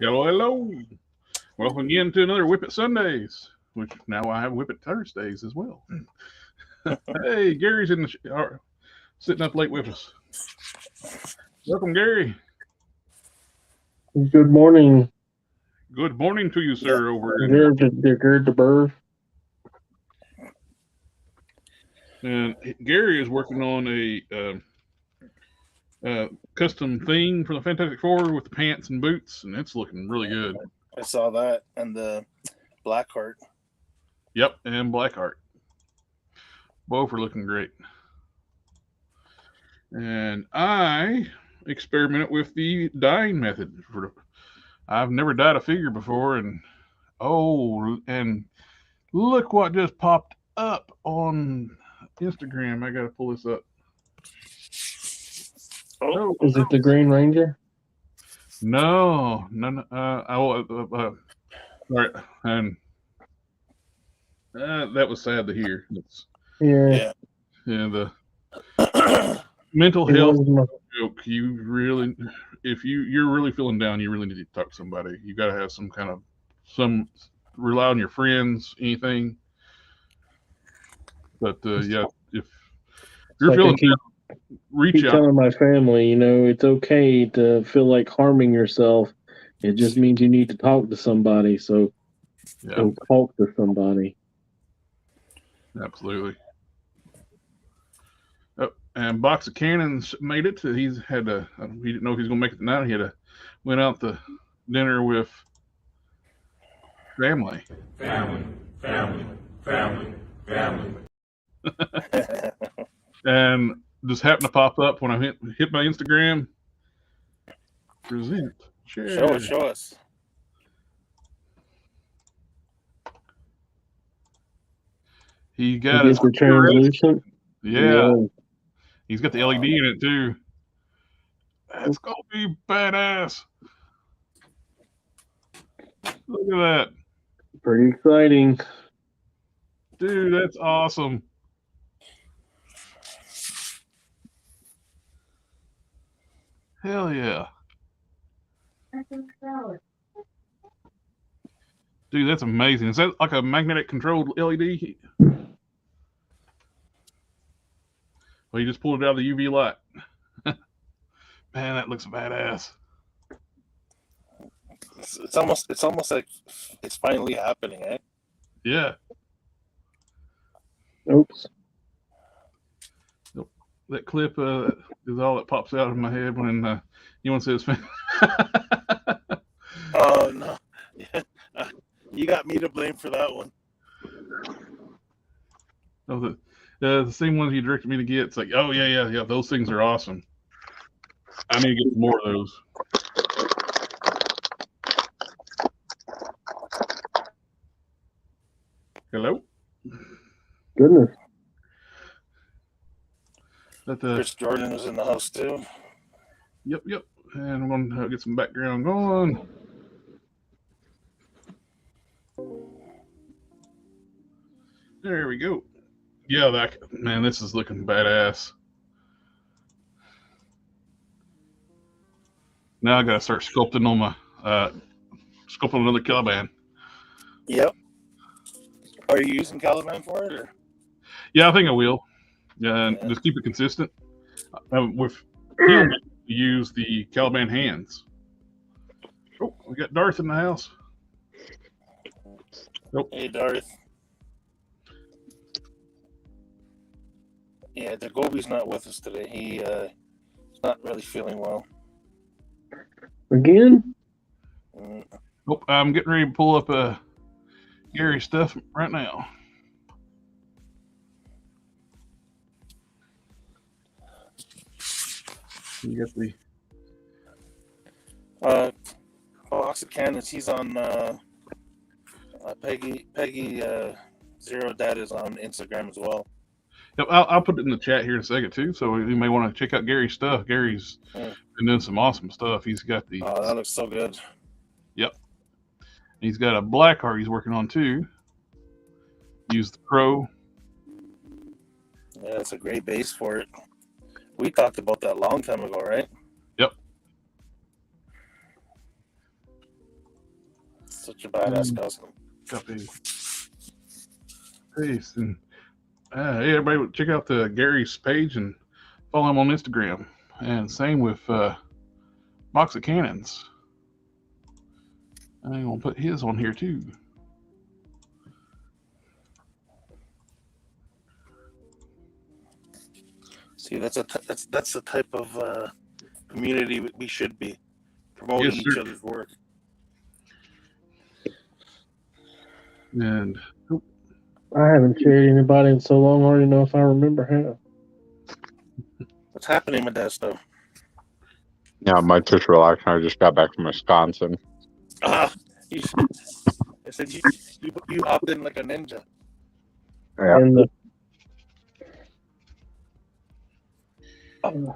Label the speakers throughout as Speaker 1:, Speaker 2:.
Speaker 1: Hello, hello. Welcome again to another Whip It Sundays, which now I have Whip It Thursdays as well. Hey, Gary's in sitting up late with us. Welcome, Gary.
Speaker 2: Good morning.
Speaker 1: Good morning to you, sir.
Speaker 2: They're the bird.
Speaker 1: And Gary is working on a custom theme for the Fantastic Four with the pants and boots, and it's looking really good.
Speaker 3: I saw that and the black heart.
Speaker 1: Yep, and Blackheart. Both are looking great. And I experimented with the dyeing method. I've never dyed a figure before, and look what just popped up on Instagram. I gotta pull this up.
Speaker 3: Oh,
Speaker 2: Is it the Green Ranger?
Speaker 1: No. All right, and that was sad to hear.
Speaker 2: Yeah.
Speaker 1: The mental
Speaker 2: It
Speaker 1: health
Speaker 2: was my,
Speaker 1: joke. You really, if you're really feeling down, you really need to talk to somebody. You got to have some rely on your friends, anything. But yeah, if you're
Speaker 2: like
Speaker 1: feeling
Speaker 2: I keep,
Speaker 1: down, reach
Speaker 2: keep
Speaker 1: out.
Speaker 2: telling my family, it's okay to feel like harming yourself. It just means you need to talk to somebody. So
Speaker 1: Yeah,
Speaker 2: go talk to somebody.
Speaker 1: absolutely. Oh, and Box of Cannons made it. He didn't know if he was gonna make it tonight. He went out to dinner with family.
Speaker 4: Family, family, family, family.
Speaker 1: And just happened to pop up when I hit my Instagram. Present. Share.
Speaker 3: show us.
Speaker 1: He
Speaker 2: You
Speaker 1: got
Speaker 2: get
Speaker 1: his
Speaker 2: the translucent.
Speaker 1: Yeah. He's got the LED in it too. That's gonna be badass. Look at that.
Speaker 2: Pretty exciting.
Speaker 1: Dude, that's awesome. Hell yeah. Dude, that's amazing. Is that like a magnetic controlled LED? Well, you just pulled it out of the UV light. Man, that looks badass.
Speaker 3: It's almost like it's finally happening, eh?
Speaker 1: Yeah.
Speaker 2: Oops.
Speaker 1: That clip is all that pops out of my head when anyone says.
Speaker 3: Oh no, you got me to blame for that one.
Speaker 1: Oh, the same ones you directed me to get. It's like, oh yeah. Those things are awesome. I need to get more of those. Hello.
Speaker 2: Goodness.
Speaker 3: Chris Jordan was in the house too.
Speaker 1: Yep. And I'm going to get some background going. There we go. Yeah, man, this is looking badass. Now I got to start sculpting on my sculpting another Caliban.
Speaker 3: Yep. Are you using Caliban for it? Or?
Speaker 1: Yeah, I think I will. Yeah, just keep it consistent. With him, use the Caliban hands. Oh, we got Darth in the house.
Speaker 3: Nope. Hey, Darth. Yeah, the Gobi's not with us today. He's not really feeling well.
Speaker 2: Again?
Speaker 1: Nope, I'm getting ready to pull up Gary's stuff right now. You got the
Speaker 3: Box of Cannons. He's on Peggy Zero Dad is on Instagram as well.
Speaker 1: Yep, I'll put it in the chat here in a second too. So you may want to check out Gary's stuff. Gary's been doing some awesome stuff. He's got the.
Speaker 3: Oh, that looks so good.
Speaker 1: Yep. He's got a black heart he's working on too. Use the Pro.
Speaker 3: Yeah, that's a great base for it. We talked about that a long time ago, right?
Speaker 1: Yep.
Speaker 3: Such a badass costume.
Speaker 1: Copy. Paste. And hey, everybody, check out the Gary's page and follow him on Instagram. And same with Box of Cannons. I'm gonna put his on here too.
Speaker 3: See, that's the type of community we should be promoting each other's work.
Speaker 1: And
Speaker 2: I haven't shared anybody in so long. I already know if I remember how.
Speaker 3: What's happening with that stuff?
Speaker 5: Yeah, my just relaxed. I just got back from Wisconsin.
Speaker 3: I said you hopped in like a ninja.
Speaker 5: Yeah.
Speaker 2: And
Speaker 5: So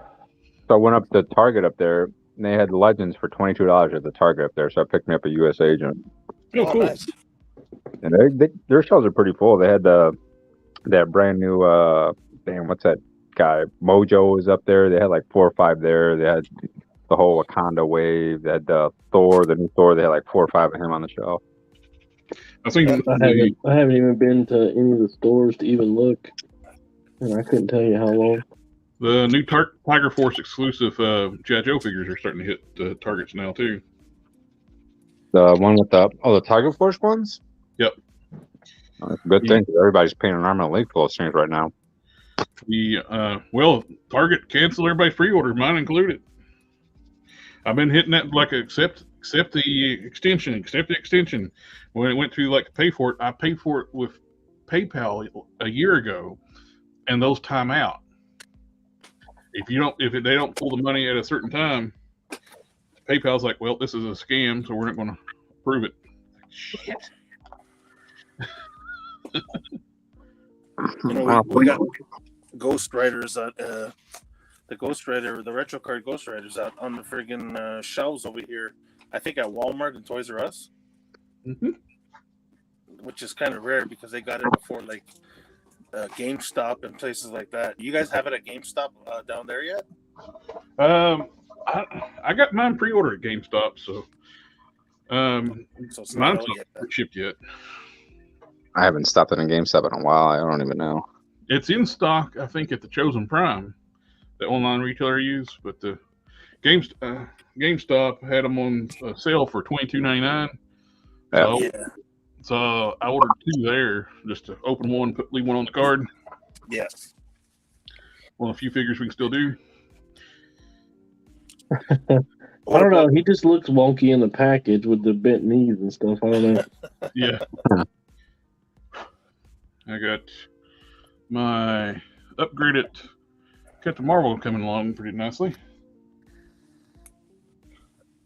Speaker 5: I went up to Target up there, and they had Legends for $22 at the Target up there. So I picked me up a U.S. agent.
Speaker 1: oh, cool.
Speaker 3: Nice.
Speaker 5: And their shelves are pretty full. They had that brand new what's that guy? Mojo was up there. They had like 4 or 5 there. They had the whole Wakanda wave. They had Thor, the new Thor. They had like 4 or 5 of him on the shelf.
Speaker 1: I think
Speaker 2: I haven't even been to any of the stores to even look, and I couldn't tell you how long.
Speaker 1: the new Tiger Force exclusive G.I. Joe figures are starting to hit Targets now too.
Speaker 5: The one with the Tiger Force ones?
Speaker 1: Yep.
Speaker 5: Oh, that's a good thing. Everybody's paying an arm and a leg full of things right now.
Speaker 1: Target canceled everybody's pre-order, mine included. I've been hitting that like accept the extension. When it went to like pay for it, I paid for it with PayPal a year ago, and those time out. If they don't pull the money at a certain time, PayPal's like, well, this is a scam, so we're not going to approve it. Shit.
Speaker 3: We got Ghost Riders at the retro card Ghost Riders out on the friggin' shelves over here. I think at Walmart and Toys R Us, which is kind of rare because they got it before like GameStop and places like that. You guys have it at GameStop down there yet?
Speaker 1: I got mine pre-ordered at GameStop, so
Speaker 3: It's
Speaker 1: mine's not shipped yet.
Speaker 5: I haven't stopped in a GameStop in a while. I don't even know.
Speaker 1: It's in stock, I think, at the Chosen Prime, the online retailer I use, but the GameStop had them on sale for $22.99. So I ordered 2 there just to open one, leave one on the card.
Speaker 3: Yeah.
Speaker 1: One of the few figures we can still do.
Speaker 2: I don't know. He just looks wonky in the package with the bent knees and stuff. I don't know.
Speaker 1: Yeah. I got my upgraded Captain Marvel coming along pretty nicely.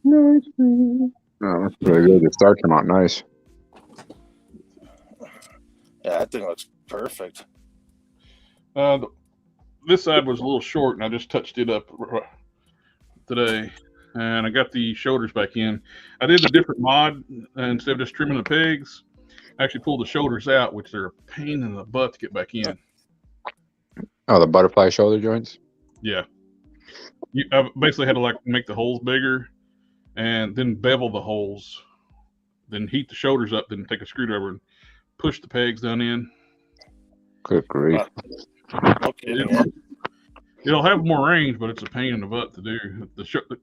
Speaker 2: Nice.
Speaker 5: Oh, that's really good. The star came out nice.
Speaker 3: Yeah, that thing looks perfect.
Speaker 1: This side was a little short, and I just touched it up today. And I got the shoulders back in. I did a different mod. Instead of just trimming the pegs, I actually pulled the shoulders out, which are a pain in the butt to get back in.
Speaker 5: Oh, the butterfly shoulder joints?
Speaker 1: Yeah. I basically had to make the holes bigger and then bevel the holes, then heat the shoulders up, then take a screwdriver and push the pegs down in.
Speaker 5: Good grief.
Speaker 3: Okay.
Speaker 1: It'll have more range, but it's a pain in the butt to do.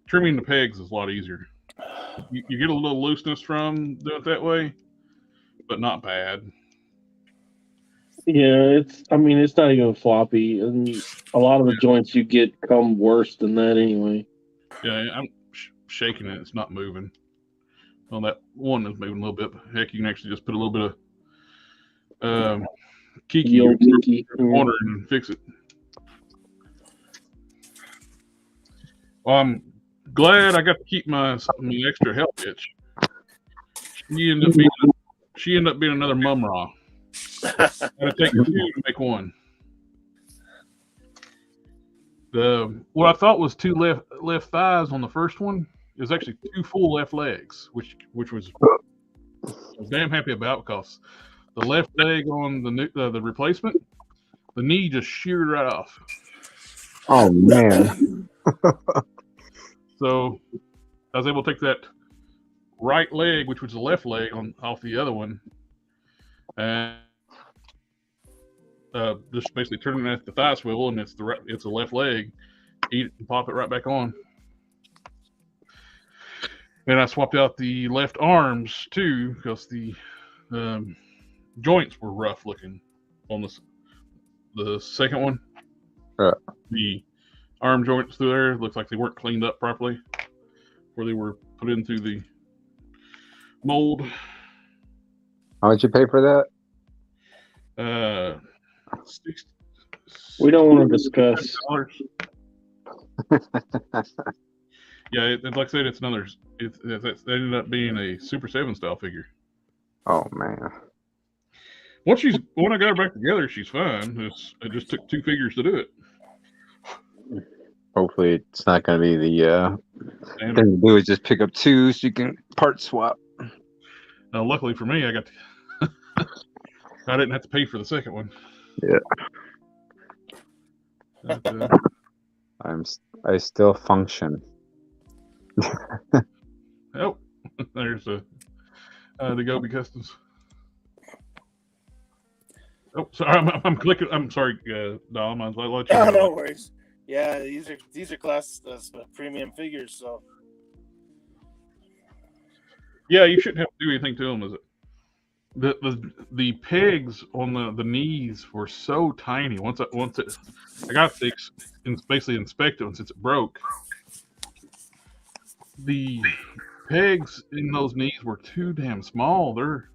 Speaker 1: Trimming the pegs is a lot easier. You get a little looseness from doing it that way, but not bad.
Speaker 2: Yeah, it's not even floppy, and a lot of the joints you get come worse than that anyway.
Speaker 1: Yeah, I'm shaking it. It's not moving. Well, that one is moving a little bit. Heck, you can actually just put a little bit of Kiki in the corner and fix it. Well, I'm glad I got to keep my extra help bitch. She ended up being another mum-ra. Had to take 2 to make 1. What I thought was 2 left thighs on the first one is actually 2 full left legs, which was I was damn happy about because the left leg on the replacement, the knee just sheared right off.
Speaker 5: Oh man.
Speaker 1: So I was able to take that right leg, which was the left leg off the other one, and just basically turning it at the thigh swivel, and it's the left leg. Eat it and pop it right back on. And I swapped out the left arms too because the joints were rough looking on the second one. The arm joints through there looks like they weren't cleaned up properly where they were put in through the mold.
Speaker 5: How much you pay for that?
Speaker 2: We don't want to discuss.
Speaker 1: Yeah, like I said, it's another. It ended up being a Super 7 style figure.
Speaker 5: Oh man.
Speaker 1: When I got her back together, she's fine. It just took 2 figures to do it.
Speaker 5: Hopefully, it's not going to be the thing to do is just pick up 2 so you can part swap.
Speaker 1: Now, luckily for me, I didn't have to pay for the second one.
Speaker 5: Yeah.
Speaker 1: But,
Speaker 5: I still function.
Speaker 1: oh, there's the Gobi Customs. Oh, sorry, I'm clicking. I'm sorry, Dom. I'll let you.
Speaker 3: Oh, no worries. Yeah, these are class premium figures, so.
Speaker 1: Yeah, you shouldn't have to do anything to them, is it? The pegs on the knees were so tiny. I got to basically inspect it since it broke. The pegs in those knees were too damn small. They're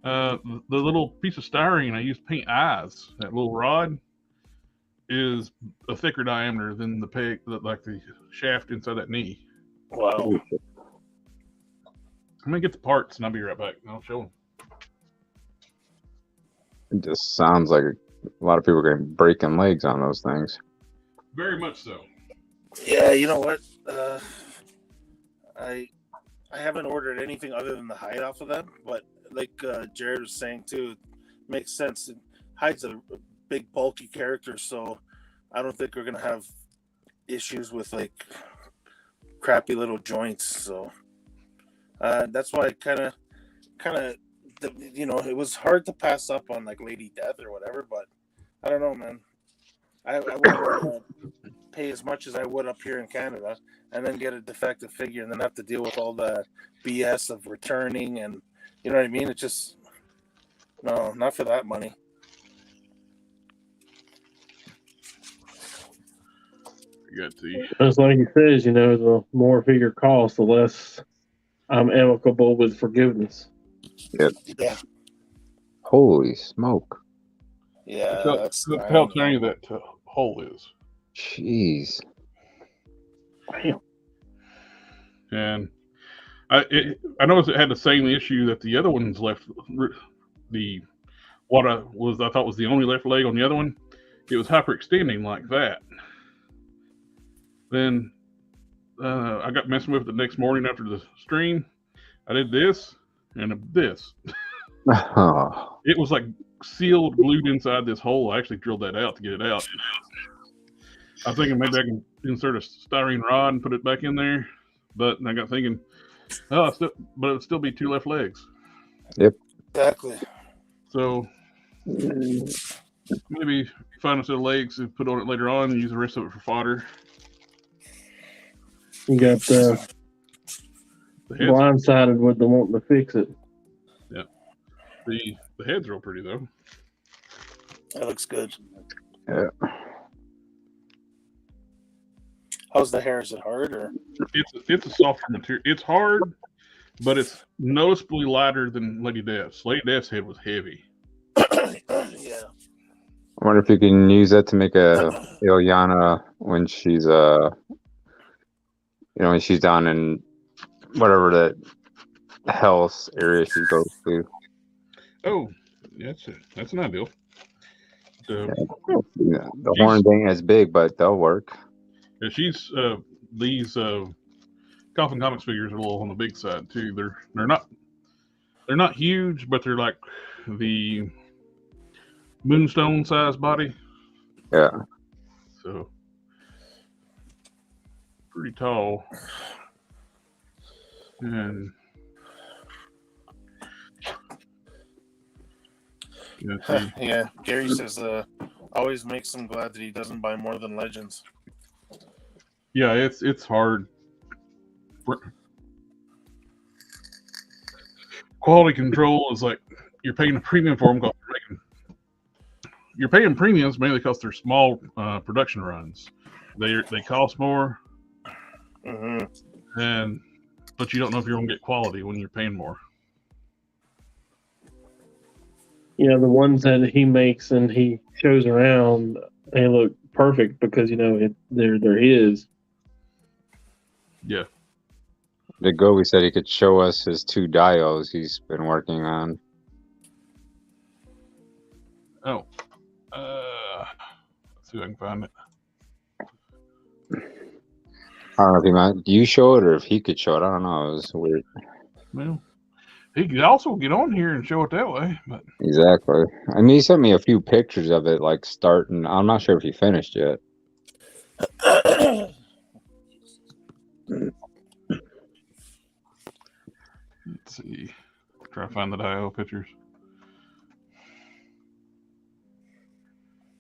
Speaker 1: the little piece of styrene I used to paint eyes. That little rod is a thicker diameter than the peg, like the shaft inside that knee.
Speaker 3: Wow.
Speaker 1: I'm gonna get the parts and I'll be right back. I'll show them.
Speaker 5: It just sounds like a lot of people are getting breaking legs on those things.
Speaker 1: Very much so.
Speaker 3: Yeah, you know what? I haven't ordered anything other than the hide off of them, but like Jared was saying too, it makes sense. It hides a big bulky character, so I don't think we're gonna have issues with like crappy little joints. So that's why kind of it was hard to pass up on like Lady Death or whatever, but I don't know, man. I wouldn't pay as much as I would up here in Canada and then get a defective figure and then have to deal with all the BS of returning and you know what I mean? It's just no, not for that money.
Speaker 2: Just like he says, the more a figure costs, the less I'm amicable with forgiveness.
Speaker 5: Yep.
Speaker 3: Yeah.
Speaker 5: Holy smoke.
Speaker 3: Yeah.
Speaker 1: That's how tiny that hole is.
Speaker 5: Jeez.
Speaker 2: Damn.
Speaker 1: And I noticed it had the same issue that the other one's left. What I thought was the only left leg on the other one, it was hyperextending like that. Then I got messing with it the next morning after the stream. I did this and this.
Speaker 5: Oh.
Speaker 1: It was like sealed, glued inside this hole. I actually drilled that out to get it out. I was thinking maybe I can insert a styrene rod and put it back in there, but I got thinking, but it would still be 2 left legs.
Speaker 5: Yep.
Speaker 3: Exactly.
Speaker 1: So maybe find a set of legs and put on it later on and use the rest of it for fodder.
Speaker 2: You got blindsided with the wanting to fix it.
Speaker 1: Yeah. The head's real pretty though.
Speaker 3: That looks good.
Speaker 5: Yeah.
Speaker 3: How's the hair? Is it hard or?
Speaker 1: It's a softer material. It's hard, but it's noticeably lighter than Lady Death's. Lady Death's head was heavy.
Speaker 3: Yeah.
Speaker 5: I wonder if you can use that to make a Ilyana when she's when she's down in whatever that health area she goes to.
Speaker 1: Oh, that's an ideal.
Speaker 5: The horns ain't as big, but they'll work.
Speaker 1: Yeah, she's these Coffin Comics figures are a little on the big side too. They're not huge, but they're like the Moonstone size body.
Speaker 5: Yeah.
Speaker 1: So pretty tall. And Yeah, see.
Speaker 3: Yeah, Gary says always makes him glad that he doesn't buy more than Legends.
Speaker 1: Yeah, it's hard. Quality control is like you're paying a premium for them because you're paying premiums mainly because they're small production runs. They cost more, but you don't know if you're gonna get quality when you're paying more.
Speaker 2: Yeah, the ones that he makes and he shows around, they look perfect because they're his.
Speaker 1: Yeah.
Speaker 5: The Gobi said he could show us his 2 dials he's been working on.
Speaker 1: Oh. Let's see if I can find it.
Speaker 5: I don't know if he might. Do you show it or if he could show it? I don't know. It was weird.
Speaker 1: Well, he could also get on here and show it that way, but
Speaker 5: Exactly. I mean, he sent me a few pictures of it, like starting. I'm not sure if he finished yet.
Speaker 1: let's see. Try to find the dial pictures.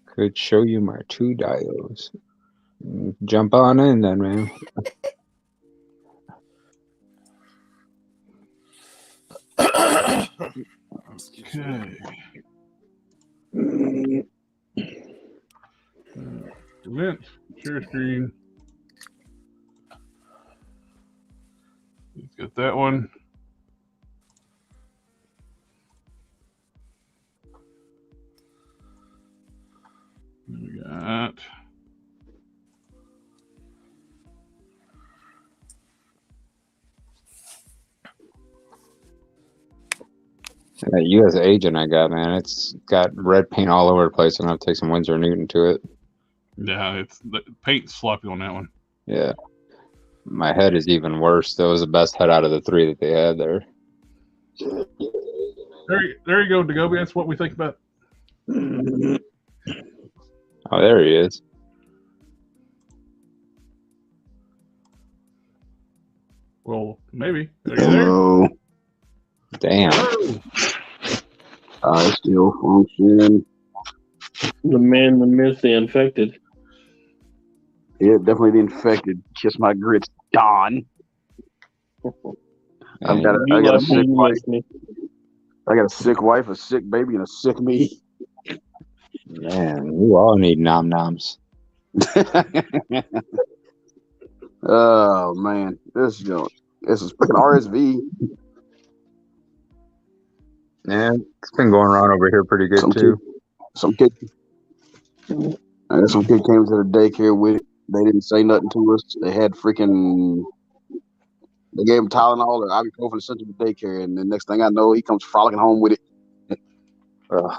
Speaker 5: Could show you my 2 dials. Jump on in then, man.
Speaker 1: Okay. Event, share screen. Let's get that one. We got
Speaker 5: That US agent I got, man, it's got red paint all over the place. I'm gonna take some Winsor Newton to it.
Speaker 1: yeah, it's the paint's sloppy on that one.
Speaker 5: Yeah. My head is even worse. That was the best head out of the 3 that they had there.
Speaker 1: There you go, Dagobi. That's what we think about.
Speaker 5: Oh, there he is.
Speaker 1: Well, maybe. Are you
Speaker 6: Hello.
Speaker 5: Damn.
Speaker 6: I still function.
Speaker 2: The man, the myth, the infected.
Speaker 6: Yeah, definitely the infected. Kiss my grits, Don. I got a sick wife. I got a sick wife, a sick baby, and a sick me.
Speaker 5: Man, you all need nom noms.
Speaker 6: Oh man, this is freaking RSV.
Speaker 5: Yeah, it's been going around over here pretty good too.
Speaker 6: Some kid came to the daycare with it. They didn't say nothing to us. They had they gave him Tylenol or ibuprofen sent to the daycare, and the next thing I know, he comes frolicking home with it.
Speaker 5: Ugh.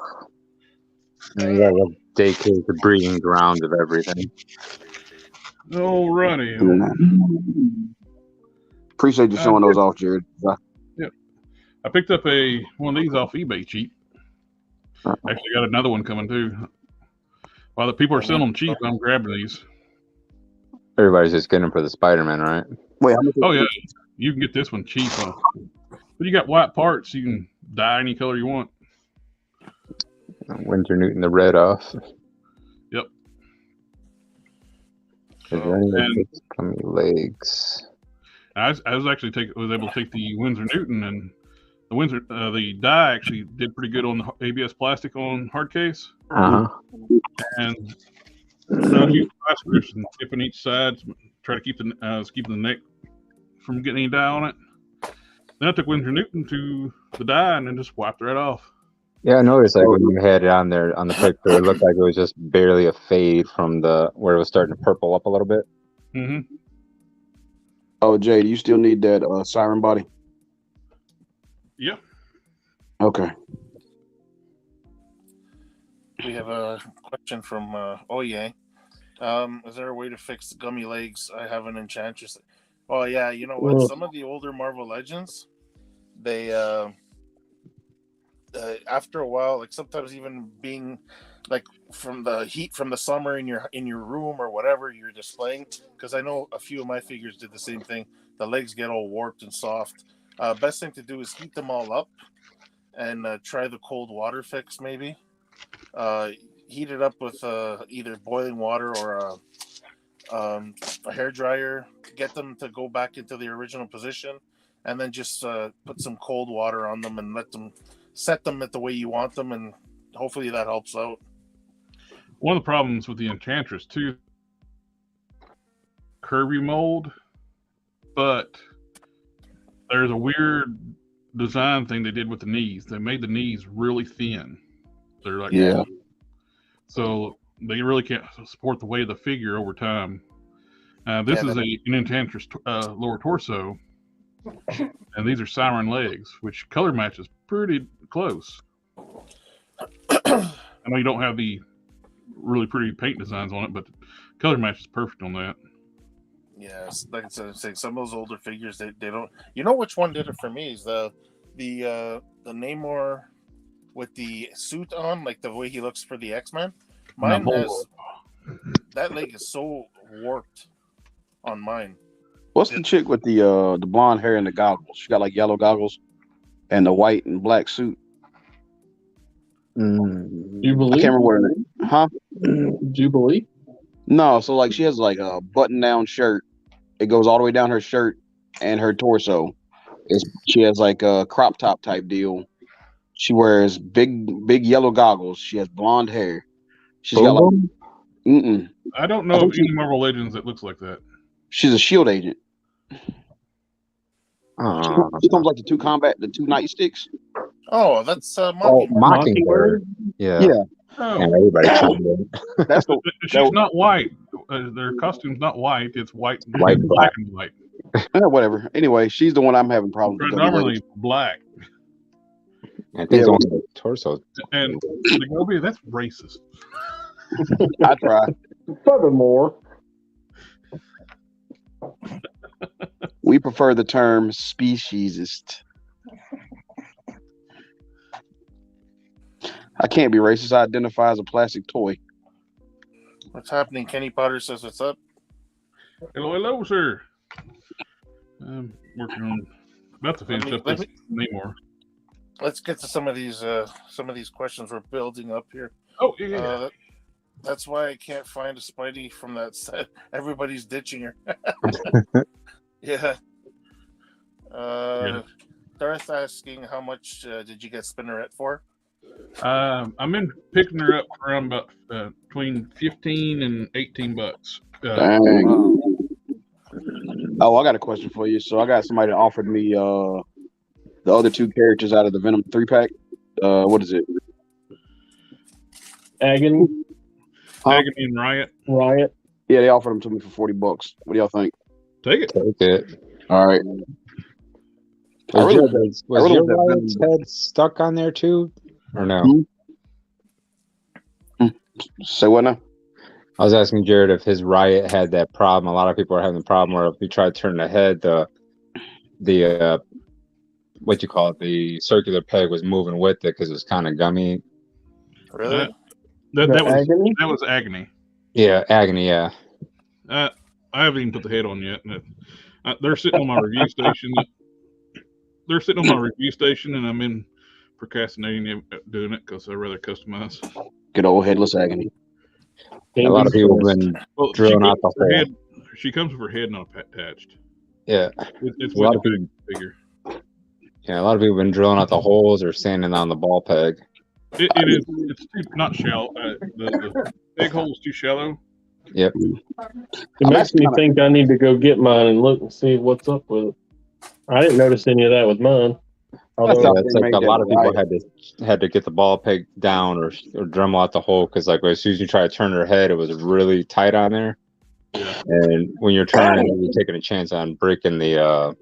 Speaker 5: Yeah, daycare is the breeding ground of everything.
Speaker 1: Alrighty.
Speaker 6: Appreciate you showing those off, Jared.
Speaker 1: Yep. I picked up one of these off eBay cheap. Actually got another one coming too. While the people are selling them cheap, I'm grabbing these.
Speaker 5: Everybody's just getting them for the Spider-Man, right?
Speaker 6: Wait, how much?
Speaker 1: Oh yeah, you can get this one cheap. But you got white parts. You can dye any color you want.
Speaker 5: Winsor Newton the red off.
Speaker 1: Yep.
Speaker 5: Is there any coming legs?
Speaker 1: I was able to take the Winsor Newton, and the dye actually did pretty good on the ABS plastic on hard case. And I used ice strips and tip on each side, try to keep the neck from getting any dye on it. Then I took Winsor Newton to the dye and then just wiped it right off.
Speaker 5: Yeah, I noticed like when you had it on there on the picture, it looked like it was just barely a fade from where it was starting to purple up a little bit.
Speaker 1: Mm-hmm.
Speaker 6: Oh, Jay, do you still need that siren body?
Speaker 1: Yeah.
Speaker 6: Okay.
Speaker 3: We have a question from Oye. Is there a way to fix the gummy legs? I have an Enchantress. Oh yeah, you know what? Some of the older Marvel Legends, they after a while, like sometimes even being like from the heat from the summer in your room or whatever you're displaying, because I know a few of my figures did the same thing. The legs get all warped and soft. Best thing to do is heat them all up, and try the cold water fix maybe. Heat it up with either boiling water or a hair dryer. Get them to go back into the original position, and then just put some cold water on them and set them at the way you want them, and hopefully that helps out.
Speaker 1: One of the problems with the Enchantress too, curvy mold, but there's a weird design thing they did with the knees. They made the knees really thin. They're like,
Speaker 6: Yeah.
Speaker 1: So they really can't support the weight of the figure over time. This is an Enchantress lower torso, and these are Siren legs, which color matches pretty close. I know you don't have the really pretty paint designs on it, but the color match is perfect on that.
Speaker 3: Yes, like I said, some of those older figures, they don't. You know which one did it for me is the Namor with the suit on, like the way he looks for the X-Men. Mine has that leg is so warped on mine.
Speaker 6: What's the chick with the blonde hair and the goggles? She got like yellow goggles and the white and black suit.
Speaker 2: Jubilee?
Speaker 6: I can't remember what her name. Huh?
Speaker 2: Jubilee?
Speaker 6: No, so like she has like a button-down shirt. It goes all the way down her shirt and her torso. She has like a crop top type deal. She wears big yellow goggles. She has blonde hair. She's got like
Speaker 1: I don't know of any Marvel Legends that looks like that.
Speaker 6: She's a shield agent. She comes like the two nightsticks.
Speaker 3: Oh, that's
Speaker 5: Mockingbird. Yeah.
Speaker 1: Oh.
Speaker 5: And everybody chimed in.
Speaker 1: She's not white. Their costume's not white. It's white and
Speaker 5: White,
Speaker 1: black and white.
Speaker 6: Whatever. Anyway, she's the one I'm having problems with.
Speaker 1: Predominantly black.
Speaker 5: I think on the torso.
Speaker 1: And the Gobi, that's racist.
Speaker 6: I try.
Speaker 2: Furthermore,
Speaker 6: we prefer the term speciesist. I can't be racist. I identify as a plastic toy.
Speaker 3: What's happening? Kenny Potter says, "What's up?"
Speaker 1: Hello, sir. I'm working on about to finish up this Namor.
Speaker 3: Let's get to some of these questions we're building up here.
Speaker 1: Oh yeah.
Speaker 3: That's why I can't find a Spidey from that set. Everybody's ditching her. Yeah. Darth asking, how much did you get Spinneret for?
Speaker 1: I'm in picking her up around about between $15 and $18.
Speaker 6: Dang. Oh, I got a question for you. So I got somebody that offered me the other two characters out of the Venom 3-pack. What is it?
Speaker 2: Agony.
Speaker 1: Agony and Riot.
Speaker 6: Yeah, they offered them to me for $40. What do y'all think?
Speaker 1: Take it.
Speaker 6: All right.
Speaker 5: Was your Riot's head stuck on there too, or no?
Speaker 6: Say what now?
Speaker 5: I was asking Jared if his Riot had that problem. A lot of people are having the problem where if you try to turn the head, the what you call it, the circular peg was moving with it because it was kind of gummy.
Speaker 3: Really?
Speaker 1: That was Agony.
Speaker 5: Yeah, Agony. Yeah.
Speaker 1: I haven't even put the head on yet. They're sitting on my review station. And I'm in procrastinating doing it because I'd rather customize.
Speaker 6: Good old headless Agony.
Speaker 5: A lot of people have been drilling out the hole.
Speaker 1: Head, she comes with her head not attached.
Speaker 5: Yeah.
Speaker 1: It's
Speaker 5: a lot of people
Speaker 1: figure.
Speaker 5: Yeah, a lot of people have been drilling out the holes or sanding on the ball peg.
Speaker 1: It is. It's too not shallow. The peg hole is too shallow.
Speaker 5: Yep.
Speaker 2: It makes me think I need to go get mine and look and see what's up with it. I didn't notice any of that with mine.
Speaker 5: Although it's like a lot of people had to get the ball peg down or Dremel out the hole because like as soon as you try to turn her head, it was really tight on there.
Speaker 1: Yeah.
Speaker 5: And when you're turning, you're taking a chance on breaking the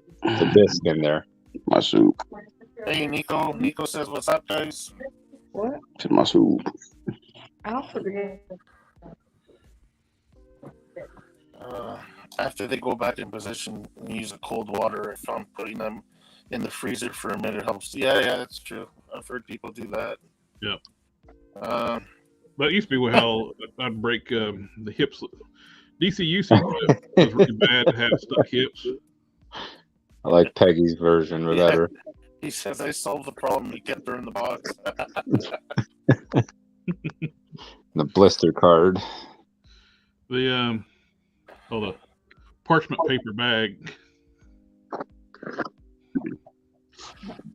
Speaker 5: disc in there.
Speaker 6: My soup.
Speaker 3: Hey, Nico. Nico says, "What's up, guys?"
Speaker 7: What?
Speaker 6: To my soup.
Speaker 7: I'll forget.
Speaker 3: After they go back in position and use the cold water, if I'm putting them in the freezer for a minute, helps. Yeah, that's true. I've heard people do that.
Speaker 1: Yeah.
Speaker 3: But
Speaker 1: it used to be how I'd break the hips. DCUC was really bad to have stuck hips.
Speaker 5: I like Peggy's version better.
Speaker 3: He says I solved the problem. He kept her in the box.
Speaker 5: The blister card.
Speaker 1: The the parchment paper bag.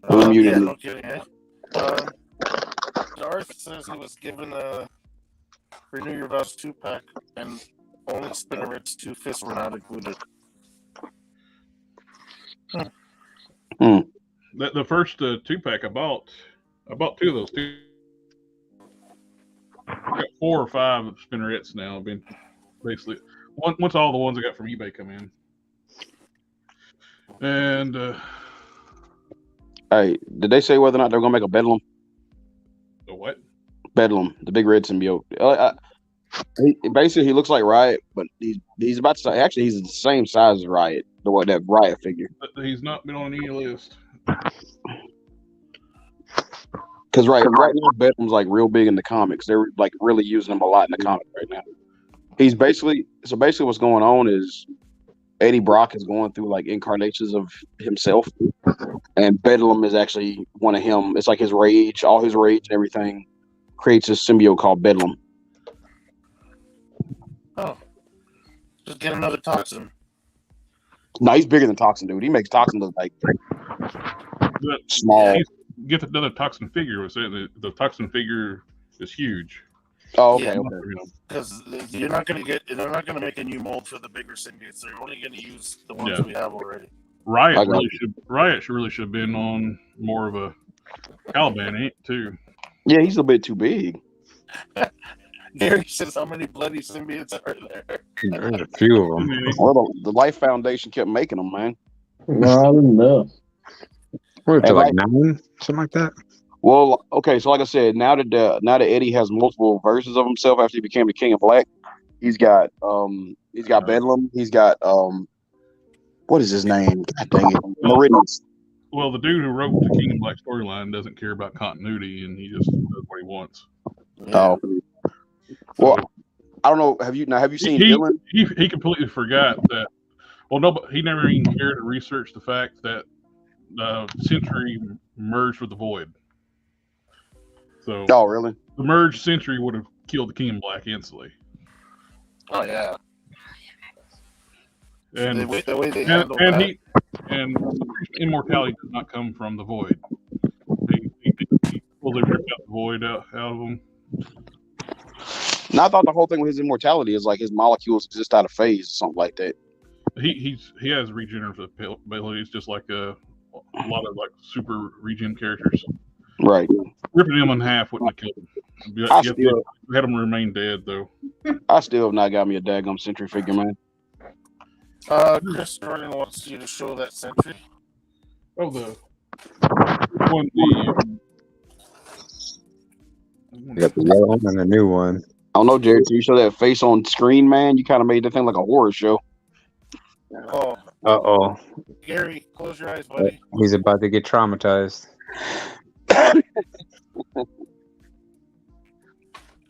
Speaker 6: Who muted
Speaker 3: Yeah,
Speaker 6: me?
Speaker 3: no kidding. Eh? Darth says he was given a Renew Your Vows 2-pack, and only Spinnerit's 2 fists were not included.
Speaker 1: The first 2-pack I bought 2 of those. I got 4 or 5 spinnerets now. I've been basically once all the ones I got from eBay come in. And
Speaker 6: Hey, did they say whether or not they're gonna make a Bedlam?
Speaker 1: the what?
Speaker 6: Bedlam, the big red symbiote. Basically, he looks like Riot, but he's about to say actually he's the same size as Riot, that Riot figure.
Speaker 1: But he's not been on any list.
Speaker 6: Because right now Bedlam's like real big in the comics. They're like really using him a lot in the comics right now. He's basically what's going on is Eddie Brock is going through like incarnations of himself, and Bedlam is actually one of him. It's like his rage, all his rage and everything creates a symbiote called Bedlam.
Speaker 3: Oh. Just get another toxin.
Speaker 6: No, he's bigger than Toxin, dude. He makes Toxin look like
Speaker 1: But
Speaker 6: small.
Speaker 1: get another toxin figure. Was saying the toxin figure is huge.
Speaker 6: Oh, okay,
Speaker 3: Yeah.
Speaker 6: okay.
Speaker 3: Because they're not going to make a new mold for the bigger symbiotes. They're only going to use the ones
Speaker 1: Yeah.
Speaker 3: we have already.
Speaker 1: Riot really should have been on more of a Caliban ain't too.
Speaker 6: Yeah, he's a bit too big.
Speaker 3: Gary says, how many bloody symbiotes are there?
Speaker 5: There's a few of them.
Speaker 6: Well, the Life Foundation kept making them, man.
Speaker 2: Not enough.
Speaker 5: What,
Speaker 6: And
Speaker 5: like 9? Something like that?
Speaker 6: Well, okay, so like I said, now that Eddie has multiple versions of himself after he became the King of Black, he's got Bedlam, he's got what is his name? God dang it, Meridians.
Speaker 1: Well, the dude who wrote the King of Black storyline doesn't care about continuity, and he just does what he wants.
Speaker 6: Oh, well, I don't know. Have you seen Villain?
Speaker 1: He completely forgot that. Well, no, but he never even cared to research the fact that Century merged with the Void. So,
Speaker 6: Oh, really?
Speaker 1: the merged Century would have killed the King in Black instantly.
Speaker 3: Oh, yeah.
Speaker 1: And
Speaker 3: the way they handle that.
Speaker 1: Immortality does not come from the Void. He fully ripped out the Void out of him.
Speaker 6: And I thought the whole thing with his immortality is like his molecules exist out of phase or something like that.
Speaker 1: He has regenerative abilities, just like a lot of like super regen characters.
Speaker 6: Right.
Speaker 1: Ripping him in half wouldn't have killed him. You had him remain dead though.
Speaker 6: I still have not got me a daggum Sentry figure, man.
Speaker 3: Chris Jordan wants you to show that Sentry.
Speaker 1: Oh, the
Speaker 5: You got the yellow one and the new one.
Speaker 6: I don't know, Jared. So you show that face on screen, man. You kind of made that thing like a horror show.
Speaker 3: Oh,
Speaker 5: Uh-oh.
Speaker 3: Gary, close your eyes, buddy.
Speaker 5: He's about to get traumatized.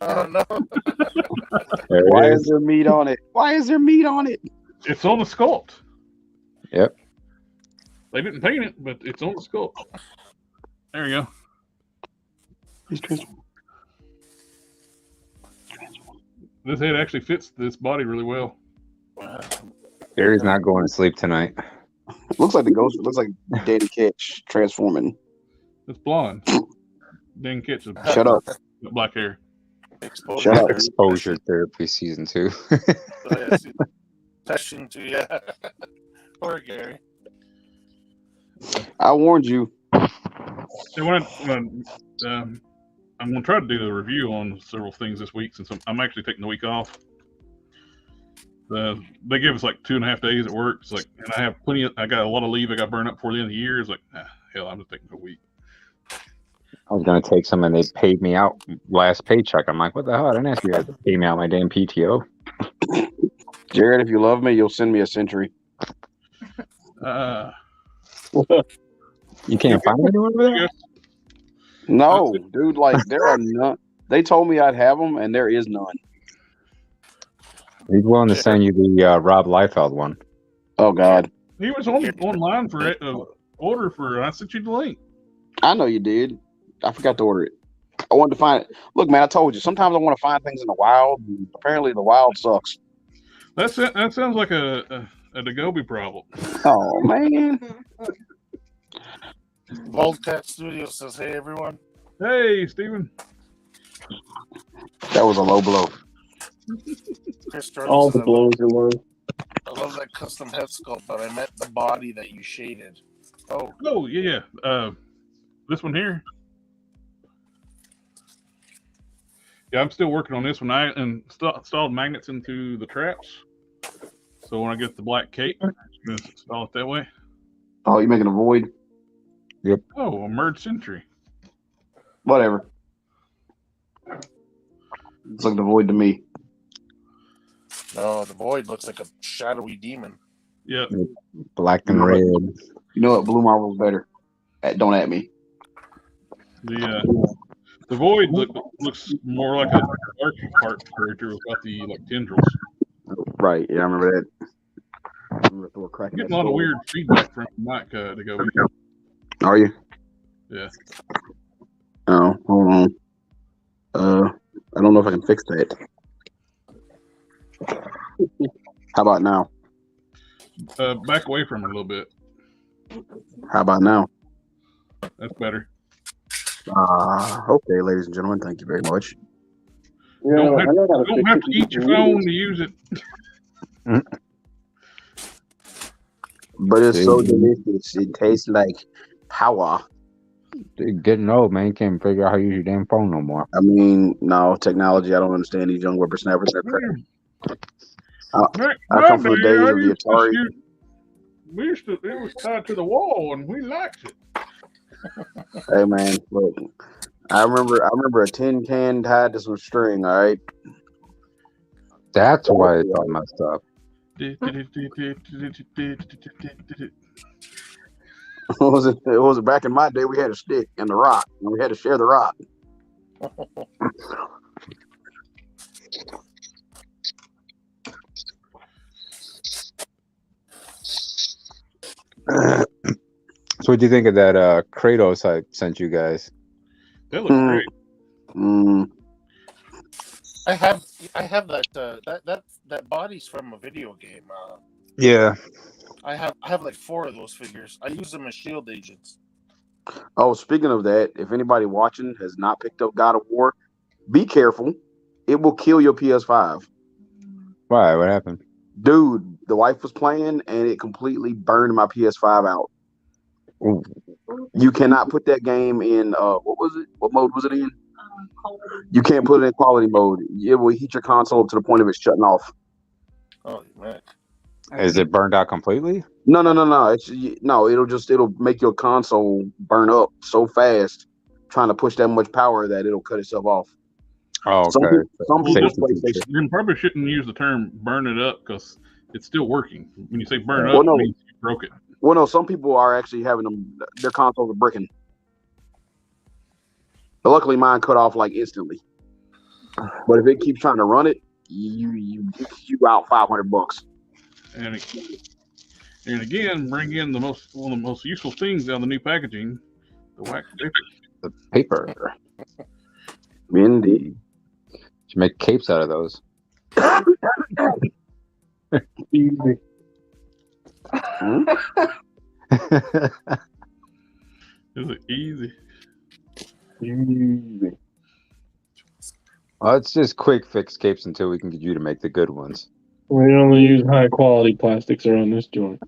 Speaker 3: Oh, no.
Speaker 5: There it
Speaker 6: Why
Speaker 5: is.
Speaker 6: is there meat on it? Why is there meat on it?
Speaker 1: It's on the sculpt.
Speaker 5: Yep.
Speaker 1: They didn't paint it, but it's on the sculpt. There you go. This head actually fits this body really well.
Speaker 5: Gary's not going to sleep tonight.
Speaker 6: Looks like the ghost. Looks like Danny Ketch transforming.
Speaker 1: It's blonde. Dan Kitchen.
Speaker 6: Shut up.
Speaker 1: Black hair.
Speaker 3: Exposure.
Speaker 6: Shut up.
Speaker 5: Exposure therapy season 2.
Speaker 3: Session 2, yeah. Poor Gary.
Speaker 6: I warned you.
Speaker 1: So I'm going to try to do the review on several things this week since I'm actually taking the week off. They give us like 2.5 days at work. It's like, and I have I got a lot of leave I got burned up before the end of the year. It's like, hell, I'm just taking a week.
Speaker 5: I was going to take some and they paid me out last paycheck. I'm like, what the hell? I didn't ask you guys to pay me out my damn PTO.
Speaker 6: Jared, if you love me, you'll send me a Sentry.
Speaker 5: You can't find anyone over there?
Speaker 6: No, dude, like there are none. They told me I'd have them, and there is none.
Speaker 5: He's willing to send you the Rob Liefeld one.
Speaker 6: Oh God.
Speaker 1: He was online for order for. I sent you the link.
Speaker 6: I know you did. I forgot to order it. I wanted to find it. Look, man, I told you. Sometimes I want to find things in the wild. And apparently, the wild sucks.
Speaker 1: That sounds like a Dagobi problem.
Speaker 6: Oh man.
Speaker 3: Boldcat Studio says, "Hey everyone."
Speaker 1: Hey, Steven.
Speaker 6: That was a low blow.
Speaker 3: Chris Jordan
Speaker 2: All
Speaker 3: says,
Speaker 2: the blows are low.
Speaker 3: I love that custom head sculpt, but I meant the body that you shaded. Oh,
Speaker 1: Yeah. This one here. Yeah, I'm still working on this one. I installed magnets into the traps. So when I get the black cape, I'm going to install it that way.
Speaker 6: Oh, you making a void?
Speaker 1: Oh, a merged sentry.
Speaker 6: Whatever. It's like the void to me.
Speaker 3: no, the void looks like a shadowy demon.
Speaker 1: Yep.
Speaker 5: Black and red.
Speaker 6: You know what? Blue Marvel's better. Don't at me.
Speaker 1: The void looks more like a dark part character without the tendrils.
Speaker 6: Right. Yeah, I remember that.
Speaker 1: I'm getting a lot of weird feedback from Mike to go.
Speaker 6: Are you?
Speaker 1: Yeah.
Speaker 6: Oh, hold on. I don't know if I can fix that. How about now?
Speaker 1: Back away from it a little bit.
Speaker 6: How about now?
Speaker 1: That's better.
Speaker 6: Okay, ladies and gentlemen, thank you very much.
Speaker 2: Yeah,
Speaker 1: Don't
Speaker 2: I know how to
Speaker 1: don't
Speaker 2: fix
Speaker 1: have
Speaker 2: it.
Speaker 1: to eat your phone to use it.
Speaker 6: But it's so delicious. It tastes like power.
Speaker 5: Getting old, man. You can't figure out how to use your damn phone no more.
Speaker 6: I mean, no, technology, I don't understand these young whippersnappers. They're crazy. I come from the days of the Atari.
Speaker 1: It was tied to the wall, and we liked it.
Speaker 6: Hey, man, look. I remember a tin can tied to some string, all right?
Speaker 5: That's why it's all messed up.
Speaker 6: It was back in my day, we had a stick and the rock, and we had to share the rock.
Speaker 5: So what do you think of that Kratos I sent you guys?
Speaker 1: That looks great.
Speaker 3: I have that body's from a video game.
Speaker 5: Yeah.
Speaker 3: I have like 4 of those figures. I use them as shield agents.
Speaker 6: Oh, speaking of that, if anybody watching has not picked up God of War, be careful. It will kill your PS5.
Speaker 5: Why? What happened?
Speaker 6: Dude, the wife was playing and it completely burned my PS5 out.
Speaker 5: Ooh.
Speaker 6: You cannot put that game in what was it? What mode was it in? You can't put it in quality mode. It will heat your console to the point of it shutting off.
Speaker 3: Oh man.
Speaker 5: Is it burned out completely?
Speaker 6: No. It'll make your console burn up so fast trying to push that much power that it'll cut itself off.
Speaker 5: Oh,
Speaker 6: Some
Speaker 5: okay.
Speaker 6: people play PlayStation.
Speaker 1: You probably shouldn't use the term "burn it up" because it's still working. When you say "burn up,"
Speaker 6: no.
Speaker 1: it means you broke it.
Speaker 6: Well, no, some people are actually having their consoles are bricking. But luckily, mine cut off like instantly. But if it keeps trying to run it, you out $500.
Speaker 1: And again, bring in one of the most useful things out of the new packaging: the wax paper.
Speaker 5: The paper.
Speaker 6: Indeed.
Speaker 5: Should make capes out of those.
Speaker 2: Easy.
Speaker 1: Is it easy?
Speaker 2: Easy.
Speaker 5: Well, it's just quick fix capes until we can get you to make the good ones.
Speaker 2: We only use high quality plastics around this joint.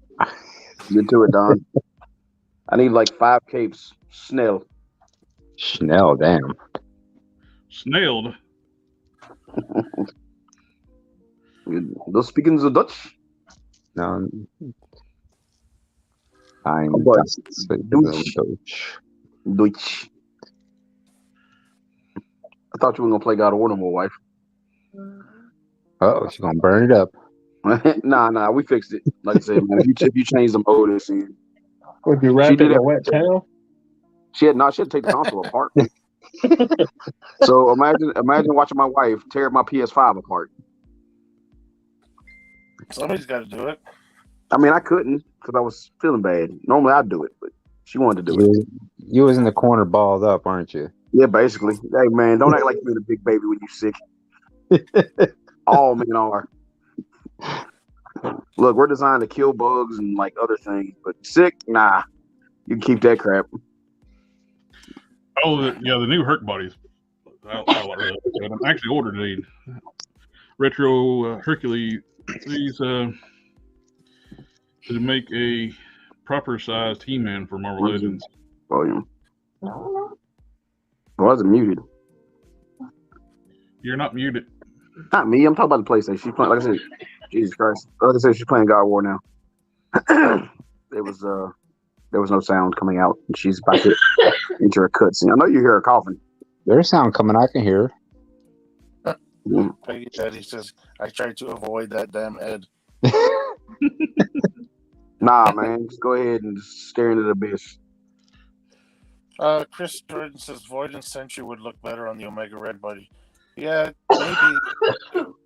Speaker 6: Get to it, Don. I need like 5 capes. Snell.
Speaker 5: Schnell, damn.
Speaker 1: Snailed.
Speaker 6: Those speaking the Dutch.
Speaker 5: No. I'm
Speaker 6: Deutsch. I thought you were gonna play God of War no more, wife.
Speaker 5: Oh, she's gonna burn it up.
Speaker 6: Nah, we fixed it. Like I said, man, if you change the mode, it's in.
Speaker 2: Would you wrap it in a wet towel?
Speaker 6: She had to take the console apart. So imagine watching my wife tear my PS5 apart.
Speaker 3: Somebody's got to do it.
Speaker 6: I mean, I couldn't because I was feeling bad. Normally I'd do it, but She wanted to do it.
Speaker 5: You was in the corner balled up, aren't you?
Speaker 6: Yeah, basically. Hey, man, don't act like you're a big baby when you're sick. All men are. Look, we're designed to kill bugs and like other things, but sick, nah. You can keep that crap.
Speaker 1: Oh, yeah, the new Herc bodies. I actually ordered a retro Hercules to make a proper sized He-Man for Marvel Legends.
Speaker 6: Volume. Why is it muted?
Speaker 1: You're not muted.
Speaker 6: Not me. I'm talking about the PlayStation. She's playing. Like I said, Jesus Christ. Like I said, she's playing God of War now. There was no sound coming out, and she's about to enter a cutscene. I know you hear her coughing.
Speaker 5: There's sound coming. I can hear.
Speaker 3: Peggy Daddy says, I tried to avoid that damn Ed.
Speaker 6: Nah, man. Just go ahead and just stare into the abyss.
Speaker 3: Chris Jordan says Void and Sentry would look better on the Omega Red Buddy. Yeah, maybe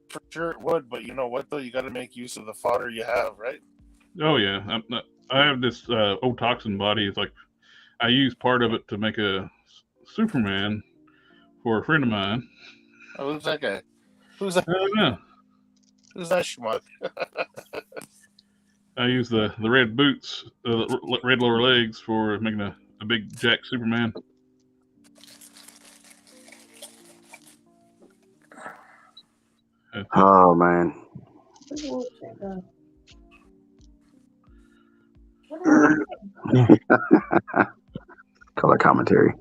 Speaker 3: for sure it would, but you know what though? You got to make use of the fodder you have, right?
Speaker 1: Oh yeah, I have this old toxin body. It's like I use part of it to make a Superman for a friend of mine.
Speaker 3: Oh, who's that guy? Who's that?
Speaker 1: I don't know.
Speaker 3: Who's that schmuck?
Speaker 1: I use the red boots, the red lower legs for making a big Jack Superman.
Speaker 6: Oh man. Color commentary.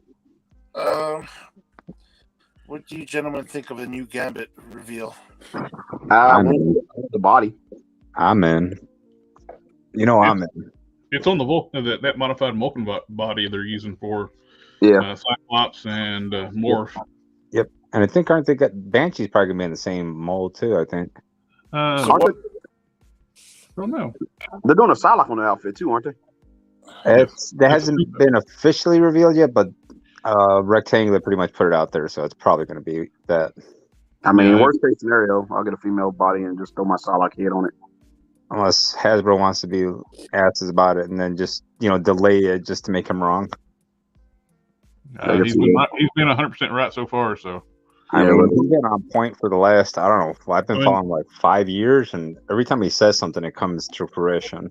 Speaker 3: What do you gentlemen think of the new Gambit reveal?
Speaker 6: The body.
Speaker 5: I'm in. You know I'm in.
Speaker 1: It's on the Vulcan, that modified Vulcan body they're using for Cyclops and Morph.
Speaker 5: Yep. And I think aren't they got Banshee's probably gonna be in the same mold too, I think.
Speaker 1: I don't know.
Speaker 6: They're doing a Psylocke on the outfit too, aren't they?
Speaker 5: That hasn't been officially revealed yet, but Rectangular pretty much put it out there, so it's probably gonna be that.
Speaker 6: I mean, worst case scenario, I'll get a female body and just throw my Psylocke head on it.
Speaker 5: Unless Hasbro wants to be asses about it and then just delay it just to make him wrong.
Speaker 1: He's been 100% right so far. So
Speaker 5: I mean, he's been on point for the last, I don't know, I've been following like 5 years, and every time he says something, it comes to fruition.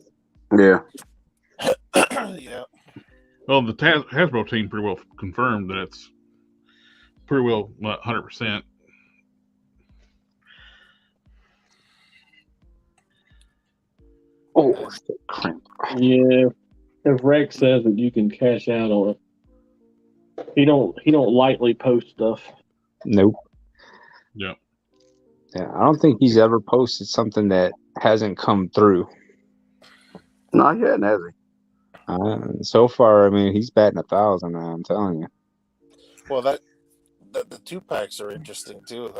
Speaker 6: Yeah.
Speaker 3: Yeah.
Speaker 1: Well, the Hasbro team pretty well confirmed that it's pretty well 100%.
Speaker 6: Oh, cramp.
Speaker 2: Yeah. If Rex says that you can cash out on it, he don't lightly post stuff.
Speaker 5: Nope.
Speaker 1: Yeah.
Speaker 5: Yeah, I don't think he's ever posted something that hasn't come through.
Speaker 6: No, he hasn't, has he?
Speaker 5: So far, I mean, he's batting 1,000. I'm telling you.
Speaker 3: Well, the 2-packs are interesting too.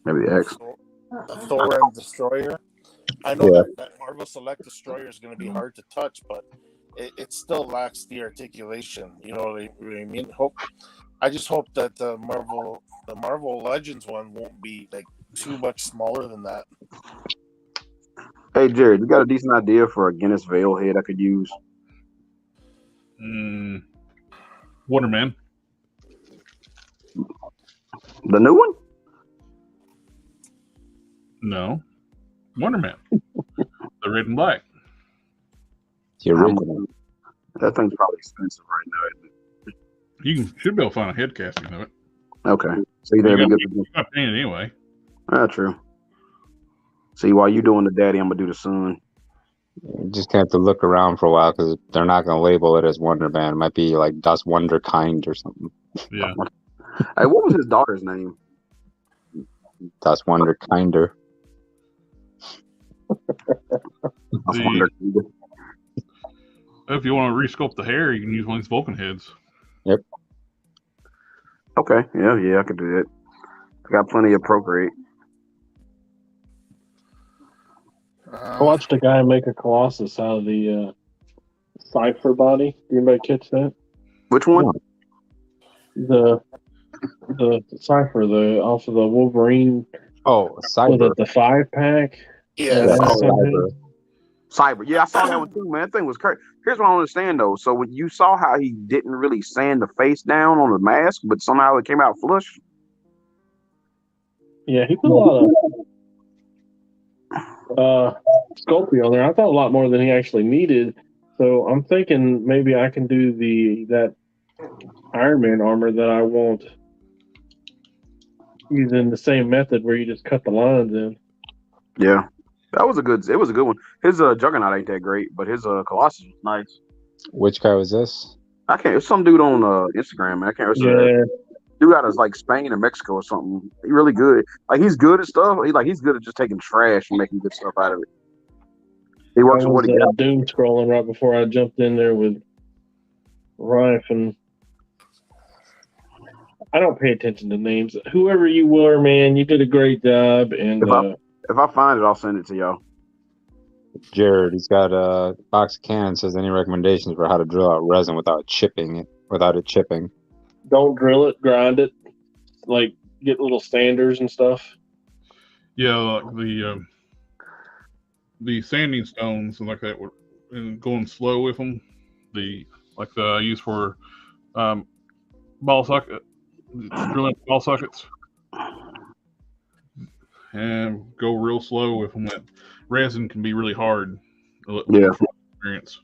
Speaker 6: Maybe the X.
Speaker 3: The Thor and Destroyer. I know that Marvel Select Destroyer is going to be hard to touch, but it still lacks the articulation. You know what I mean? I just hope that the Marvel Legends one won't be like too much smaller than that.
Speaker 6: Hey, Jared, you got a decent idea for a Guinness Veil head I could use?
Speaker 1: Wonder Man.
Speaker 6: The new one?
Speaker 1: No. Wonder Man. The red and black.
Speaker 5: The original.
Speaker 6: That thing's probably expensive right now, isn't it?
Speaker 1: You should be able to find a head casting of it.
Speaker 6: Okay. So you
Speaker 1: got painted anyway.
Speaker 6: That's true. See, while you doing the daddy, I'm gonna do the son.
Speaker 5: You just have to look around for a while because they're not going to label it as Wonder Man. It might be like Das Wunderkind or something.
Speaker 1: Yeah.
Speaker 6: Hey, what was his daughter's name?
Speaker 5: Das Wunderkinder.
Speaker 1: If you want to resculpt the hair, you can use one of these Vulcan heads.
Speaker 5: Yep.
Speaker 6: Okay. Yeah, I could do that. I got plenty of Procreate.
Speaker 2: I watched a guy make a Colossus out of the Cypher body. Did anybody catch that?
Speaker 6: Which one?
Speaker 2: The Cypher, off of the Wolverine.
Speaker 5: Oh, Cyber.
Speaker 2: Was it the 5-pack?
Speaker 3: Yeah.
Speaker 6: Cyber. Yeah, I saw that one too, man. That thing was crazy. Here's what I don't understand though. So when you saw how he didn't really sand the face down on the mask, but somehow it came out flush.
Speaker 2: Yeah, he put a lot of sculpting on there. I thought a lot more than he actually needed. So I'm thinking maybe I can do that Iron Man armor that I want using the same method where you just cut the lines in.
Speaker 6: Yeah, it was a good one. His Juggernaut ain't that great, but his Colossus was nice.
Speaker 5: Which guy was this?
Speaker 6: I can't. It's some dude on Instagram, man. I can't remember.
Speaker 2: Yeah.
Speaker 6: Dude out of like Spain or Mexico or something. He really good. Like he's good at stuff. He's good at just taking trash and making good stuff out of it. He works with what he got.
Speaker 2: Doom scrolling right before I jumped in there with Rife, and I don't pay attention to names. Whoever you were, man, you did a great job. And
Speaker 6: if I find it, I'll send it to y'all.
Speaker 5: Jared, he's got a box of cans. Says any recommendations for how to drill out resin without chipping it?
Speaker 2: Don't drill it, grind it. Like get little standers and stuff.
Speaker 1: Yeah, like the sanding stones and like that, and going slow with them. I use for ball socket, drilling ball sockets, and go real slow with them. That resin can be really hard.
Speaker 6: Yeah.
Speaker 1: From experience.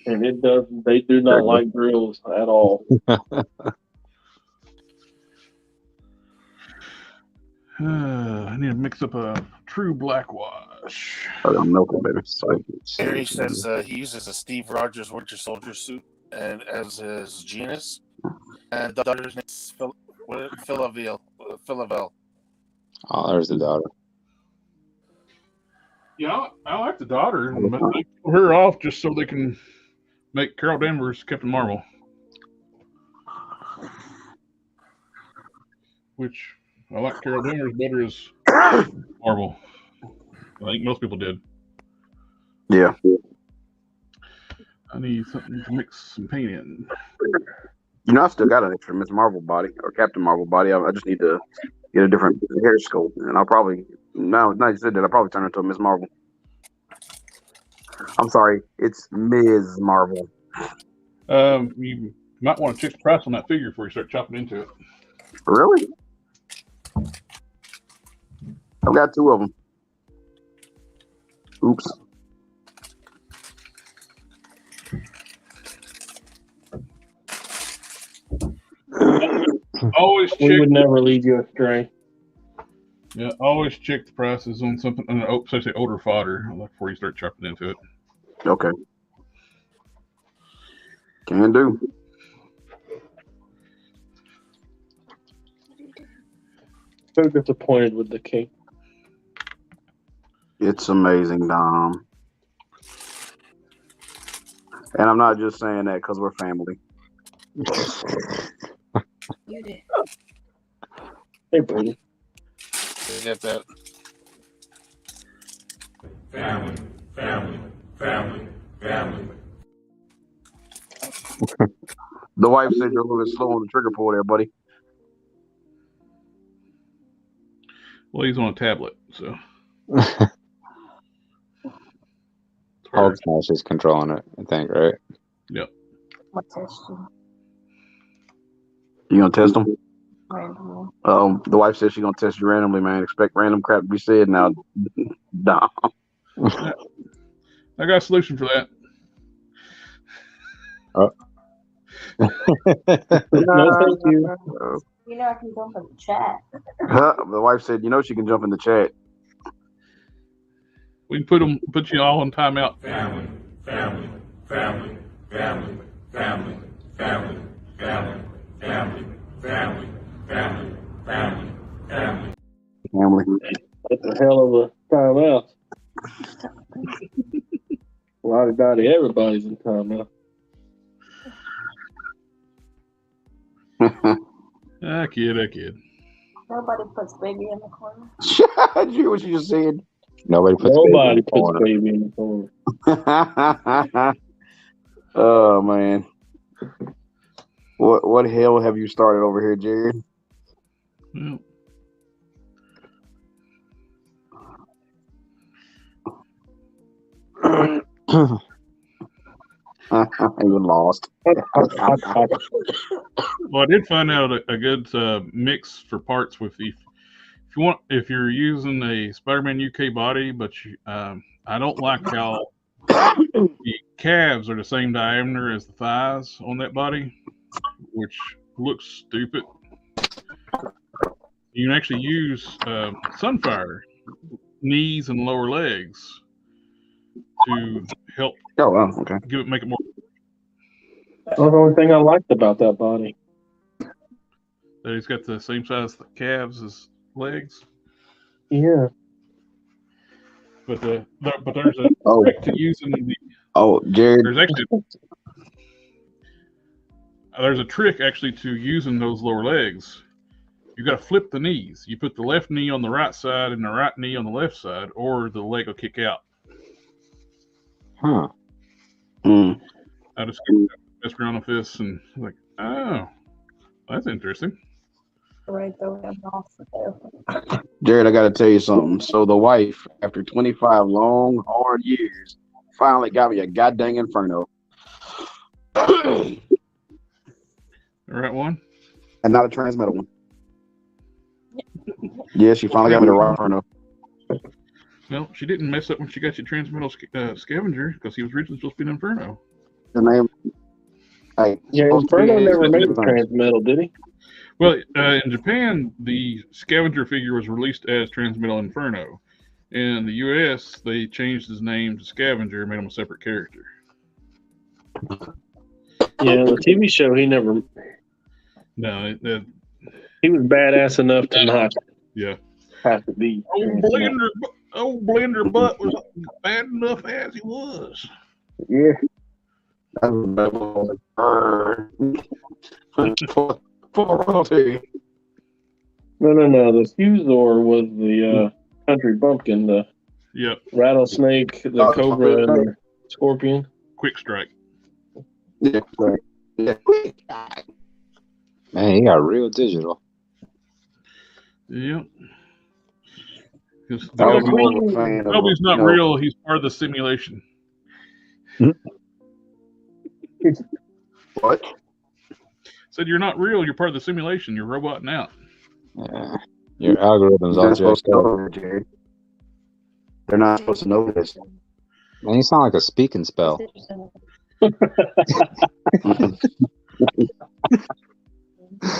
Speaker 2: And it does. They do not like drills at all.
Speaker 1: I need to mix up a true black wash.
Speaker 6: I don't know, baby.
Speaker 3: Gary says he uses a Steve Rogers Winter Soldier suit and as his genus, and the daughter's name is Philavel.
Speaker 5: Oh, there's the daughter.
Speaker 1: Yeah, I like the daughter. But they kill her off just so they can make Carol Danvers Captain Marvel. Which I like Carol Danvers better as Marvel. I think most people did.
Speaker 6: Yeah.
Speaker 1: I need something to mix some paint in.
Speaker 6: I still got an extra Miss Marvel body or Captain Marvel body. I just need to get a different hair sculpt, and I'll probably now you said that I'll probably turn into a Miss Marvel. I'm sorry, it's Ms. Marvel.
Speaker 1: You might want to check the price on that figure before you start chopping into it.
Speaker 6: Really? I've got 2 of them. Oops.
Speaker 1: Always check.
Speaker 2: We would never lead you astray.
Speaker 1: Yeah, always check the prices on something, especially older fodder, before you start chopping into it.
Speaker 6: Okay. Can do.
Speaker 2: So disappointed with the cake.
Speaker 6: It's amazing, Dom. And I'm not just saying that because we're family.
Speaker 7: You did.
Speaker 2: Hey, Brady.
Speaker 3: You get that?
Speaker 4: Family, family, family, family.
Speaker 6: The wife said you're a little bit slow on the trigger pull there, buddy.
Speaker 1: Well, he's on a tablet, so.
Speaker 5: Hulk Smash is controlling it, I think, right?
Speaker 1: Yep.
Speaker 7: What test you?
Speaker 6: You gonna test them?
Speaker 7: Randomly.
Speaker 6: The wife said she's gonna test you randomly, man. Expect random crap to be said now. Dom.
Speaker 1: I got a solution for that.
Speaker 5: Oh.
Speaker 2: No, thank you.
Speaker 7: You know I can jump in the chat.
Speaker 6: The wife said, she can jump in the chat.
Speaker 1: We can put you all in timeout.
Speaker 4: Family, family, family, family, family, family, family, family, family, family, family, family.
Speaker 6: Family.
Speaker 2: That's a hell of a timeout. Everybody's in timeout.
Speaker 1: Kid.
Speaker 7: Nobody puts baby in the corner.
Speaker 6: Did you hear what you just said?
Speaker 5: Nobody puts
Speaker 2: baby in the corner.
Speaker 6: Oh man. What hell have you started over here, Jared?
Speaker 1: Well,
Speaker 6: You're lost.
Speaker 2: Hot.
Speaker 1: Well, I did find out a good mix for parts with the. If you're using a Spider-Man UK body, but I don't like how the calves are the same diameter as the thighs on that body, which looks stupid. You can actually use Sunfire knees and lower legs to help
Speaker 6: Oh, wow. Okay.
Speaker 1: make it more.
Speaker 2: That's the only thing I liked about that body.
Speaker 1: That he's got the same size calves as legs,
Speaker 2: Yeah.
Speaker 1: but there's a
Speaker 6: Oh.
Speaker 1: trick to using the.
Speaker 6: Oh, Jared.
Speaker 1: There's a trick actually to using those lower legs. You got to flip the knees. You put the left knee on the right side and the right knee on the left side, or the leg will kick out.
Speaker 5: Huh.
Speaker 1: I just messed around with this and like, oh, that's interesting.
Speaker 7: Right there, we have lost it there.
Speaker 6: Jared, I got to tell you something. So the wife, after 25 long, hard years, finally got me a goddamn Inferno.
Speaker 1: The right one?
Speaker 6: And not a transmetal one. Yeah, she finally got me the right Inferno.
Speaker 1: Well, she didn't mess up when she got you Transmetal Scavenger because he was originally supposed to be an Inferno.
Speaker 6: The name. Hey,
Speaker 2: Yeah, Inferno never made Transmetal, did he?
Speaker 1: Well, in Japan, the Scavenger figure was released as Transmetal Inferno. In the U.S., they changed his name to Scavenger and made him a separate character.
Speaker 2: Yeah, the TV show, he never.
Speaker 1: No,
Speaker 2: He was badass enough to not have to be.
Speaker 1: Old Blender Butt was bad enough as he was.
Speaker 2: Yeah. No. The Fusor was the country bumpkin, the rattlesnake, the cobra, and the scorpion.
Speaker 1: Quick Strike.
Speaker 6: Yeah.
Speaker 5: Man, he got real digital.
Speaker 1: Yep. Because
Speaker 6: Toby's
Speaker 1: not real. He's part of the simulation.
Speaker 6: What?
Speaker 1: Said you're not real. You're part of the simulation. You're roboting out.
Speaker 5: Your algorithms all jacked up.
Speaker 6: Jared. They're not supposed to know this.
Speaker 5: Man, you sound like a speaking spell.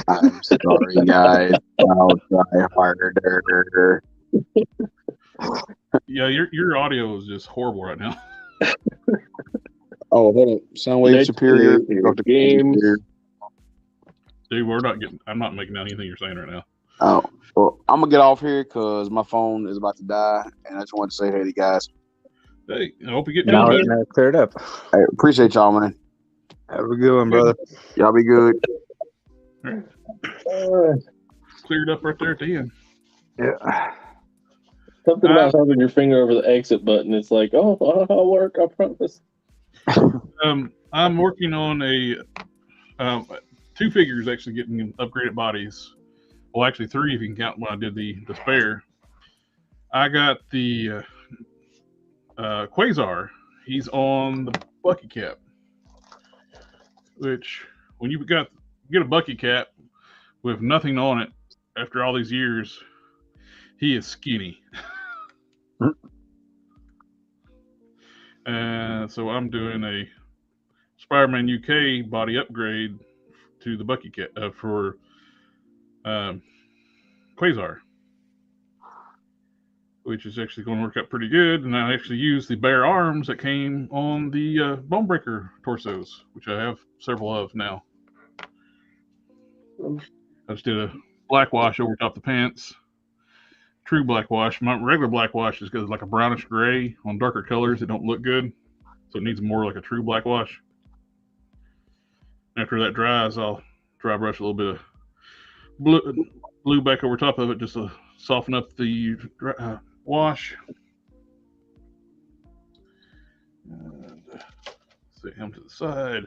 Speaker 6: I'm sorry, guys. I'll try harder.
Speaker 1: Yeah, your audio is just horrible right now.
Speaker 6: Oh, hold on. Soundwave superior.
Speaker 2: Game.
Speaker 1: Dude, I'm not making out anything you're saying right now.
Speaker 6: Oh, well, I'm gonna get off here because my phone is about to die, and I just want to say hey to you guys.
Speaker 1: Hey, I hope you get
Speaker 5: Now
Speaker 1: better.
Speaker 5: it's cleared up.
Speaker 6: I appreciate y'all, man.
Speaker 5: Have a good one, brother.
Speaker 6: Y'all be good.
Speaker 1: Cleared up right there at the end.
Speaker 5: Yeah.
Speaker 2: Something about having your finger over the exit button. It's like, I'll work. I promise.
Speaker 1: I'm working on two figures actually getting upgraded bodies. Well, actually three if you can count when I did the spare. I got the Quasar. He's on the Bucky Cap, which when you get a Bucky Cap with nothing on it after all these years, he is skinny. So I'm doing a Spider-Man UK body upgrade to the Bucky Cap for Quasar, which is actually going to work out pretty good. And I actually used the bare arms that came on the Bonebreaker torsos, which I have several of now. I just did a black wash over top the pants. True black wash. My regular black wash is like a brownish gray on darker colors. It don't look good, so it needs more like a true black wash. After that dries, I'll dry brush a little bit of blue back over top of it just to soften up the wash. And set him to the side.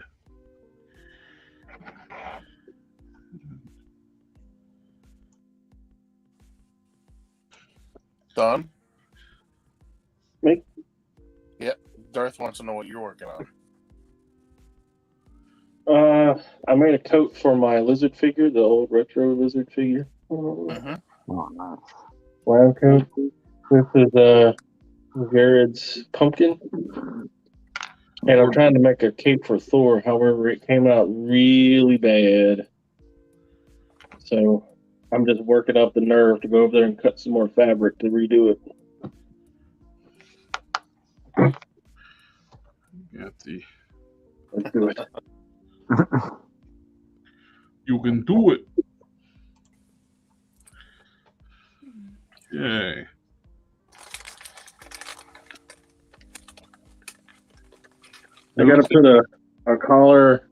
Speaker 3: Don?
Speaker 2: Me?
Speaker 3: Yep. Darth wants to know what you're working on.
Speaker 2: I made a coat for my lizard figure, the old retro lizard figure.
Speaker 3: Mm-hmm.
Speaker 5: Oh, nice.
Speaker 2: Lab coat. This is Jared's pumpkin. And I'm trying to make a cape for Thor. However, it came out really bad. So I'm just working up the nerve to go over there and cut some more fabric to redo it.
Speaker 1: Got the.
Speaker 2: Let's do it.
Speaker 1: You can do it. Yay.
Speaker 2: I got to put a collar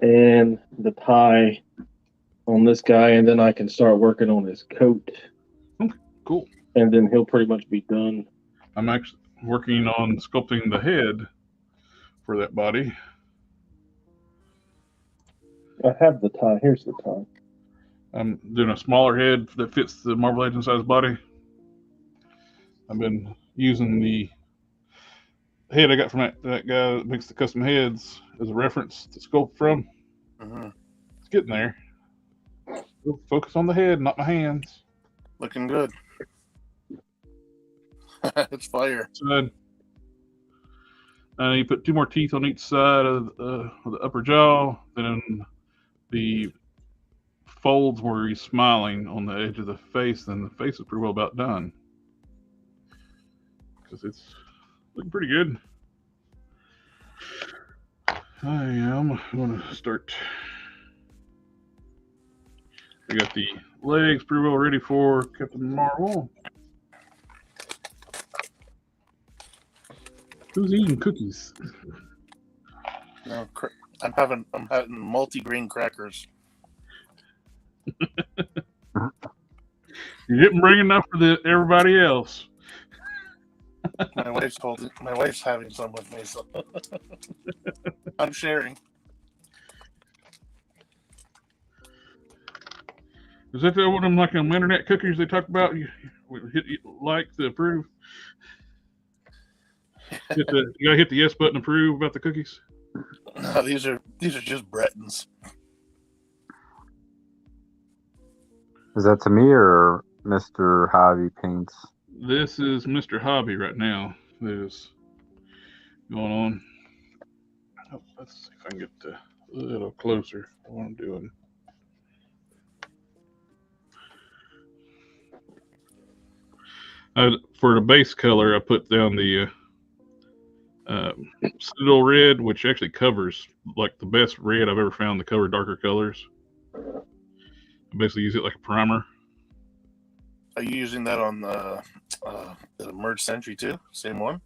Speaker 2: and the tie on this guy, and then I can start working on his coat.
Speaker 1: Okay, cool.
Speaker 2: And then he'll pretty much be done.
Speaker 1: I'm actually working on sculpting the head for that body.
Speaker 2: I have the tie. Here's the tie.
Speaker 1: I'm doing a smaller head that fits the Marvel Legends size body. I've been using the head I got from that guy that makes the custom heads as a reference to sculpt from.
Speaker 3: Mm-hmm.
Speaker 1: It's getting there. Focus on the head, not my hands.
Speaker 3: Looking good. It's fire.
Speaker 1: Side. You put 2 more teeth on each side of the upper jaw. Then the folds where he's smiling on the edge of the face, then the face is pretty well about done. Because it's looking pretty good. I am going to start. I got the legs pretty well ready for Captain Marvel. Who's eating cookies?
Speaker 3: No, I'm having multi-grain crackers.
Speaker 1: You didn't bring enough for everybody else.
Speaker 3: My wife's having some with me, so I'm sharing.
Speaker 1: Is that one of them like them internet cookies they talk about? You like to approve? You gotta hit the yes button to approve about the cookies.
Speaker 3: No, these are just Bretons.
Speaker 5: Is that to me or Mr. Javi Paints?
Speaker 1: This is Mr. Hobby right now. That is going on. Oh, let's see if I can get a little closer to what I'm doing. For the base color, I put down the Citadel red, which actually covers like the best red I've ever found to cover darker colors. I basically use it like a primer.
Speaker 3: Are you using that on the Merge Sentry too? Same one?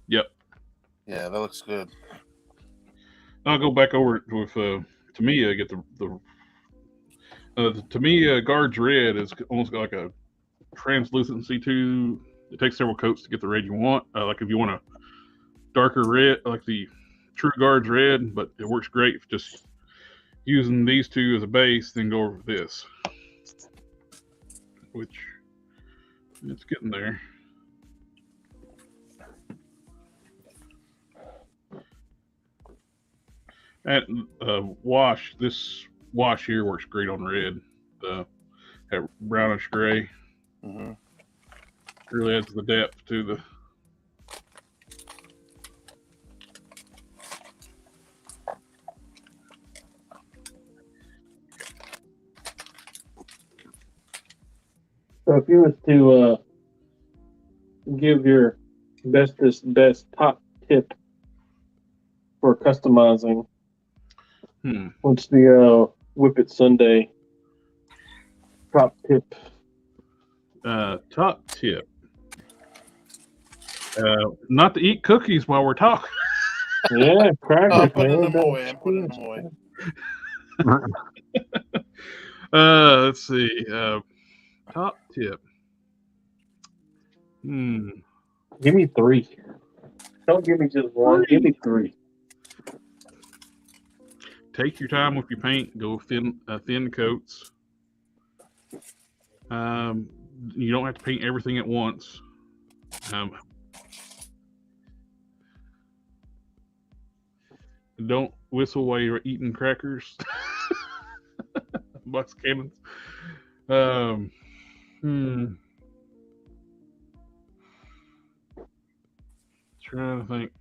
Speaker 1: Yep.
Speaker 3: Yeah, that looks good.
Speaker 1: I'll go back over it with Tamiya. Get the Tamiya Guards Red is almost like a translucency to. It takes several coats to get the red you want. Like if you want a darker red, like the True Guards Red, but it works great if just using these two as a base, then go over this, which it's getting there. And wash, this wash here works great on red. That brownish gray really adds the depth to the.
Speaker 2: So if you was to give your best top tip for customizing, what's the Whip It Sunday top tip?
Speaker 1: Top tip. Not to eat cookies while we're talking.
Speaker 2: Yeah, crackers.
Speaker 3: I'm putting them away. I'm putting them away.
Speaker 1: Let's see. Top tip.
Speaker 2: Give me 3. Don't give me just 1. Give me 3.
Speaker 1: Take your time with your paint. Go thin coats. You don't have to paint everything at once. Don't whistle while you're eating crackers. Box cannons. Trying to think.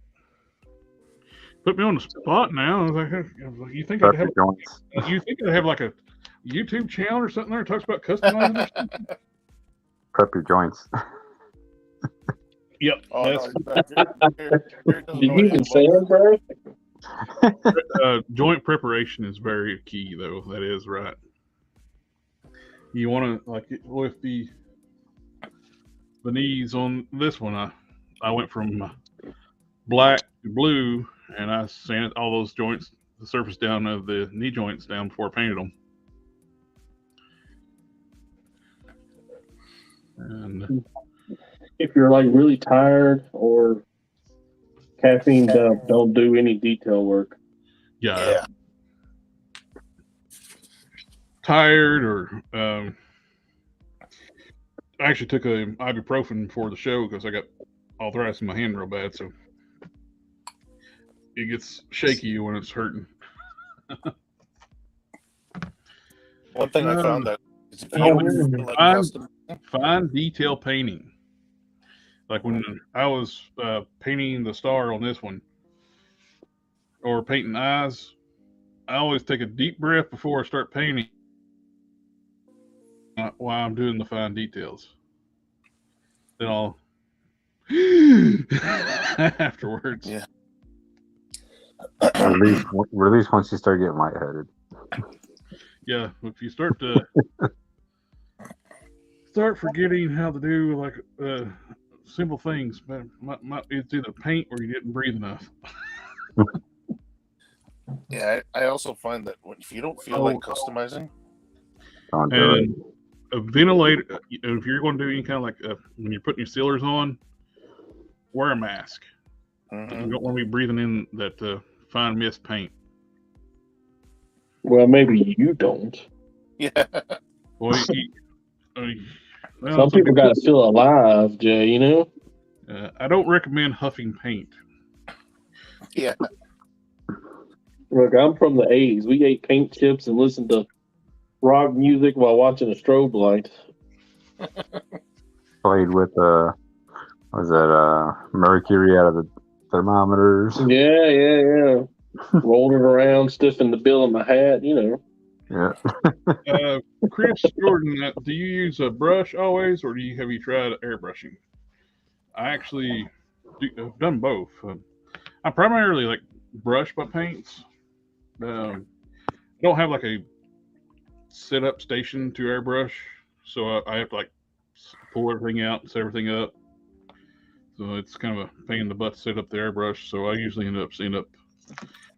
Speaker 1: Put me on the spot now. I was like, you think I'd have?
Speaker 5: Joints.
Speaker 1: You think I'd have like a YouTube channel or something there that talks about customizing or something?
Speaker 5: Prep your joints.
Speaker 1: Yep.
Speaker 3: Oh,
Speaker 1: That's,
Speaker 2: Did you even say it, bro?
Speaker 1: joint preparation is very key, though. That is right. You want to, like, with the knees on this one, I went from black to blue, and I sanded all those joints, the surface down of the knee joints down before I painted them. And
Speaker 2: If you're like really tired or caffeined up, don't do any detail work.
Speaker 1: yeah. Tired or I actually took a ibuprofen before the show because I got arthritis in my hand real bad, so it gets shaky when it's hurting.
Speaker 3: One thing I found that is if you like custom,
Speaker 1: fine detail painting. Like when I was painting the star on this one, or painting eyes, I always take a deep breath before I start painting while I'm doing the fine details. Then I'll afterwards.
Speaker 3: Yeah.
Speaker 5: Release once you start getting lightheaded.
Speaker 1: Yeah, if you start forgetting how to do like simple things, but it's either paint or you didn't breathe enough.
Speaker 3: Yeah, I also find that if you don't feel like customizing,
Speaker 1: and a ventilator, if you're going to do any kind of like when you're putting your sealers on, wear a mask.
Speaker 3: mm-hmm.
Speaker 1: You don't want to be breathing in that fine mist paint.
Speaker 2: Well, maybe you don't.
Speaker 3: Yeah.
Speaker 1: Well,
Speaker 2: Some people got to feel alive, Jay, you know?
Speaker 1: I don't recommend huffing paint.
Speaker 3: Yeah.
Speaker 2: Look, I'm from the 80s. We ate paint chips and listened to rock music while watching a strobe light.
Speaker 5: Played with mercury out of the thermometers.
Speaker 2: Yeah. Rolled it around, stiffened the bill of my hat, you know.
Speaker 5: Yeah.
Speaker 1: Chris Jordan, do you use a brush always, or have you tried airbrushing? I actually have done both. I primarily like brush my paints. I don't have like a set up station to airbrush, so I have to like pull everything out and set everything up. So it's kind of a pain in the butt to set up the airbrush. So I usually end up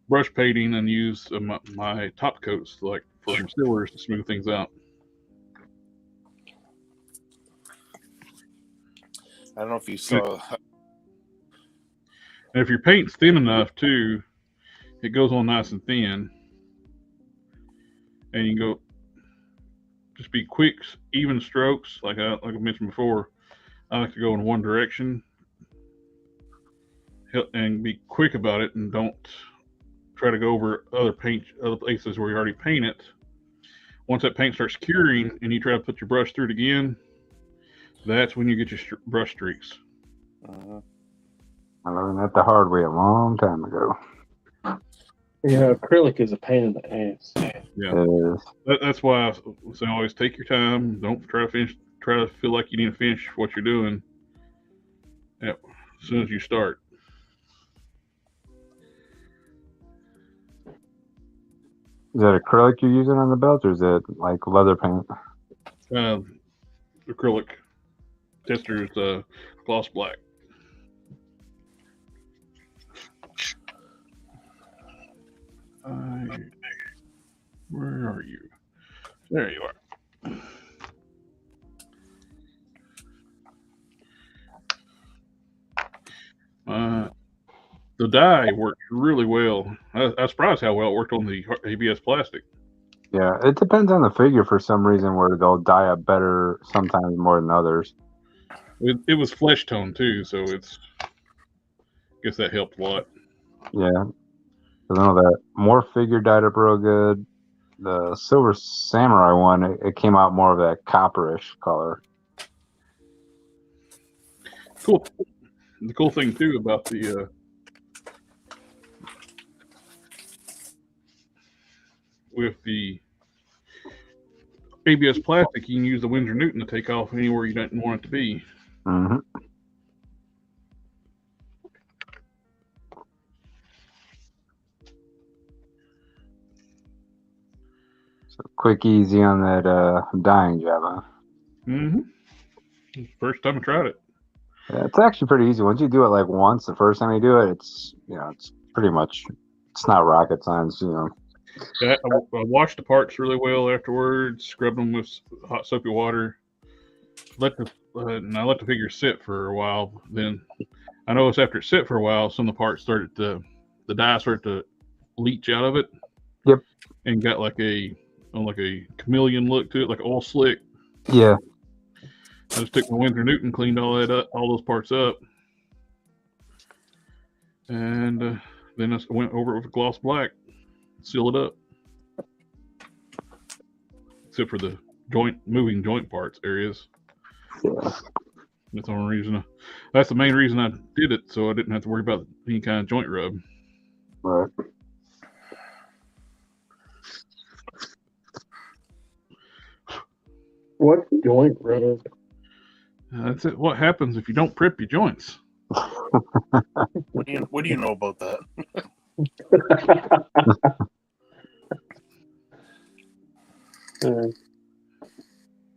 Speaker 1: brush painting and use my top coats like for concealers to smooth things out.
Speaker 3: I don't know if you saw.
Speaker 1: And if your paint's thin enough too, it goes on nice and thin. And you can go just be quick, even strokes. Like I mentioned before, I like to go in one direction and be quick about it, and don't try to go over other places where you already painted. Once that paint starts curing and you try to put your brush through it again, that's when you get your brush streaks.
Speaker 5: I learned that the hard way a long time ago.
Speaker 2: Yeah, acrylic is a pain in the ass.
Speaker 1: Yeah, that's why I say always take your time. Don't try to feel like you need to finish what you're doing. Yep, as soon as you start.
Speaker 5: Is that acrylic you're using on the belt, or is it like leather paint?
Speaker 1: Acrylic. Tester's gloss black. Where are you? There you are. The dye worked really well. I was surprised how well it worked on the ABS plastic.
Speaker 5: Yeah, it depends on the figure for some reason, where they'll dye up better sometimes more than others.
Speaker 1: It was flesh tone too, so I guess that helped a lot.
Speaker 5: Yeah, 'Cause I know that more figure dyed up real good. The Silver Samurai one, it came out more of that copperish color.
Speaker 1: Cool. The cool thing too about the with the ABS plastic, you can use the Winsor Newton to take off anywhere you don't want it to be.
Speaker 5: Mm-hmm. So quick, easy on that dyeing job, huh?
Speaker 1: Mm-hmm. First time I tried it.
Speaker 5: Yeah, it's actually pretty easy. Once you do it like once, the first time you do it, it's it's pretty much, it's not rocket science,
Speaker 1: Yeah, I washed the parts really well afterwards. Scrubbed them with hot soapy water. And I let the figure sit for a while. Then I noticed after it sit for a while, some of the parts the dye started to leach out of it.
Speaker 5: Yep.
Speaker 1: And got like a chameleon look to it, like oil slick.
Speaker 5: Yeah.
Speaker 1: I just took my Winsor Newton, cleaned all those parts up, and then I went over it with gloss black, seal it up, except for the moving joint parts areas.
Speaker 5: Yeah.
Speaker 1: That's the only reason. That's the main reason I did it, so I didn't have to worry about any kind of joint rub.
Speaker 5: Right.
Speaker 2: What joint rub?
Speaker 1: That's it. What happens if you don't prep your joints?
Speaker 3: What do you know about that?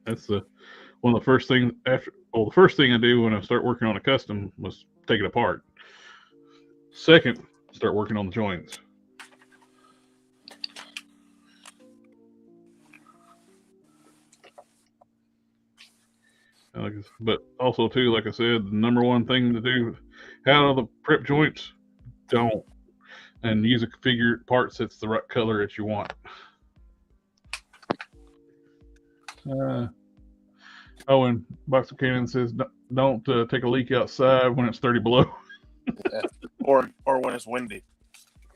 Speaker 1: That's one of the first things the first thing I do when I start working on a custom was take it apart. Second, start working on the joints. But also too, like I said, the number one thing to do out of the prep joints, don't, and use a figure parts that's the right color that you want. And Box of Cannon says don't take a leak outside when it's 30 below.
Speaker 3: Yeah. Or when it's windy.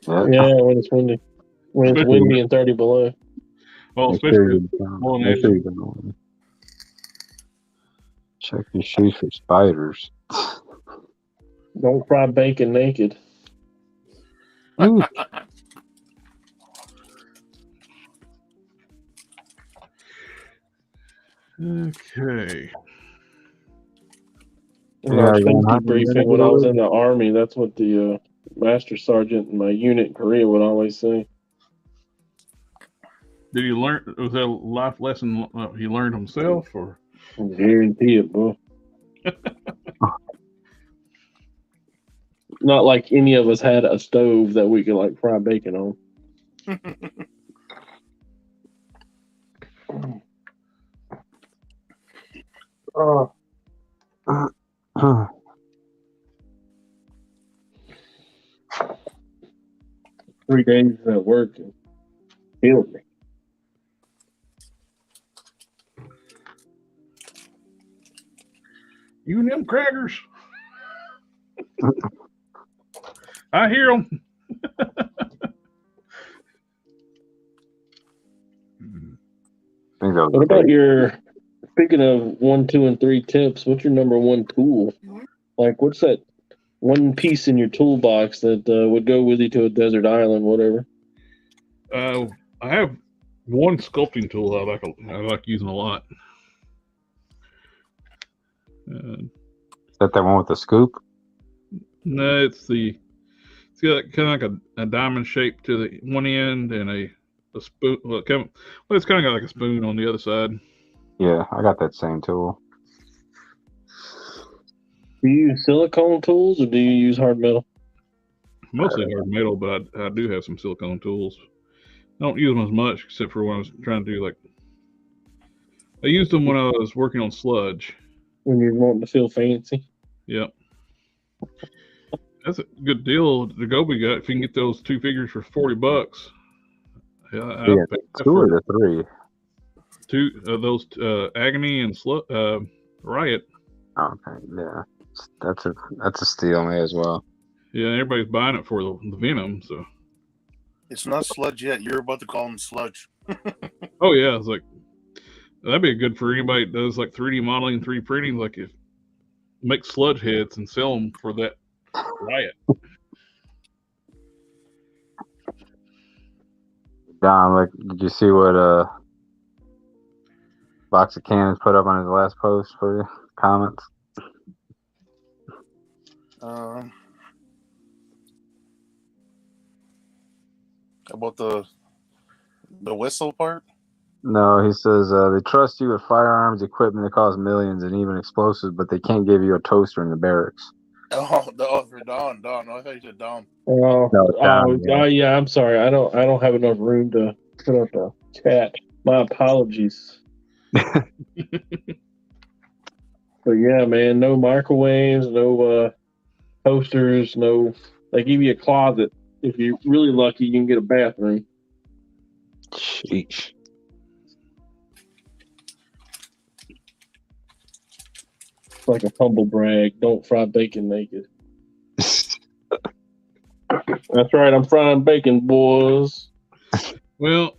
Speaker 2: Yeah, when it's windy. When it's windy and 30 below.
Speaker 1: Well, especially
Speaker 5: check your shoes for spiders.
Speaker 2: Don't fry bacon naked.
Speaker 1: Okay.
Speaker 2: In our safety briefing, when I was in the Army, that's what the master sergeant in my unit in Korea would always say.
Speaker 1: Did you learn? Was that a life lesson he learned himself, or?
Speaker 2: I guarantee it, bro. Not like any of us had a stove that we could like fry bacon on. 3 days at work and killed me.
Speaker 1: You and them crackers. I hear them.
Speaker 2: What about speaking of 1, 2, and 3 tips, what's your number one tool? Like, what's that one piece in your toolbox that would go with you to a desert island, whatever?
Speaker 1: I have one sculpting tool I like using a lot.
Speaker 5: Is that one with the scoop?
Speaker 1: No, it's got kind of like a diamond shape to the one end and a spoon. Well, it's kind of got like a spoon on the other side.
Speaker 5: Yeah, I got that same tool.
Speaker 2: Do you use silicone tools or do you use hard metal?
Speaker 1: Mostly hard metal, but I do have some silicone tools. I don't use them as much, except for when I was trying to do I used them when I was working on sludge.
Speaker 2: When you're wanting to feel fancy?
Speaker 1: Yep. That's a good deal the Gobi got. If you can get those 2 figures for $40. Yeah,
Speaker 5: 2 or the 3?
Speaker 1: 2 of those Agony and Riot.
Speaker 5: Okay, yeah, that's a steal, me as well.
Speaker 1: Yeah, everybody's buying it for the Venom. So
Speaker 3: It's not sludge yet. You're about to call them sludge.
Speaker 1: Oh yeah, it's like that'd be good for anybody that does like 3D modeling and 3D printing. Like if make sludge heads and sell them for that riot.
Speaker 5: Don, like, did you see what Box of Cannons put up on his last post for you? Comments?
Speaker 3: About the whistle part.
Speaker 5: No, he says they trust you with firearms, equipment that costs millions, and even explosives, but they can't give you a toaster in the barracks.
Speaker 3: Oh, for Don. I thought you said Don.
Speaker 5: No, Don, yeah.
Speaker 2: Yeah. I'm sorry. I don't have enough room to put up a chat. My apologies. But yeah, man, no microwaves, no toasters, no. They give you a closet. If you're really lucky, you can get a bathroom.
Speaker 5: Sheesh.
Speaker 2: It's like a humble brag. Don't fry bacon naked. That's right. I'm frying bacon, boys.
Speaker 1: Well,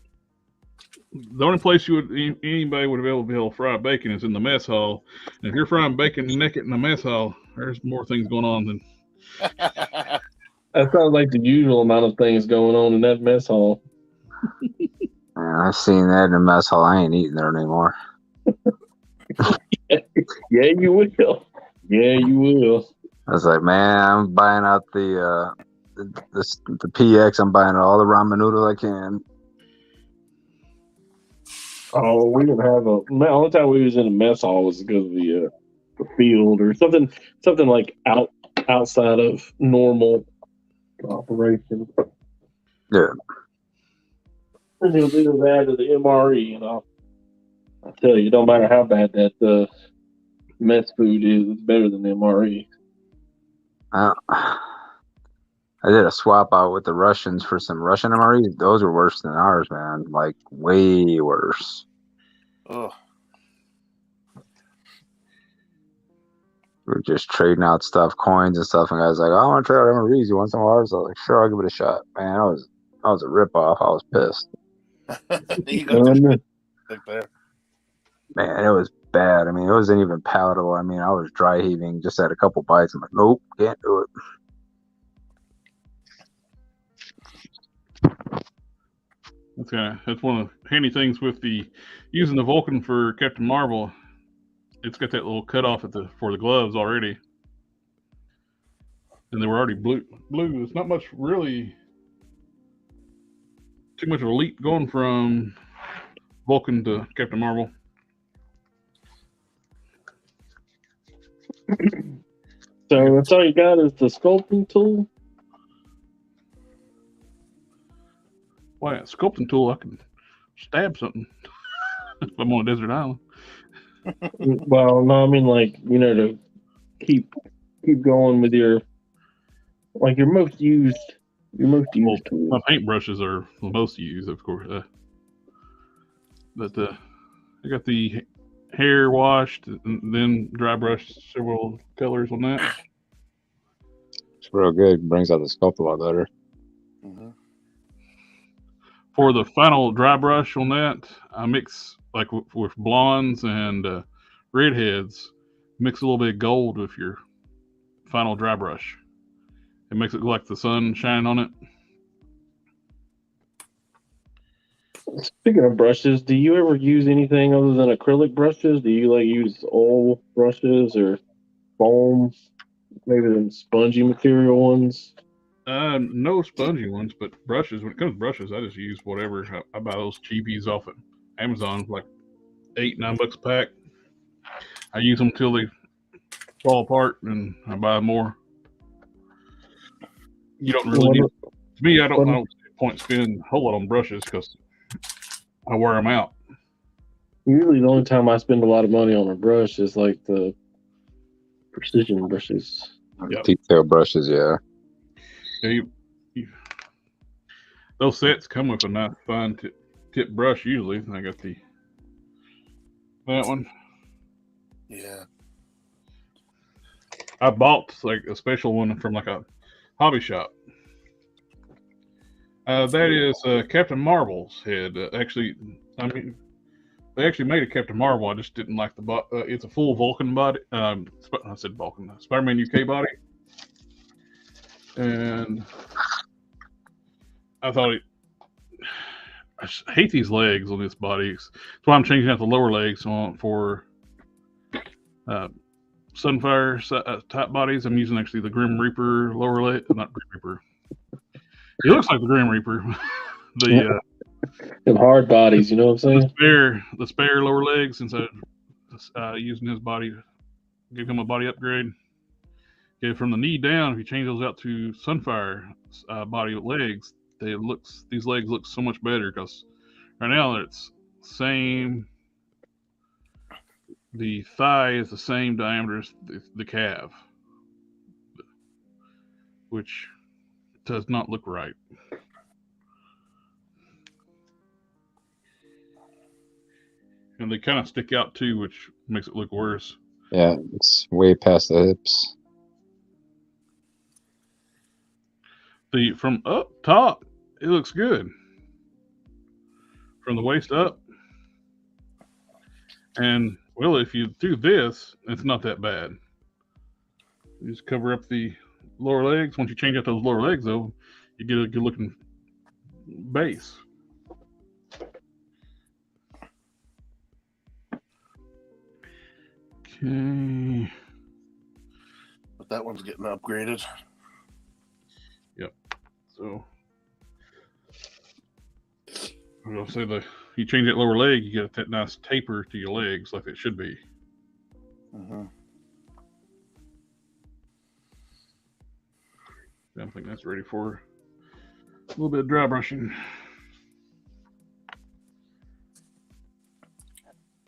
Speaker 1: the only place anybody would be able to fry bacon is in the mess hall. And if you're frying bacon naked in the mess hall, there's more things going on than.
Speaker 2: That sounds like the usual amount of things going on in that mess hall.
Speaker 5: Man, I've seen that in the mess hall. I ain't eating there anymore.
Speaker 2: Yeah, you will. Yeah, you will.
Speaker 5: I was like, man, I'm buying out the PX. I'm buying all the ramen noodle I can.
Speaker 2: Oh, we didn't have the only time we was in a mess hall was because of the field or something like outside of normal operation.
Speaker 5: Yeah.
Speaker 2: And it was either that or the MRE, I tell you, no matter how bad that mess food is, it's better than the MRE.
Speaker 5: I did a swap out with the Russians for some Russian MREs. Those were worse than ours, man. Like, way worse.
Speaker 3: Ugh.
Speaker 5: We were just trading out stuff, coins and stuff, and guys like, oh, I want to try out MREs. You want some of ours? I was like, sure, I'll give it a shot. Man, I was a ripoff. I was pissed.
Speaker 3: You got the shit there.
Speaker 5: Man, it was bad. I mean, it wasn't even palatable. I mean, I was dry heaving, just had a couple bites. I'm like, nope, can't do it.
Speaker 1: That's one of the handy things with using the Vulcan for Captain Marvel. It's got that little cutoff for the gloves already, and they were already blue. There's not much really too much of a leap going from Vulcan to Captain Marvel.
Speaker 2: So that's all you got is the sculpting tool?
Speaker 1: Why, a sculpting tool, I can stab something if I'm on a desert island.
Speaker 2: Well, no, I mean, like, to keep going with your most used tool.
Speaker 1: My paintbrushes are the most used, of course. But I got the hair washed and then dry brushed several colors on that.
Speaker 5: It's real good. Brings out the sculpt a lot better.
Speaker 3: Mm-hmm.
Speaker 1: For the final dry brush on that, I mix like with blondes and redheads. Mix a little bit of gold with your final dry brush. It makes it look like the sun shine on it.
Speaker 2: Speaking of brushes, do you ever use anything other than acrylic brushes? Do you use oil brushes or foam, maybe the spongy material ones?
Speaker 1: No spongy ones, but brushes. When it comes to brushes, I just use whatever. I buy those cheapies off at Amazon, like $8-9 a pack. I use them till they fall apart, and I buy more. You don't really need. To me, I don't see the point spending a whole lot on brushes because I wear them out.
Speaker 2: Usually, the only time I spend a lot of money on a brush is like the precision brushes.
Speaker 1: Yep.
Speaker 5: Detail brushes, yeah.
Speaker 1: Those sets come with a nice fine tip brush usually. I got that one.
Speaker 3: Yeah.
Speaker 1: I bought like a special one from like a hobby shop. That is Captain Marvel's head. Actually, I mean, they actually made a Captain Marvel. I just didn't like the body. It's a full Vulcan body. I said Vulcan. Spider-Man UK body. And I thought I hate these legs on this body. That's why I'm changing out the lower legs for Sunfire type bodies. I'm using actually the Grim Reaper lower leg. Not Grim Reaper. He looks like the Grim Reaper.
Speaker 2: Them hard bodies, you know what I'm saying?
Speaker 1: The spare lower legs, since I'm using his body, give him a body upgrade. Okay, from the knee down, if you change those out to Sunfire body legs, these legs look so much better because right now it's same. The thigh is the same diameter as the calf, which does not look right. And they kind of stick out too, which makes it look worse.
Speaker 5: Yeah, it's way past the hips.
Speaker 1: From up top, it looks good. From the waist up. And, well, if you do this, it's not that bad. You just cover up the lower legs. Once you change out those lower legs, though, you get a good-looking base. Okay.
Speaker 3: But that one's getting upgraded.
Speaker 1: Yep. So, I'm going to say you change that lower leg, you get that nice taper to your legs like it should be.
Speaker 3: Mm-hmm.
Speaker 1: I think that's ready for a little bit of dry brushing.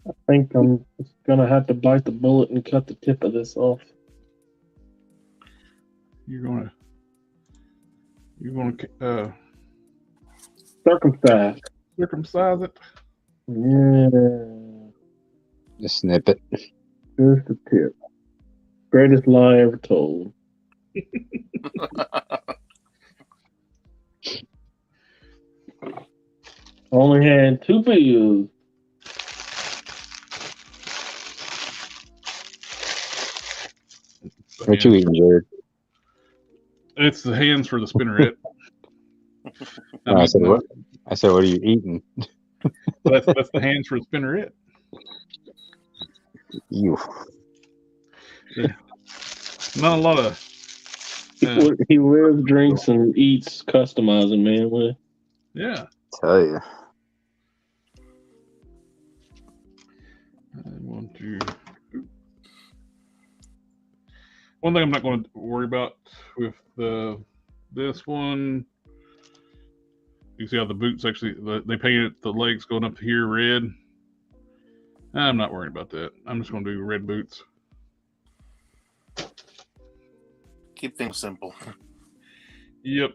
Speaker 2: I think I'm just gonna have to bite the bullet and cut the tip of this off.
Speaker 1: You're gonna circumcise it.
Speaker 2: Yeah,
Speaker 5: Just snip it.
Speaker 2: just the tip. Greatest lie ever told. Only had 2 videos.
Speaker 5: What you eating, Jared?
Speaker 1: It's the hands for the spinnerette.
Speaker 5: I said what? I said, what are you eating?
Speaker 1: That's the hands for the spinnerette.
Speaker 5: You.
Speaker 1: Yeah. Not a lot of.
Speaker 2: He lives, drinks, and eats customizing, man. What?
Speaker 1: Yeah.
Speaker 5: Tell you.
Speaker 1: I want to. One thing I'm not going to worry about with this one. You see how the boots actually they painted the legs going up here red. I'm not worried about that. I'm just going to do red boots.
Speaker 3: Keep things simple.
Speaker 1: Yep.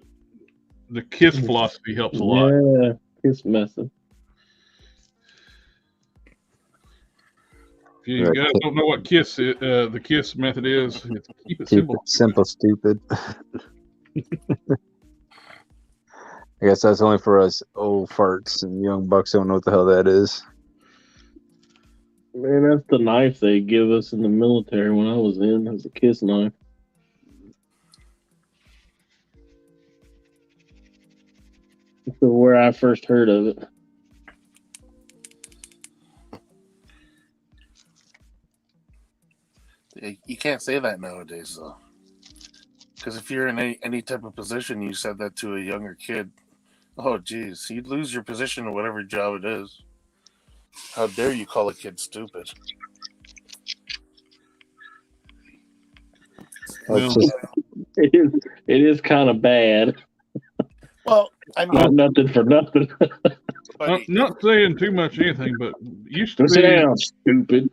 Speaker 1: The KISS philosophy helps a lot.
Speaker 2: Yeah, KISS method.
Speaker 1: If you guys don't know what the KISS method is, it's keep it
Speaker 5: Keep
Speaker 1: simple.
Speaker 5: it simple, stupid. I guess that's only for us old farts and young bucks don't know what the hell that is.
Speaker 2: Man, that's the knife they give us in the military when I was in. It was a KISS knife. That's where I first heard of it.
Speaker 3: You can't say that nowadays, though. Because if you're in any type of position, you said that to a younger kid, oh, geez, you'd lose your position in whatever job it is. How dare you call a kid stupid?
Speaker 1: Well,
Speaker 2: It is kind of bad.
Speaker 3: Well, I
Speaker 2: Not
Speaker 3: mean,
Speaker 2: nothing for nothing.
Speaker 3: buddy,
Speaker 1: not saying too much anything, but used to
Speaker 2: Sit
Speaker 1: be.
Speaker 2: down, stupid.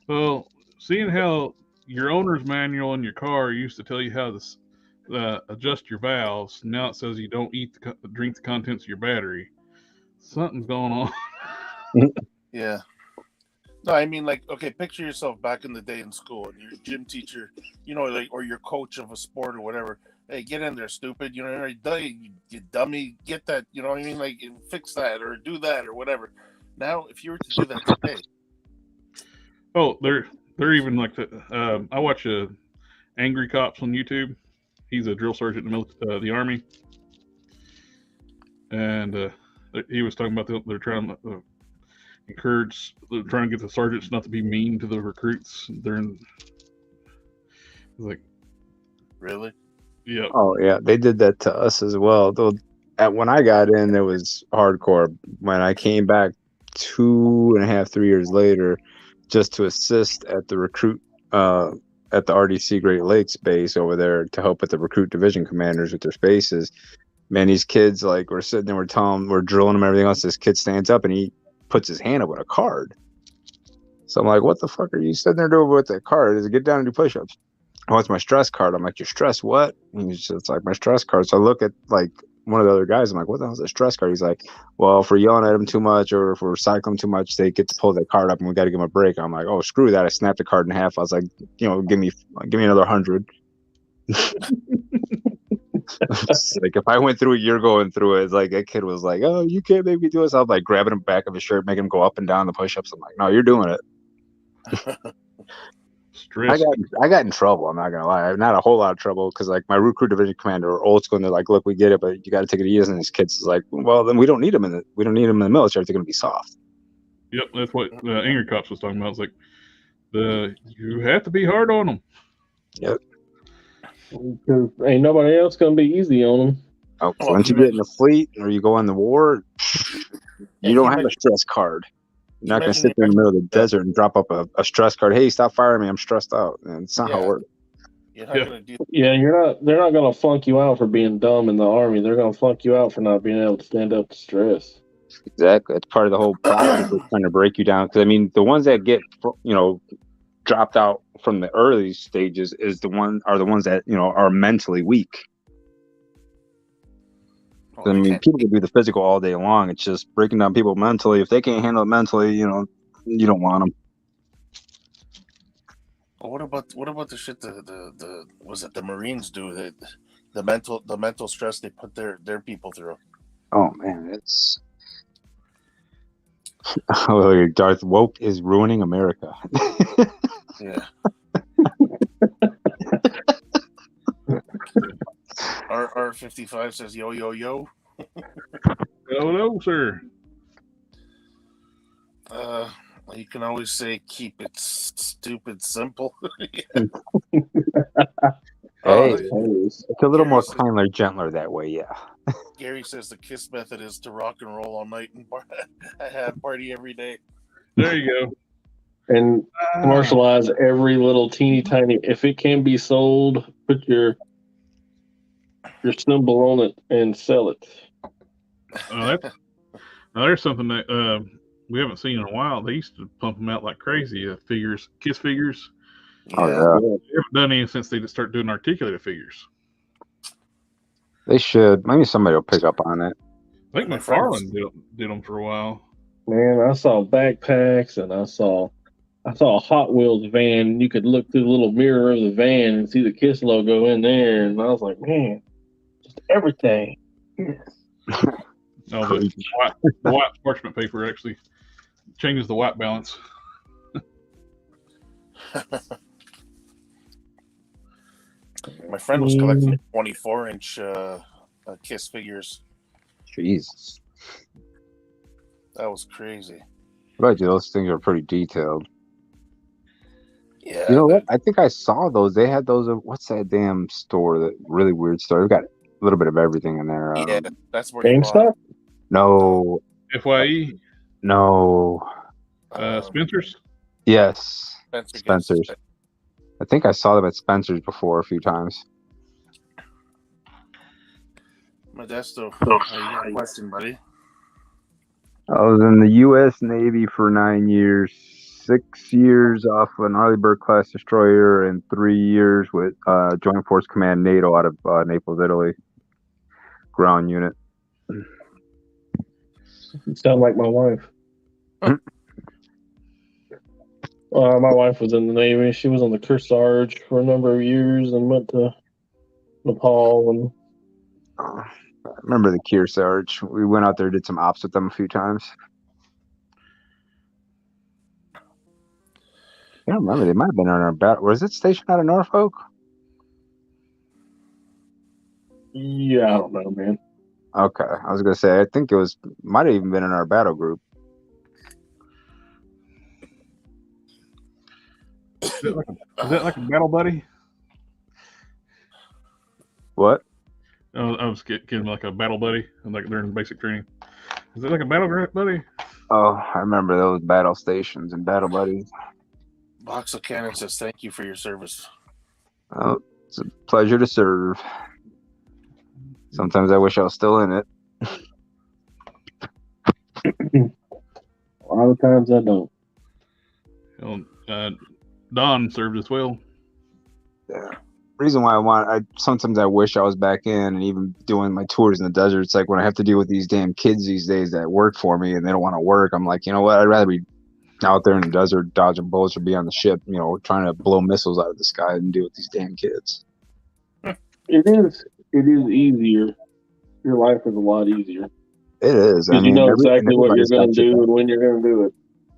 Speaker 1: Well, seeing how your owner's manual in your car used to tell you how to adjust your valves, now it says you don't drink the contents of your battery. Something's going on.
Speaker 3: yeah. No, I mean, like, okay, picture yourself back in the day in school, and your gym teacher, you know, like, or your coach of a sport or whatever, hey, get in there, stupid. You know, you dummy, get that. You know what I mean? Like, fix that or do that or whatever. Now, if you were to do that today,
Speaker 1: Oh, they're even like the. I watch Angry Cops on YouTube. He's a drill sergeant in the Army, and he was talking about they're trying to they're trying to get the sergeants not to be mean to the recruits. They're in, like,
Speaker 3: really?
Speaker 1: yeah.
Speaker 5: Oh yeah, they did that to us as well. Though when I got in, it was hardcore. When I came back 2.5, 3 years later, just to assist at the recruit at the RDC Great Lakes base over there to help with the recruit division commanders with their spaces. Man, these kids, like, we're sitting there, we're drilling them, everything else. This kid stands up and he puts his hand up with a card. So I'm like, what the fuck are you sitting there doing with that card? Is it get down and do push-ups? Oh, it's my stress card. I'm like, your stress what? And he's just like, my stress card. So I look at, like, one of the other guys. I'm like, what the hell's a stress card? He's like, well, if we're yelling at them too much or if we're cycling too much, they get to pull that card up and we got to give them a break. I'm like, oh, screw that. I snapped the card in half. I was like, give me another 100. Like, if I went through it, you're going through it. It's like that kid was like, oh, you can't make me do this. I was like grabbing him back of his shirt, making him go up and down the push-ups. I'm like, no, you're doing it.
Speaker 1: Stress.
Speaker 5: I got in trouble. I'm not gonna lie, not a whole lot of trouble, because like my recruit division commander are old school, and they're like, "Look, we get it, but you got to take it easy." And these kids is like, "Well, then we don't need them in the military. They're gonna be soft."
Speaker 1: Yep, that's what Angry Cops was talking about. It's like you have to be hard on them.
Speaker 5: Yep.
Speaker 2: Because ain't nobody else gonna be easy on them.
Speaker 5: Oh, once you get in the fleet or you go in the war, you don't have a stress card. You're not gonna sit there in the middle of the desert and drop up a stress card. Hey, stop firing me! I'm stressed out. And it's not how it works.
Speaker 3: You're not gonna do.
Speaker 2: Yeah, they're not gonna flunk you out for being dumb in the Army. They're gonna flunk you out for not being able to stand up to stress.
Speaker 5: Exactly. It's part of the whole process of trying to break you down. Because I mean, the ones that get dropped out from the early stages are the ones that are mentally weak. I mean, people can do the physical all day long. It's just breaking down people mentally. If they can't handle it mentally, you don't want them.
Speaker 3: Well, what about the shit the Marines do, the mental stress they put their people through?
Speaker 5: Oh man, it's Darth Woke is ruining America.
Speaker 3: Yeah. R55 says yo yo yo.
Speaker 1: No, sir.
Speaker 3: You can always say keep it stupid simple.
Speaker 5: Hey, it's a little more kindler, gentler that way, yeah.
Speaker 3: Gary says the KISS method is to rock and roll all night and party every day.
Speaker 1: There you go.
Speaker 2: And commercialize every little teeny tiny. If it can be sold, put your symbol on it and sell it.
Speaker 1: Now there's something that we haven't seen in a while. They used to pump them out like crazy. Figures, KISS figures.
Speaker 5: Oh yeah.
Speaker 1: They haven't done any since they just started doing articulated figures.
Speaker 5: They should. Maybe somebody will pick up on it.
Speaker 1: I think McFarlane did them for a while.
Speaker 2: Man, I saw backpacks and I saw a Hot Wheels van. You could look through the little mirror of the van and see the KISS logo in there. And I was like, man, just everything.
Speaker 1: No, the white parchment paper actually changes the white balance.
Speaker 3: My friend was collecting 24-inch KISS figures.
Speaker 5: Jesus.
Speaker 3: That was crazy.
Speaker 5: But those things are pretty detailed.
Speaker 3: Yeah.
Speaker 5: You know what? I think I saw those. They had those. What's that damn store? That really weird store. They've got a little bit of everything in there.
Speaker 3: Yeah, that's where
Speaker 2: GameStop?
Speaker 5: No.
Speaker 1: FYE?
Speaker 5: No.
Speaker 1: Spencer's?
Speaker 5: Yes.
Speaker 3: Spencer's.
Speaker 5: I think I saw them at Spencer's before a few times.
Speaker 3: Modesto, you got a question, buddy?
Speaker 5: I was in the U.S. Navy for 9 years, 6 years off an Arleigh Burke class destroyer, and 3 years with Joint Force Command NATO out of Naples, Italy. Ground unit.
Speaker 2: You sound like my wife. My wife was in the Navy. She was on the Kearsarge for a number of years and went to Nepal and
Speaker 5: I remember the Kearsarge. We went out there, did some ops with them a few times. I don't remember. They might have been on our battle. Was it stationed out of Norfolk?
Speaker 2: yeah, I don't know, man.
Speaker 5: Okay, I was gonna say I think it was might have even been in our battle group.
Speaker 1: Is that like a battle buddy?
Speaker 5: What?
Speaker 1: I was kidding, like a battle buddy, like during basic training. Is it like a battle buddy?
Speaker 5: Oh, I remember those battle stations and battle buddies.
Speaker 3: Box of Cannon says thank you for your service.
Speaker 5: Oh, it's a pleasure to serve. Sometimes I wish I was still in it.
Speaker 2: A lot of times I don't.
Speaker 1: Don served as well.
Speaker 5: Yeah. Reason why sometimes I wish I was back in and even doing my tours in the desert. It's like when I have to deal with these damn kids these days that work for me and they don't want to work. I'm like, you know what? I'd rather be out there in the desert dodging bullets or be on the ship, trying to blow missiles out of the sky and deal with these damn kids.
Speaker 2: It is easier. Your life is a lot easier.
Speaker 5: It is.
Speaker 2: Because you know exactly what you're going to do and when you're going to do it.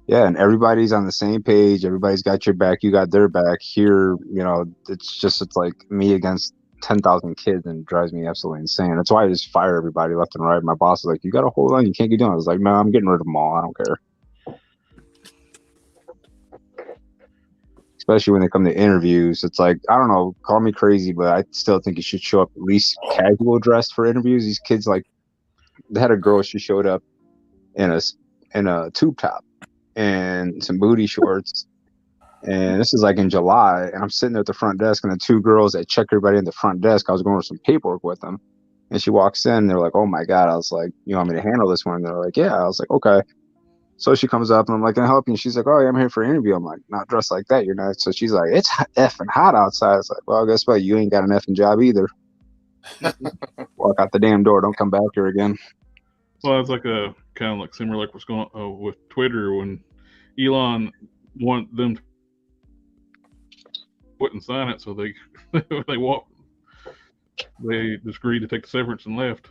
Speaker 5: Yeah, and everybody's on the same page. Everybody's got your back. You got their back. Here, it's like me against 10,000 kids, and it drives me absolutely insane. That's why I just fire everybody left and right. My boss is like, "You got to hold on. You can't get doing it." I was like, "No, I'm getting rid of them all. I don't care." Especially when they come to interviews, it's like, I don't know, call me crazy, but I still think you should show up at least casual dressed for interviews. These kids, like, they had a girl, she showed up in a tube top and some booty shorts, and this is like in July, and I'm sitting there at the front desk, and the two girls that check everybody in the front desk, I was going over some paperwork with them, and she walks in, and they're like, "Oh my God." I was like, "You want me to handle this one?" And they're like, "Yeah." I was like, "Okay." So she comes up, and I'm like, "Can I help you?" And she's like, "Oh yeah, I'm here for an interview." I'm like, "Not dressed like that, you're not." So she's like, "It's effing hot outside." It's like, "Well, guess what? You ain't got an effing job either." Walk out the damn door. Don't come back here again.
Speaker 1: Well, it's like a kind of like similar like what's going on with Twitter when Elon want them to wouldn't sign it, so they they just agreed to take the severance and left.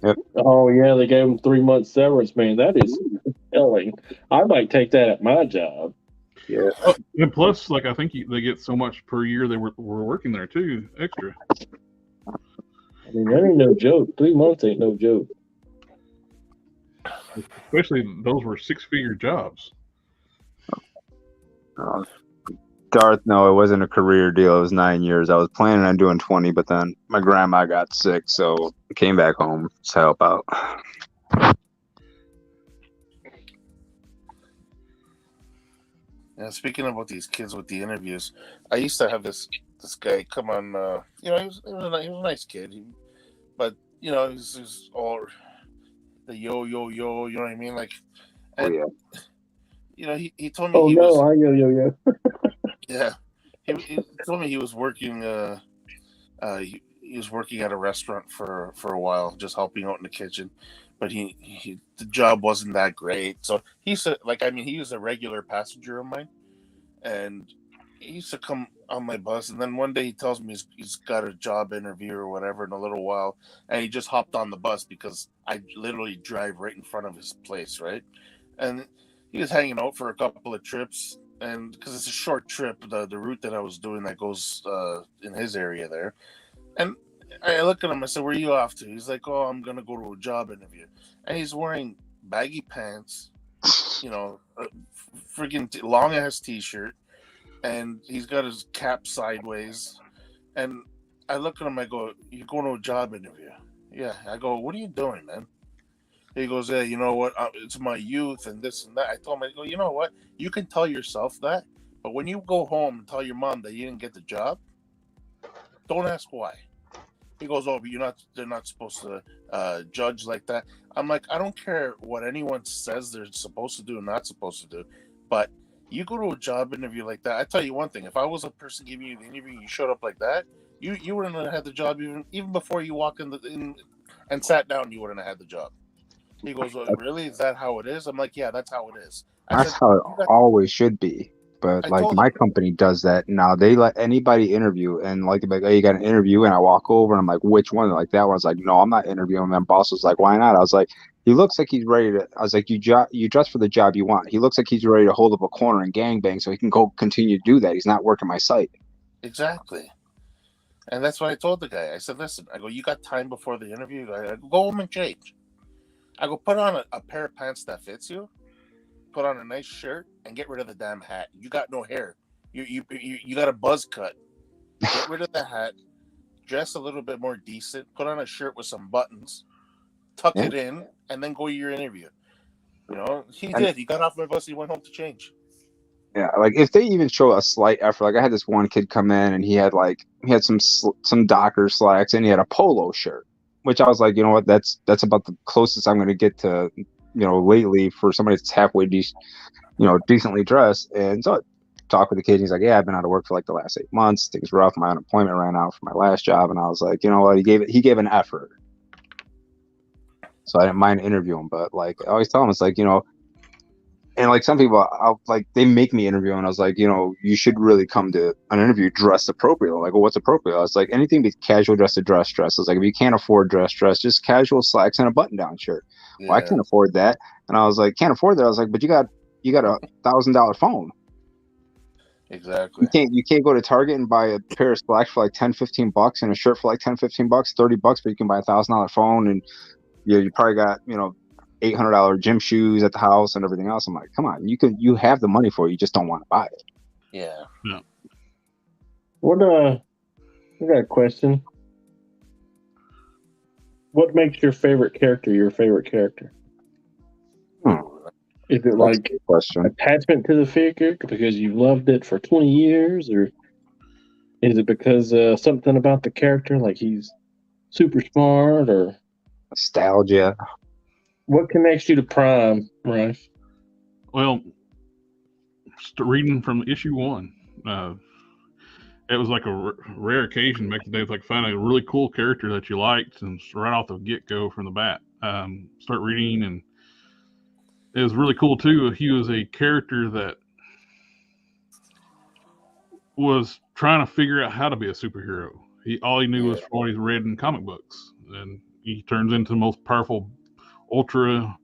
Speaker 5: Yep.
Speaker 2: Oh yeah, they gave him 3 months severance, man. That is telling. I might take that at my job.
Speaker 5: Yeah.
Speaker 1: And plus, like I think they get so much per year they were working there too, extra.
Speaker 2: I mean, that ain't no joke. 3 months ain't no joke.
Speaker 1: Especially those were 6-figure jobs.
Speaker 5: Darth, no, it wasn't a career deal. It was 9 years. I was planning on doing 20, but then my grandma got sick, so I came back home to help out.
Speaker 3: Yeah, speaking about these kids with the interviews, I used to have this guy come on. He was a nice kid, but he was all the yo. You know what I mean? Like, and he told me
Speaker 2: yo.
Speaker 3: Yeah, he told me he was working. He was working at a restaurant for a while, just helping out in the kitchen. But the job wasn't that great. So he said, he was a regular passenger of mine, and he used to come on my bus. And then one day he tells me he's got a job interview or whatever in a little while, and he just hopped on the bus because I literally drive right in front of his place, right? And he was hanging out for a couple of trips. And because it's a short trip, the route that I was doing that goes in his area there, and I look at him. I said, "Where are you off to?" He's like, "Oh, I'm gonna go to a job interview," and he's wearing baggy pants, a freaking long ass t-shirt, and he's got his cap sideways. And I look at him. I go, "You're going to a job interview?" Yeah. I go, "What are you doing, man?" He goes, "Yeah, you know what? It's my youth and this and that." I told him, I go, "You know what? You can tell yourself that, but when you go home and tell your mom that you didn't get the job, don't ask why." He goes, "Oh, but they're not supposed to judge like that." I'm like, I don't care what anyone says they're supposed to do and not supposed to do, but you go to a job interview like that. I tell you one thing: if I was a person giving you the interview, you showed up like that, you wouldn't have had the job even before you walk in and sat down. You wouldn't have had the job. He goes, "Oh, really? Is that how it is?" I'm like, "Yeah, that's how it is."
Speaker 5: That's how it always should be. But
Speaker 3: I
Speaker 5: like
Speaker 3: told
Speaker 5: my
Speaker 3: him.
Speaker 5: company does that now. They let anybody interview, and like they're like, "Oh, you got an interview," and I walk over and I'm like, "Which one?" They're like that one. I was like, "No, I'm not interviewing." And then boss was like, "Why not?" I was like, "He looks like he's ready to." I was like, "You dress for the job you want." He looks like he's ready to hold up a corner and gangbang, so he can go continue to do that. He's not working my site.
Speaker 3: Exactly. And that's what I told the guy. I said, listen, I go, you got time before the interview? I go, go home and change. I go, put on a pair of pants that fits you, put on a nice shirt, and get rid of the damn hat. You got no hair. You got a buzz cut. Get rid of the hat. Dress a little bit more decent. Put on a shirt with some buttons. Tuck it in, and then go to your interview. You know, he did. He got off my bus. He went home to change.
Speaker 5: Yeah, like if they even show a slight effort, like I had this one kid come in and he had some Docker slacks and he had a polo shirt, which I was like, you know what, that's about the closest I'm going to get to, lately for somebody that's halfway decently dressed. And so I talked with the kid. And he's like, yeah, I've been out of work for like the last 8 months. Things rough. My unemployment ran out for my last job, and I was like, you know what, he gave an effort, so I didn't mind interviewing. But like I always tell him, it's like, and like some people, they make me interview, and I was like, you should really come to an interview dressed appropriately. Like, well, what's appropriate? I was like, anything but casual dress to dress. I was like, if you can't afford dress, just casual slacks and a button-down shirt.
Speaker 3: Yeah.
Speaker 5: Well, I can't afford that, and I was like, can't afford that. I was like, but you got a $1,000 phone.
Speaker 3: Exactly.
Speaker 5: You can't go to Target and buy a pair of slacks for like $10-15 and a shirt for like $10-15, $30, but you can buy a $1,000 phone, and you probably got $800 gym shoes at the house and everything else. I'm like, come on, you have the money for it, you just don't want to buy it.
Speaker 3: Yeah.
Speaker 1: No.
Speaker 2: What I got a question. What makes your favorite character your favorite character? Is it like
Speaker 5: question
Speaker 2: attachment to the figure because you've loved it for 20 years, or is it because something about the character, like he's super smart, or
Speaker 5: nostalgia?
Speaker 2: What connects you to Prime, Rife?
Speaker 1: Well, reading from issue 1, it was like a rare occasion back in the day, like finding a really cool character that you liked, and right off the get-go from the bat, start reading, and it was really cool too. He was a character that was trying to figure out how to be a superhero. All he knew was from what he's read in comic books, and he turns into the most powerful ultra.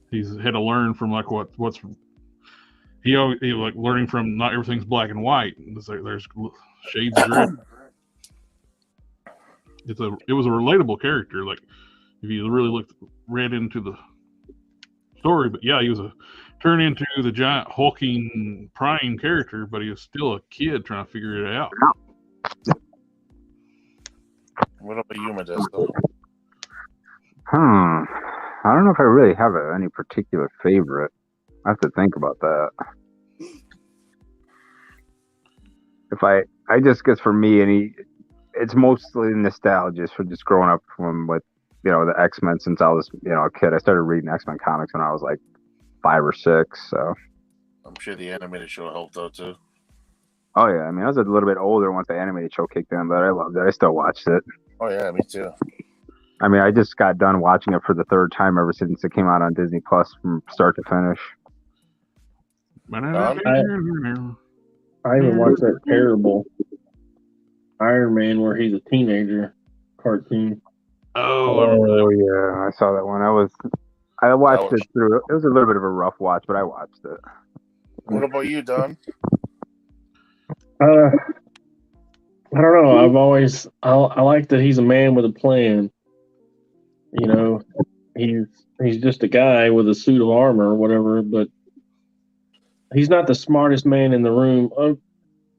Speaker 1: He's had to learn from like what's he like learning from not everything's black and white. There's shades of gray. It was a relatable character. Like if you really read into the story, but yeah, he was turned into the giant hulking prying character, but he was still a kid trying to figure it out.
Speaker 3: What about you, Modesto?
Speaker 5: I don't know if I really have any particular favorite. I have to think about that. If I just guess for me, it's mostly nostalgia for just growing up with the X-Men since I was a kid. I started reading X-Men comics when I was like 5 or 6. So
Speaker 3: I'm sure the animated show helped out too.
Speaker 5: Oh yeah, I mean I was a little bit older once the animated show kicked in, but I loved it. I still watched it.
Speaker 3: Oh yeah, me too.
Speaker 5: I mean, I just got done watching it for the 3rd time ever since it came out on Disney Plus from start to finish.
Speaker 2: I even watched that terrible Iron Man where he's a teenager cartoon.
Speaker 5: Oh yeah, I saw that one. I watched it through. It was a little bit of a rough watch, but I watched it.
Speaker 3: What about you, Don?
Speaker 2: I don't know. I like that he's a man with a plan. He's just a guy with a suit of armor or whatever, but he's not the smartest man in the room.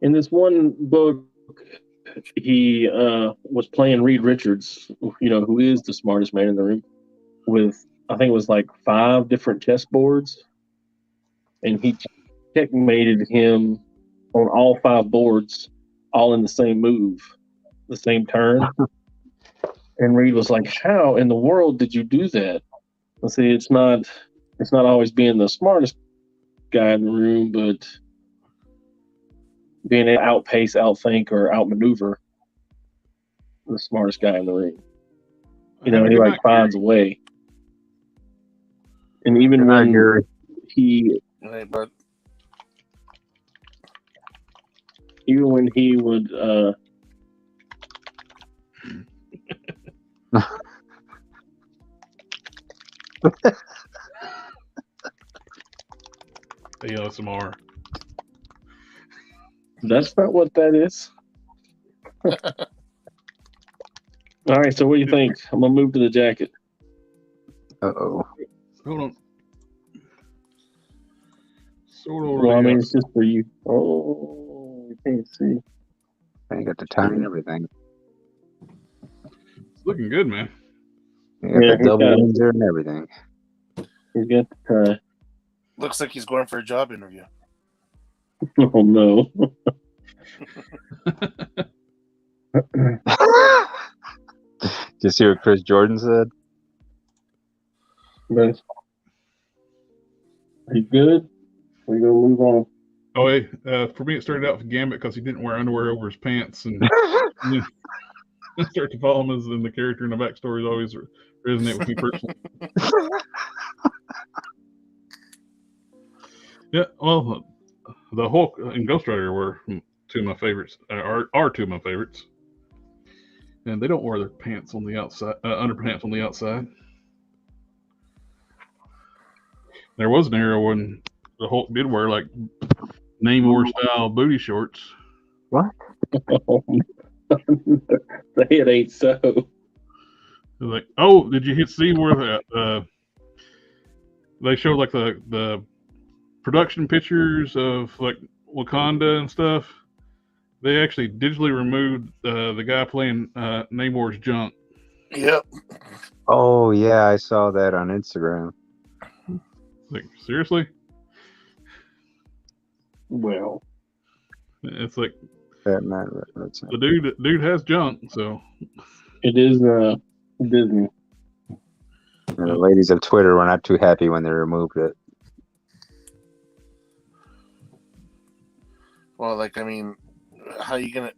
Speaker 2: In this one book, he was playing Reed Richards, who is the smartest man in the room, with I think it was like 5 different chessboards, and he checkmated him on all 5 boards, all in the same move, the same turn. And Reed was like, "How in the world did you do that?" I see, it's not always being the smartest guy in the room, but being able to outpace, outthink, or outmaneuver the smartest guy in the room. He finds a way. And even
Speaker 5: Good night,
Speaker 2: when
Speaker 5: Gary.
Speaker 3: Right, but
Speaker 2: he would
Speaker 1: ASMR.
Speaker 2: that's not what that is. All right, so what do you think? I'm gonna move to the jacket.
Speaker 5: Uh-oh.
Speaker 1: Hold on.
Speaker 2: Well, I mean, it's just for you. Oh, you can't see.
Speaker 5: I got the time and everything.
Speaker 1: It's looking good, man.
Speaker 5: You got
Speaker 2: Yeah,
Speaker 5: the double Windsor and everything.
Speaker 2: He's got the tie.
Speaker 3: looks like he's going for a job interview.
Speaker 2: Oh no.
Speaker 5: Did you see what Chris Jordan said?
Speaker 2: But are you good? We're gonna move on.
Speaker 1: Oh, hey, for me, it started out with Gambit because he didn't wear underwear over his pants, and then I start to follow him as in the character and the backstories always resonate with me personally. Yeah, well, the Hulk and Ghost Rider were two of my favorites. Are two of my favorites, and they don't wear their pants on the outside, underpants on the outside. There was an era when the Hulk did wear like Namor style booty shorts.
Speaker 5: What?
Speaker 2: It ain't so.
Speaker 1: Like, oh, did you see where they showed like the production pictures of like Wakanda and stuff? They actually digitally removed the guy playing Namor's junk.
Speaker 3: Yep.
Speaker 5: Oh, yeah, I saw that on Instagram.
Speaker 1: Like, seriously?
Speaker 2: Well,
Speaker 1: It's like
Speaker 5: That man,
Speaker 1: the dude has junk, so
Speaker 2: it is Disney.
Speaker 5: and the ladies of Twitter were not too happy when they removed it.
Speaker 3: Well, like, I mean, how you gonna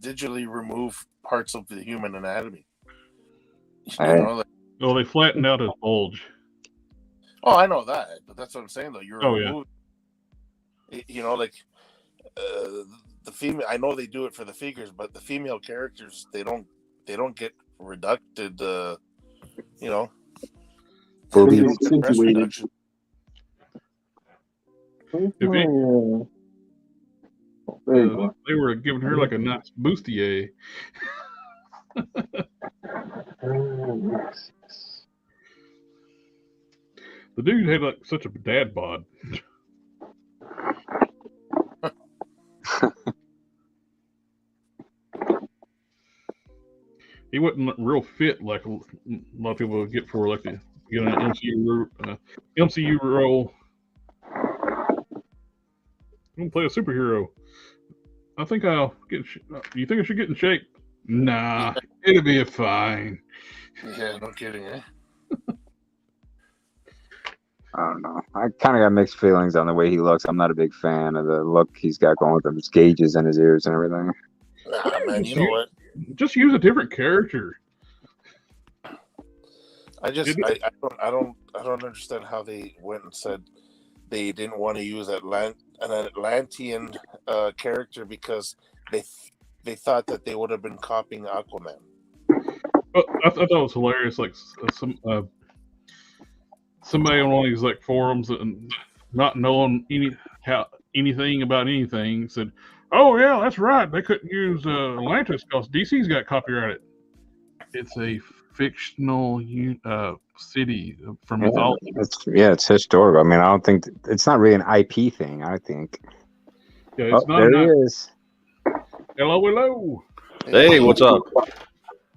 Speaker 3: digitally remove parts of the human anatomy? You know, like,
Speaker 1: well, they flattened out his bulge.
Speaker 3: oh, I know that, but that's what I'm saying though. You're
Speaker 1: Oh,
Speaker 3: you know, like the female. I know they do it for the figures, but the female characters they don't get reducted. You know,
Speaker 5: Boobies.
Speaker 3: they don't get breast reduction.
Speaker 1: If they were giving her like a nice bustier. The dude had like such a dad bod. He wasn't real fit like a lot of people would get for like get an MCU role. I'm gonna play a superhero. I think I'll get. You think I should get in shape? Nah, it'll be fine.
Speaker 3: Yeah, no kidding, eh?
Speaker 5: I don't know. I kind of got mixed feelings on the way he looks. I'm not a big fan of the look he's got going with him, his gauges in his ears and everything.
Speaker 3: Nah, man. You know what?
Speaker 1: Just use a different character.
Speaker 3: I don't understand how they went and said they didn't want to use an Atlantean character because they thought that they would have been copying Aquaman.
Speaker 1: But I thought that was hilarious. Like somebody on one of these like forums and not knowing anything about anything said, "Oh yeah, that's right. They couldn't use Atlantis because DC's got copyrighted. It's a fictional city from mythology.
Speaker 5: It's historical. I mean, I don't think it's not really an IP thing. I think.
Speaker 1: Yeah, it's not.
Speaker 5: There he is.
Speaker 1: Hello.
Speaker 8: Hey, what's up?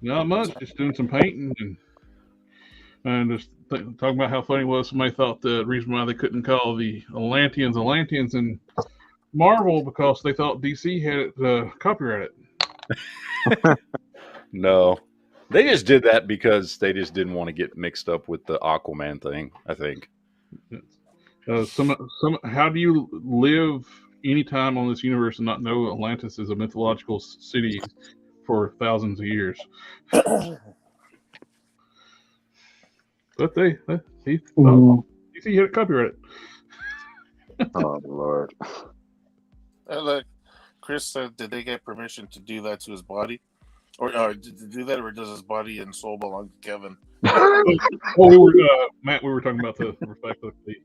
Speaker 1: Not much. Just doing some painting and just talking about how funny it was. Somebody thought the reason why they couldn't call the Atlanteans in Marvel because they thought DC had it copyrighted.
Speaker 8: No, they just did that because they just didn't want to get mixed up with the Aquaman thing, I think.
Speaker 1: How do you live any time on this universe and not know Atlantis is a mythological city for thousands of years? But he
Speaker 2: Mm.
Speaker 1: you see, he had copyright.
Speaker 5: Oh Lord.
Speaker 3: Look, Chris said, did they get permission to do that to his body? Or to do that, or does his body and soul belong to Kevin?
Speaker 1: Well, we were Matt. We were talking about the fact that they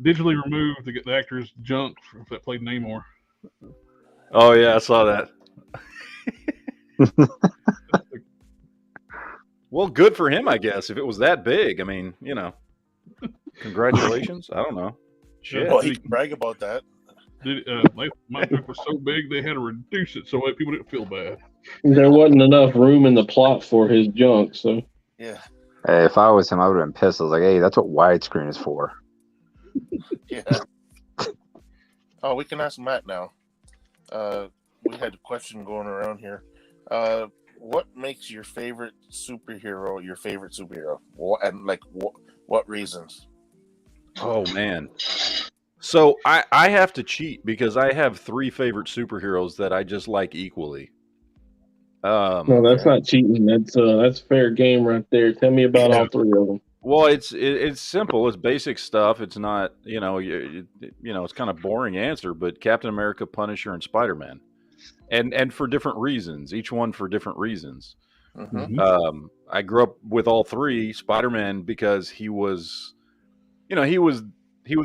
Speaker 1: digitally removed the actor's junk that played Namor.
Speaker 8: Oh yeah, I saw that. Well, good for him, I guess. If it was that big, I mean, congratulations. I don't know. Shit.
Speaker 3: Well, he can brag about that.
Speaker 1: My junk was so big they had to reduce it so people didn't feel bad.
Speaker 2: There wasn't enough room in the plot for his junk, so.
Speaker 3: Yeah.
Speaker 5: Hey, if I was him, I would have been pissed. I was like, hey, that's what widescreen is for.
Speaker 3: Yeah. Oh, we can ask Matt now. We had a question going around here. What makes your favorite superhero your favorite superhero? What reasons?
Speaker 8: Oh man. So I have to cheat because I have 3 favorite superheroes that I just like equally.
Speaker 2: No, that's not cheating. That's fair game right there. Tell me about all 3 of them.
Speaker 8: Well, it's simple. It's basic stuff. It's not, it's kind of boring answer, but Captain America, Punisher, and Spider-Man, and for different reasons. Each one for different reasons.
Speaker 3: Mm-hmm.
Speaker 8: I grew up with all 3. Spider-Man because he was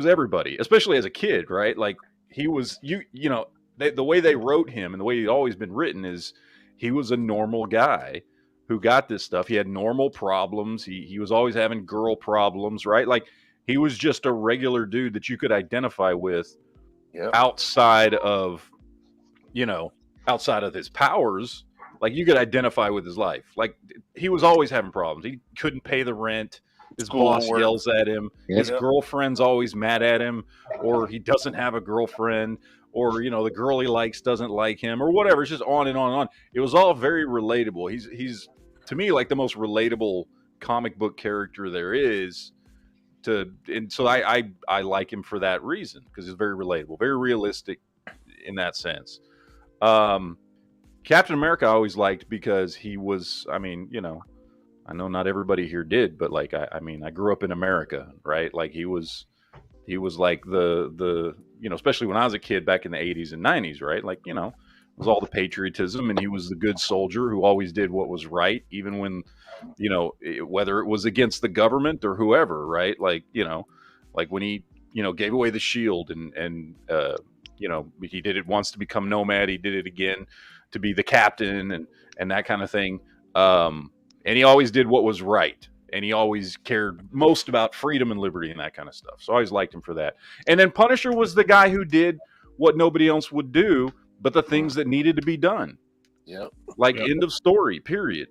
Speaker 8: everybody, especially as a kid, right? Like he was the way they wrote him and the way he'd always been written is he was a normal guy who got this stuff. He had normal problems. He was always having girl problems, right? Like he was just a regular dude that you could identify with outside of his powers. Like you could identify with his life. Like he was always having problems. He couldn't pay the rent. His boss yells at him. His girlfriend's always mad at him, or he doesn't have a girlfriend, or the girl he likes doesn't like him, or whatever. It's just on and on and on. It was all very relatable. He's to me like the most relatable comic book character there is. And so I like him for that reason because he's very relatable, very realistic in that sense. Captain America I always liked because he was. I mean, I know not everybody here did, but like I grew up in America, right? Like he was like the especially when I was a kid back in the 80s and 90s, right? Like, it was all the patriotism, and he was the good soldier who always did what was right, even when, whether it was against the government or whoever, right? Like, like when he, gave away the shield and he did it once to become Nomad. He did it again to be the captain and that kind of thing. And he always did what was right. And he always cared most about freedom and liberty and that kind of stuff. So I always liked him for that. And then Punisher was the guy who did what nobody else would do, but the things that needed to be done.
Speaker 3: Yep.
Speaker 8: Like end of story, period.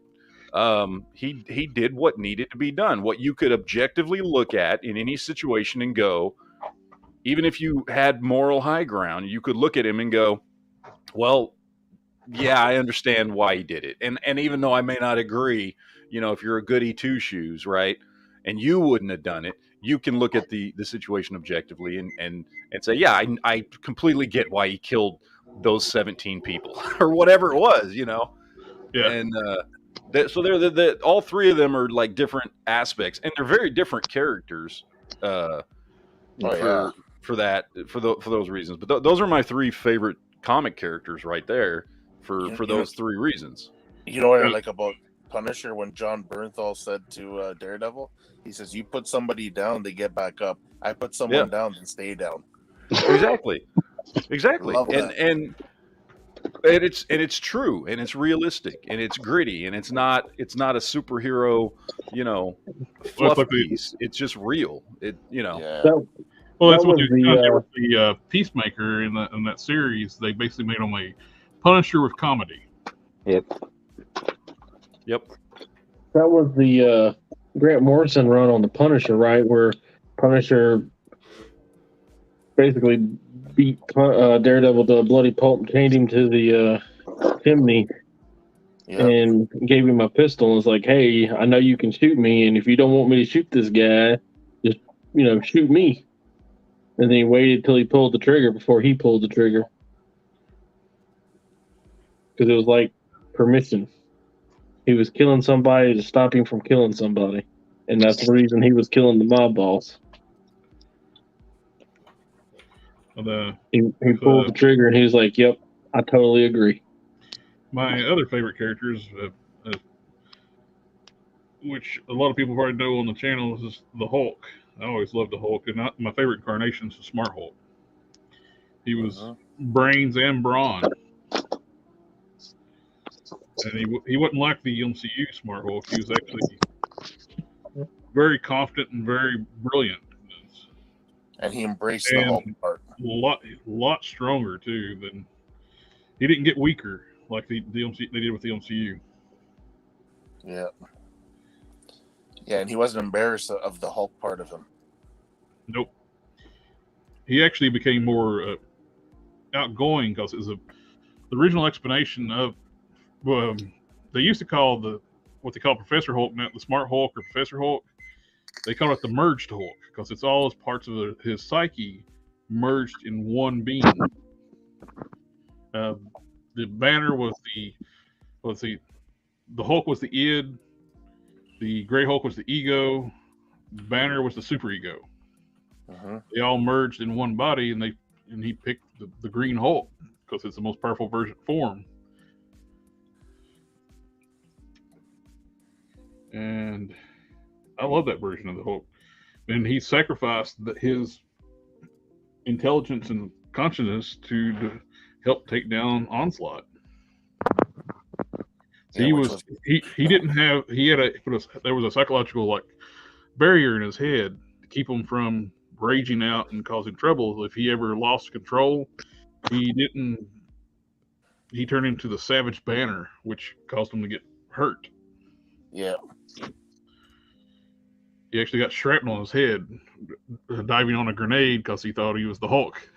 Speaker 8: He did what needed to be done. What you could objectively look at in any situation and go, even if you had moral high ground, you could look at him and go, well, yeah, I understand why he did it. And even though I may not agree, if you're a goody two shoes, right, and you wouldn't have done it, you can look at the situation objectively and say, yeah, I completely get why he killed those 17 people or whatever it was, Yeah. And so they're all 3 of them are like different aspects, and they're very different characters for those reasons. But those are my 3 favorite comic characters right there for those 3 reasons.
Speaker 3: You know what I like about Punisher when John Bernthal said to Daredevil, he says, "You put somebody down, they get back up. I put someone down, they stay down."
Speaker 8: Exactly.
Speaker 3: Love that.
Speaker 8: And it's true, and it's realistic, and it's gritty, and it's not a superhero, fluff piece. It's just real.
Speaker 1: Well, that's what they did with the Peacemaker in that series. They basically made him a Punisher with comedy.
Speaker 5: Yep.
Speaker 2: That was the Grant Morrison run on the Punisher, right? Where Punisher basically beat Daredevil to a bloody pulp and chained him to the chimney and gave him a pistol and was like, "Hey, I know you can shoot me, and if you don't want me to shoot this guy, just shoot me." And then he waited till he pulled the trigger before he pulled the trigger. Because it was like permission. He was killing somebody to stop him from killing somebody. And that's the reason he was killing the mob boss. He pulled the trigger and he was like, "Yep, I totally agree."
Speaker 1: My other favorite characters, which a lot of people probably know on the channel, is the Hulk. I always loved the Hulk, and my favorite incarnation is the Smart Hulk. He was brains and brawn, and he wasn't like the MCU Smart Hulk. He was actually very confident and very brilliant.
Speaker 3: And he embraced the Hulk part.
Speaker 1: Lot stronger too. Than he didn't get weaker like they did with the MCU.
Speaker 3: Yeah. Yeah, and he wasn't embarrassed of the Hulk part of him.
Speaker 1: Nope. He actually became more outgoing because it was the original explanation of they used to call what they call Professor Hulk, not the Smart Hulk or Professor Hulk. They call it the merged Hulk because it's all his parts of his psyche merged in one being. The Banner was the Hulk was the id, the Gray Hulk was the ego, Banner was the superego. They all merged in one body, and he picked the Green Hulk because it's the most powerful form. And I love that version of the Hulk. And he sacrificed his intelligence and consciousness to help take down Onslaught. There was a psychological barrier in his head to keep him from raging out and causing trouble. If he ever lost control, he turned into the Savage Banner, which caused him to get hurt.
Speaker 3: Yeah.
Speaker 1: He actually got shrapnel on his head diving on a grenade because he thought he was the Hulk.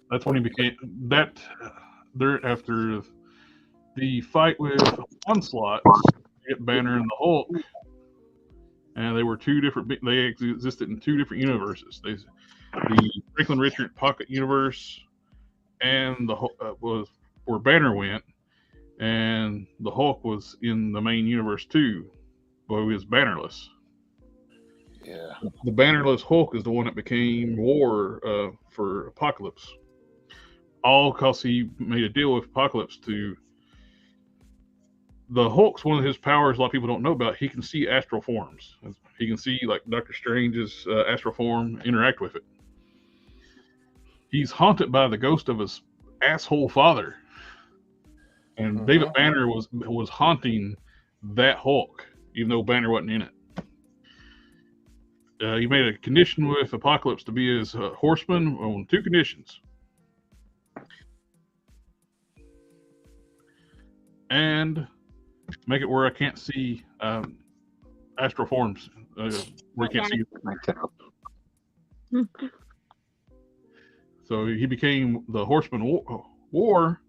Speaker 1: That's when he became that. After the fight with Onslaught, Banner and the Hulk, and they were two different. They existed in two different universes. The Franklin Richard Pocket universe, and the was where Banner went, and the Hulk was in the main universe too, but he was bannerless.
Speaker 3: Yeah.
Speaker 1: The bannerless Hulk is the one that became War for Apocalypse. All because he made a deal with Apocalypse to. The Hulk's one of his powers a lot of people don't know about. He can see astral forms. He can see Doctor Strange's astral form, interact with it. He's haunted by the ghost of his asshole father. And David Banner was haunting that Hulk, even though Banner wasn't in it. He made a condition with Apocalypse to be his horseman on two conditions. And make it where I can't see astral forms, where you can't see. So he became the Horseman War,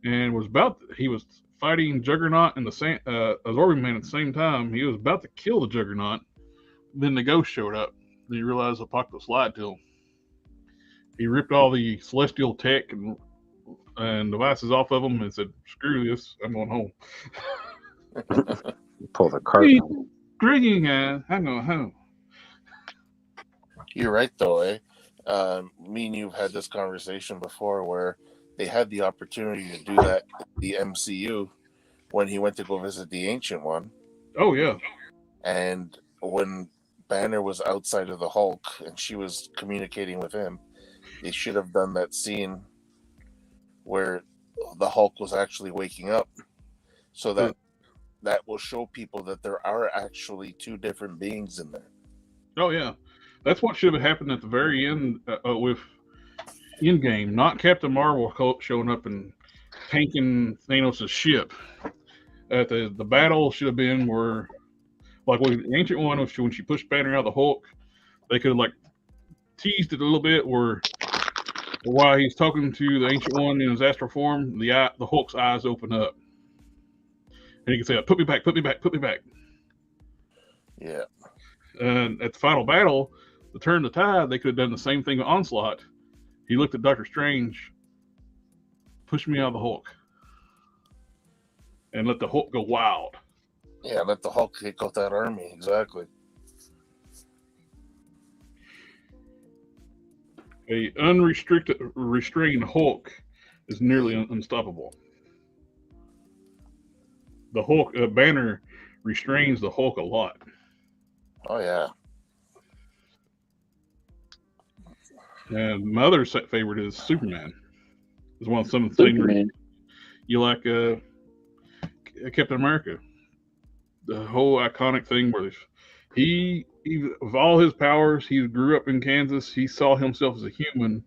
Speaker 1: and he was fighting Juggernaut and Absorbing Man at the same time. He was about to kill the Juggernaut. Then the ghost showed up. Then he realized Apocalypse lied to him. He ripped all the celestial tech and devices off of them and said, "Screw this, I'm going home."
Speaker 5: Pull the cart.
Speaker 1: Drinking, I'm going home.
Speaker 3: You're right, though, eh? Me and you've had this conversation before where they had the opportunity to do that in the MCU when he went to go visit the Ancient One.
Speaker 1: Oh, yeah.
Speaker 3: And when Banner was outside of the Hulk and she was communicating with him, they should have done that scene where the Hulk was actually waking up, so that will show people that there are actually two different beings in there.
Speaker 1: Oh yeah, that's what should have happened at the very end with Endgame, not Captain Marvel showing up and tanking Thanos' ship. At the battle should have been where, with the Ancient One, when she pushed Banner out of the Hulk, they could have teased it a little bit where. While he's talking to the Ancient One in his astral form, the Hulk's eyes open up. And he can say, "Put me back, put me back, put me back."
Speaker 3: Yeah.
Speaker 1: And at the final battle, to turn the tide, they could have done the same thing with Onslaught. He looked at Doctor Strange, "Push me out of the Hulk." and let the Hulk go wild.
Speaker 3: Yeah, let the Hulk take out that army. Exactly.
Speaker 1: A restrained Hulk is nearly unstoppable. The Hulk Banner restrains the Hulk a lot.
Speaker 3: Oh yeah.
Speaker 1: And my other favorite is Superman. It's one of some of the same reasons you like Captain America. The whole iconic thing where he with all his powers, he grew up in Kansas. He saw himself as a human,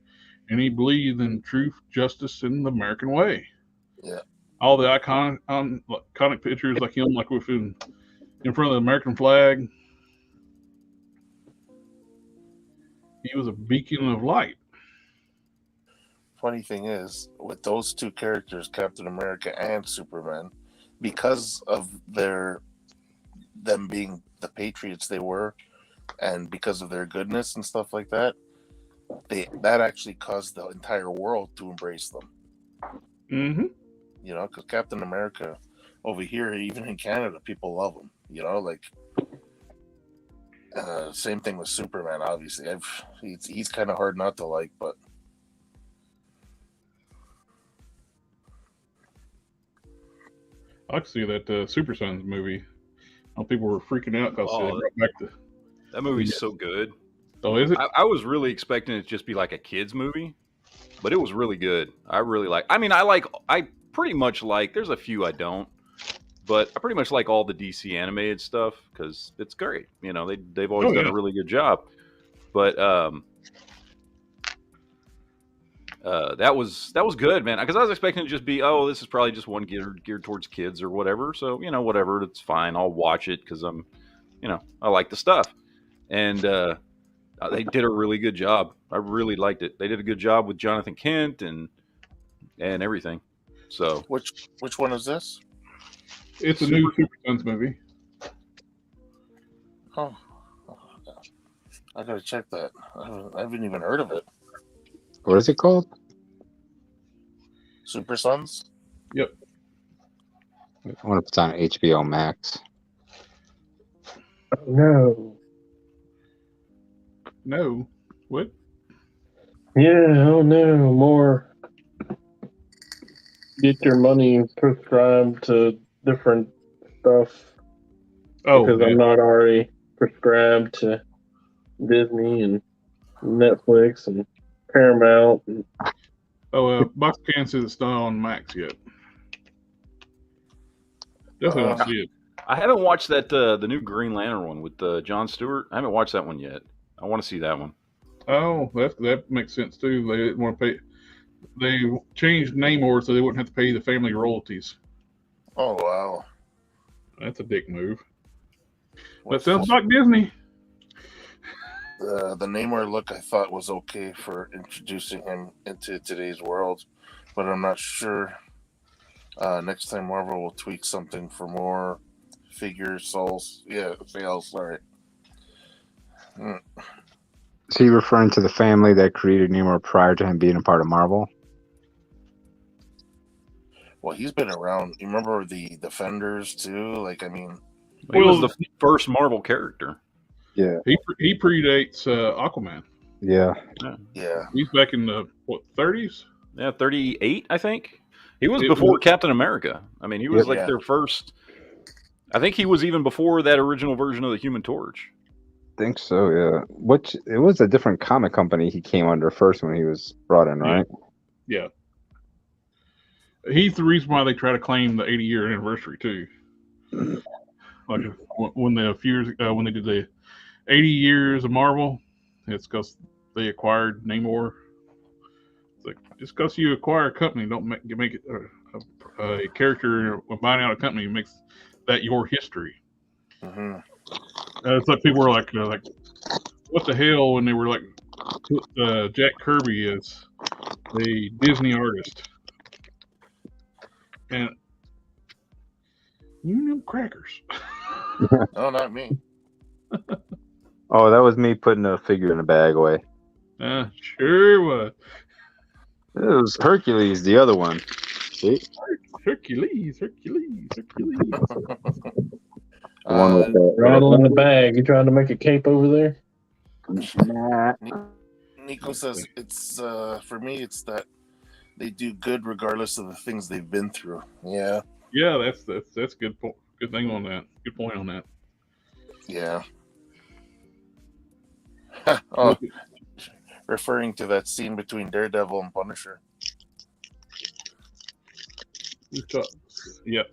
Speaker 1: and he believed in truth, justice, and the American way.
Speaker 3: Yeah.
Speaker 1: All the iconic pictures like him, like in front of the American flag. He was a beacon of light.
Speaker 3: Funny thing is, with those two characters, Captain America and Superman, because of them being the patriots they were, and because of their goodness and stuff like that, that actually caused the entire world to embrace them.
Speaker 1: Mm-hmm.
Speaker 3: You know, because Captain America over here, even in Canada, people love him. You know, like same thing with Superman. Obviously, he's kind of hard not to like, but
Speaker 1: I can see that Super Sons movie. People were freaking out because they brought back
Speaker 8: that movie's so good.
Speaker 1: Oh, is it?
Speaker 8: I was really expecting it to just be like a kids movie, but it was really good. I really like. I mean, I pretty much like. There's a few I don't, but I pretty much like all the DC animated stuff because it's great. You know, they've always done a really good job. But that was good, man. Because I was expecting it to just be, oh, this is probably just one geared towards kids or whatever. So you know, whatever, it's fine. I'll watch it because I like the stuff. And they did a really good job. I really liked it. They did a good job with Jonathan Kent and everything. So
Speaker 3: which one is this?
Speaker 1: It's a new Super Sons movie.
Speaker 3: Oh, I gotta check that. I haven't even heard of it.
Speaker 5: What is it called?
Speaker 3: Super Sons?
Speaker 1: Yep.
Speaker 5: I wonder if it's on HBO Max.
Speaker 2: No.
Speaker 1: No. What?
Speaker 2: Yeah, oh no, more. Get your money prescribed to different stuff.
Speaker 1: Oh,
Speaker 2: because I'm not already prescribed to Disney and Netflix and Paramount. And...
Speaker 1: Box Can says it's not on Max yet. Definitely want to see it.
Speaker 8: I haven't watched that the new Green Lantern one with Jon Stewart. I haven't watched that one yet. I want to see that one.
Speaker 1: Oh, that makes sense too. They didn't want to pay. They changed Namor so they wouldn't have to pay the family royalties.
Speaker 3: Oh wow,
Speaker 1: that's a dick move. That sounds like Disney.
Speaker 3: The Namor look I thought was okay for introducing him into today's world, but I'm not sure. Next time Marvel will tweak something for more figures, sales. Sorry.
Speaker 5: Is he referring to the family that created Namor prior to him being a part of Marvel?
Speaker 3: Well, he's been around. You remember the Defenders too? Like, I mean,
Speaker 8: he was the first Marvel character.
Speaker 5: Yeah,
Speaker 1: he predates Aquaman.
Speaker 5: Yeah.
Speaker 1: He's back in the 30s.
Speaker 8: Yeah, 38, I think. He was before Captain America. I mean, he was their first. I think he was even before that original version of the Human Torch.
Speaker 5: I think so, yeah. Which it was a different comic company he came under first when he was brought in, right?
Speaker 1: Yeah. He's the reason why they try to claim the 80-year anniversary too. Like when they did the 80 years of Marvel, it's because they acquired Namor. It's like just because you acquire a company, don't make it a character buying out a company makes that your history.
Speaker 3: Mm-hmm.
Speaker 1: It's like people were like, what the hell when they were like, Jack Kirby is a Disney artist. And you know crackers.
Speaker 3: No, not me.
Speaker 5: Oh, that was me putting a figure in a bag away.
Speaker 1: Sure was.
Speaker 5: It was Hercules, the other one. See,
Speaker 1: Hercules.
Speaker 5: the one with the
Speaker 2: Rattle in the bag. You trying to make a cape over there?
Speaker 5: Nah.
Speaker 3: Nico says it's for me. It's that they do good regardless of the things they've been through. Yeah,
Speaker 1: Yeah, that's good. Good thing on that. Good point on that.
Speaker 3: yeah. Oh, referring to that scene between Daredevil and Punisher.
Speaker 1: Yep.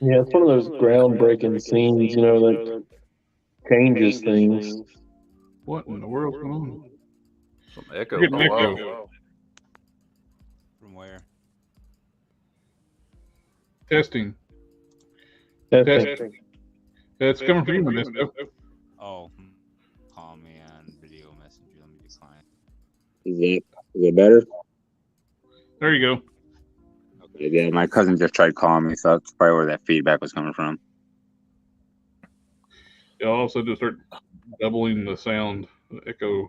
Speaker 2: Yeah, it's one of those groundbreaking scenes, you know, that changes things.
Speaker 1: What in the world's going on?
Speaker 8: Some echo.
Speaker 1: You're getting
Speaker 3: Oh,
Speaker 1: echo.
Speaker 3: wow.
Speaker 9: From where?
Speaker 1: Testing.
Speaker 2: Testing.
Speaker 1: That's coming from you, Modesto.
Speaker 9: Oh, call me on video messenger. Let me decline.
Speaker 5: Is it better?
Speaker 1: There you go.
Speaker 5: Okay, yeah, my cousin just tried calling me, so that's probably where that feedback was coming from.
Speaker 1: Yeah, I'll also just start doubling the sound. Echo.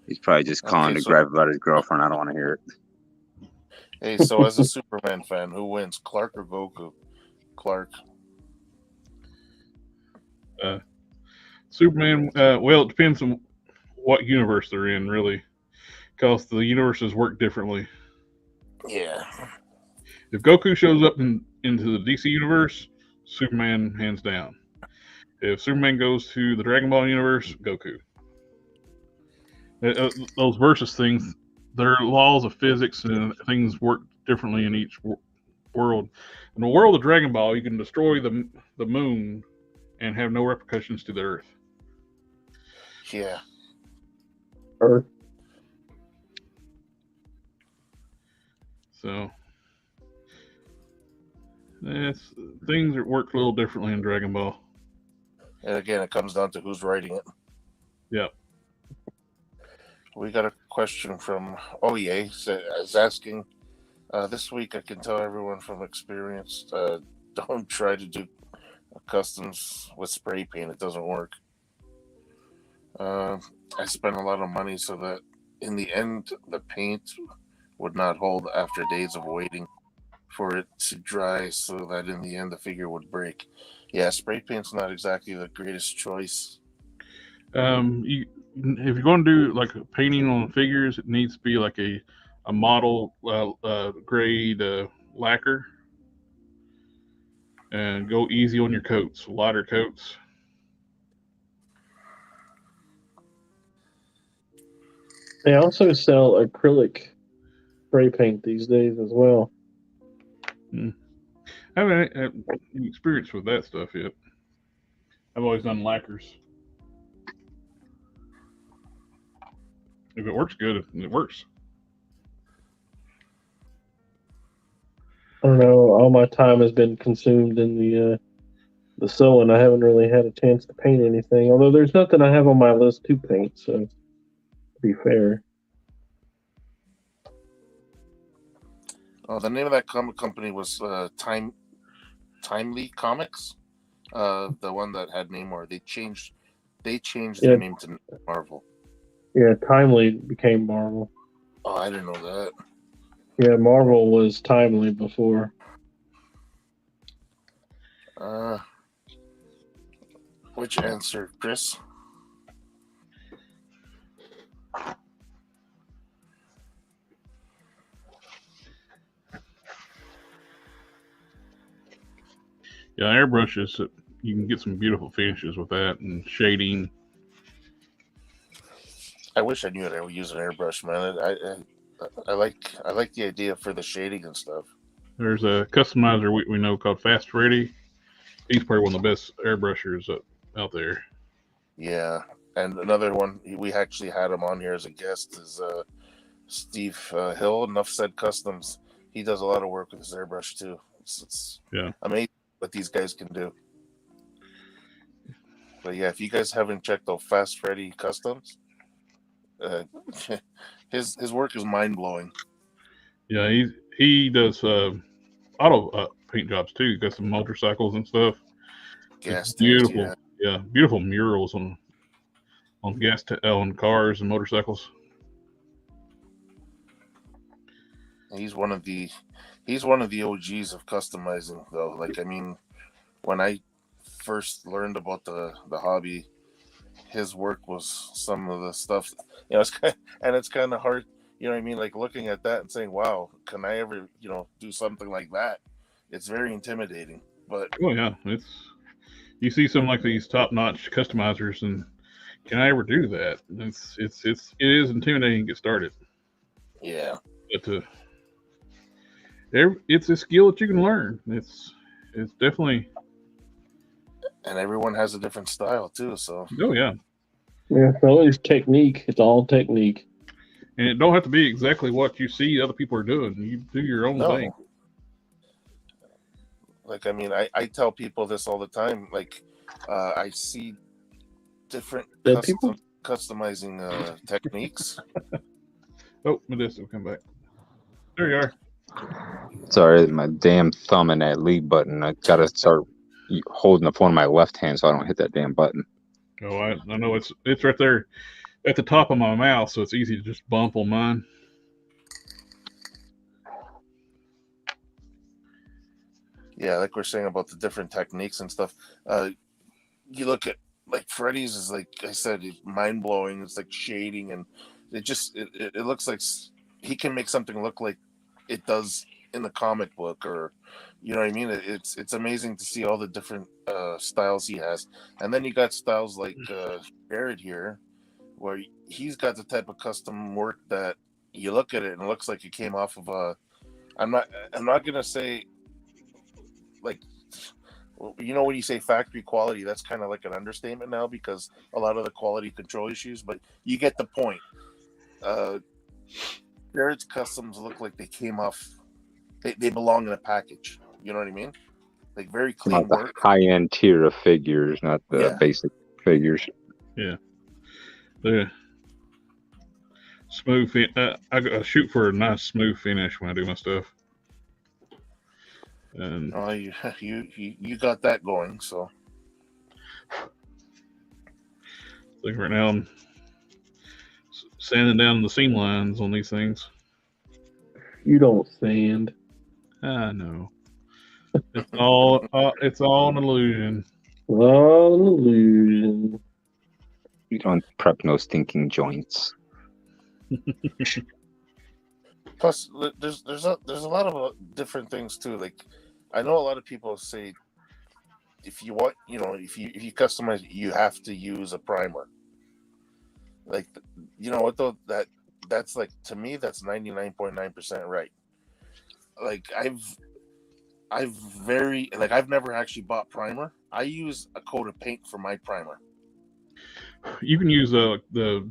Speaker 5: He's probably just calling to gripe about his girlfriend. I don't want to hear it.
Speaker 3: Hey, so as a Superman fan, who wins, Clark or Goku? Clark.
Speaker 1: Superman. Well, it depends on what universe they're in, really, because the universes work differently.
Speaker 3: Yeah.
Speaker 1: If Goku shows up into the DC universe, Superman hands down. If Superman goes to the Dragon Ball universe, Goku. Those versus things, they're laws of physics and things work differently in each world. In the world of Dragon Ball, you can destroy the moon and have no repercussions to the Earth.
Speaker 3: Yeah.
Speaker 2: Earth.
Speaker 1: So things that work a little differently in Dragon Ball.
Speaker 3: And again, it comes down to who's writing it.
Speaker 1: Yeah.
Speaker 3: We got a question from Oye. Is asking, this week I can tell everyone from experience, don't try to do customs with spray paint. It doesn't work. I spent a lot of money so that in the end, the paint would not hold after days of waiting for it to dry, so that in the end the figure would break. Yeah, spray paint's not exactly the greatest choice.
Speaker 1: If you're going to do like a painting on figures, it needs to be like a model grade lacquer, and go easy on your coats, lighter coats.
Speaker 2: They also sell acrylic spray paint these days as well.
Speaker 1: I haven't had any experience with that stuff yet. I've always done lacquers. If it works good, it works.
Speaker 2: I don't know. All my time has been consumed in the sewing. I haven't really had a chance to paint anything. Although there's nothing I have on my list to paint. So, to be fair.
Speaker 3: Oh, the name of that comic company was Timely Comics. The one that had Namor. They changed their name to Marvel.
Speaker 2: Yeah, Timely became Marvel.
Speaker 3: Oh, I didn't know that.
Speaker 2: Yeah, Marvel was Timely before.
Speaker 3: Which answer, Chris?
Speaker 1: Yeah, airbrushes, you can get some beautiful finishes with that and shading.
Speaker 3: I wish I knew how to use an airbrush, man. I like the idea for the shading and stuff.
Speaker 1: There's a customizer we know called Fast Freddy. He's probably one of the best airbrushers out there.
Speaker 3: Yeah, and another one, we actually had him on here as a guest, is Steve Hill, Enough Said Customs. He does a lot of work with his airbrush too. It's amazing what these guys can do. But yeah, if you guys haven't checked out Fast Freddy Customs, his work is mind blowing.
Speaker 1: Yeah, he does auto paint jobs too. He got some motorcycles and stuff.
Speaker 3: gas tanks.
Speaker 1: Beautiful, yeah, beautiful murals on on cars and motorcycles.
Speaker 3: He's one of the OGs of customizing, though. Like, I mean, when I first learned about the hobby, his work was some of the stuff. You know, it's kind of hard. You know what I mean? Like looking at that and saying, "Wow, can I ever, do something like that?" It's very intimidating. But
Speaker 1: Oh yeah, you see some like these top-notch customizers, and can I ever do that? It is intimidating to get started.
Speaker 3: yeah,
Speaker 1: But it's a skill that you can learn. It's definitely.
Speaker 3: and everyone has a different style too. So
Speaker 1: Oh yeah,
Speaker 2: Yeah, so it's technique. It's all technique.
Speaker 1: and it don't have to be exactly what you see other people are doing. You do your own thing.
Speaker 3: no, like I mean, I tell people this all the time. Like I see different customizing techniques.
Speaker 1: Oh, Modesta will come back. There you are.
Speaker 5: Sorry, my damn thumb in that leave button. I gotta start holding the phone in my left hand so I don't hit that damn button.
Speaker 1: Oh, I know it's right there at the top of my mouth, so it's easy to just bump on mine.
Speaker 3: Yeah, like we're saying about the different techniques and stuff. You look at like Freddy's is, like I said, it's mind blowing. It's like shading, and it looks like he can make something look like it does in the comic book, or you know what I mean. It's amazing to see all the different styles he has, and then you got styles like Jared here, where he's got the type of custom work that you look at it and it looks like it came off of a. I'm not gonna say like. When you say factory quality, that's kind of like an understatement now because a lot of the quality control issues, but you get the point. Jared's customs look like they came off, they belong in a package. You know what I mean? Like very clean
Speaker 5: Not the
Speaker 3: work.
Speaker 5: high-end tier of figures, not the basic figures.
Speaker 1: Yeah. The smooth. I shoot for a nice smooth finish when I do my stuff. And
Speaker 3: you got that going, so.
Speaker 1: Like right now, I'm sanding down the seam lines on these things.
Speaker 2: You don't sand.
Speaker 1: I know. It's all an illusion.
Speaker 2: All an illusion.
Speaker 5: You don't prep no stinking joints.
Speaker 3: Plus, there's a lot of different things too. Like, I know a lot of people say, if you want, if you customize, you have to use a primer. Like, you know what though? That's like, to me, that's 99.9% right. Like I've never actually bought primer. I use a coat of paint for my primer.
Speaker 1: You can use the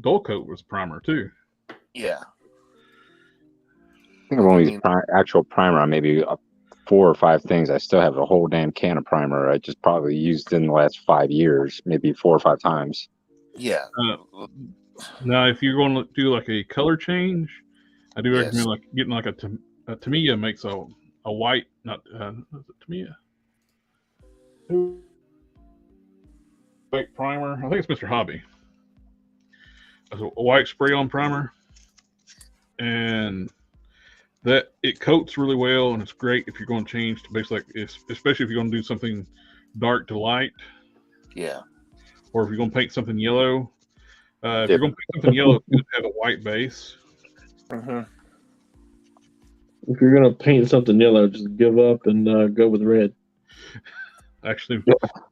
Speaker 1: dull coat as primer too.
Speaker 3: Yeah.
Speaker 5: I think I've only used actual primer on maybe 4 or 5 things. I still have a whole damn can of primer. I just probably used in the last 5 years, maybe 4 or 5 times.
Speaker 3: Yeah.
Speaker 1: Now, if you're going to do like a color change, I do recommend like getting like a Tamiya makes a white, not is it Tamiya? White primer. I think it's Mr. Hobby. It's a white spray-on primer, and that it coats really well, and it's great if you're going to change to basically, especially if you're going to do something dark to light.
Speaker 3: Yeah.
Speaker 1: Or if you're going to paint something yellow. If you're going to paint something yellow, it's good to have a white base.
Speaker 3: Mm-hmm.
Speaker 2: If you're gonna paint something yellow, just give up and go with red.
Speaker 1: Actually,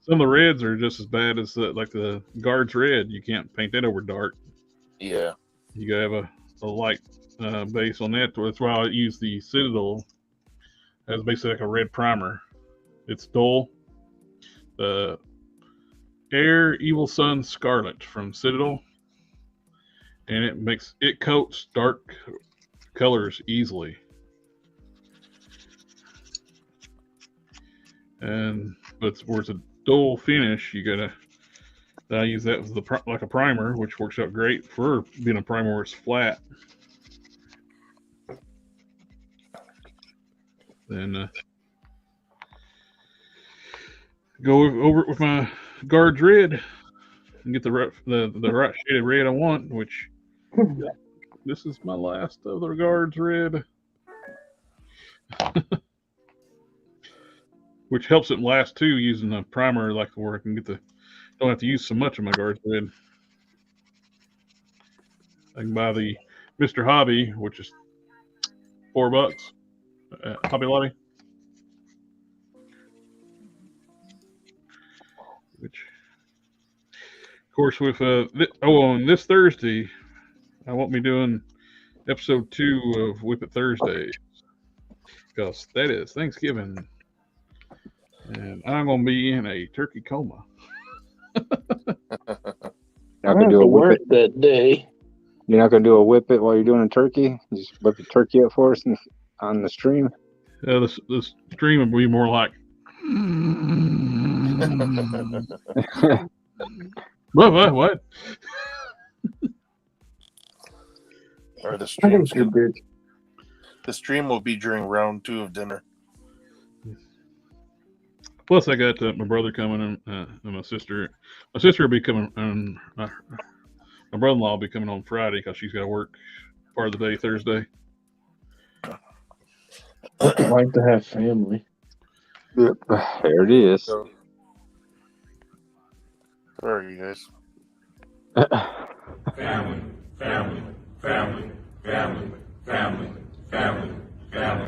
Speaker 1: some of the reds are just as bad as like the guard's red. You can't paint that over dark.
Speaker 3: Yeah.
Speaker 1: You gotta have a light base on that. That's why I use the Citadel as basically like a red primer. It's dull. The Air Evil Sun Scarlet from Citadel, and it coats dark colors easily. But where it's a dull finish, I use that as like a primer, which works out great for being a primer where it's flat. Then Go over it with my guards red and get the right shade of red I want. Which this is my last of the guards red, which helps it last too. Using the primer like where I can get the don't have to use so much of my guards red. I can buy the Mr. Hobby, which is $4 at Hobby Lobby. Which, of course, with on this Thursday, I won't be doing episode 2 of Whip It Thursday because that is Thanksgiving, and I'm gonna be in a turkey coma.
Speaker 5: Not gonna do a whip it
Speaker 2: that day.
Speaker 5: You're not gonna do a whip it while you're doing a turkey. Just whip the turkey up for us on the stream.
Speaker 1: The stream would be more like. What?
Speaker 3: Or the stream. The stream will be during round 2 of dinner.
Speaker 1: Plus, I got my brother coming and my sister. My sister will be coming, and my brother-in-law will be coming on Friday because she's got to work part of the day Thursday.
Speaker 2: I like to have family.
Speaker 5: Yep, there it is.
Speaker 3: Sorry, guys.
Speaker 4: Family, family, family, family, family, family, family.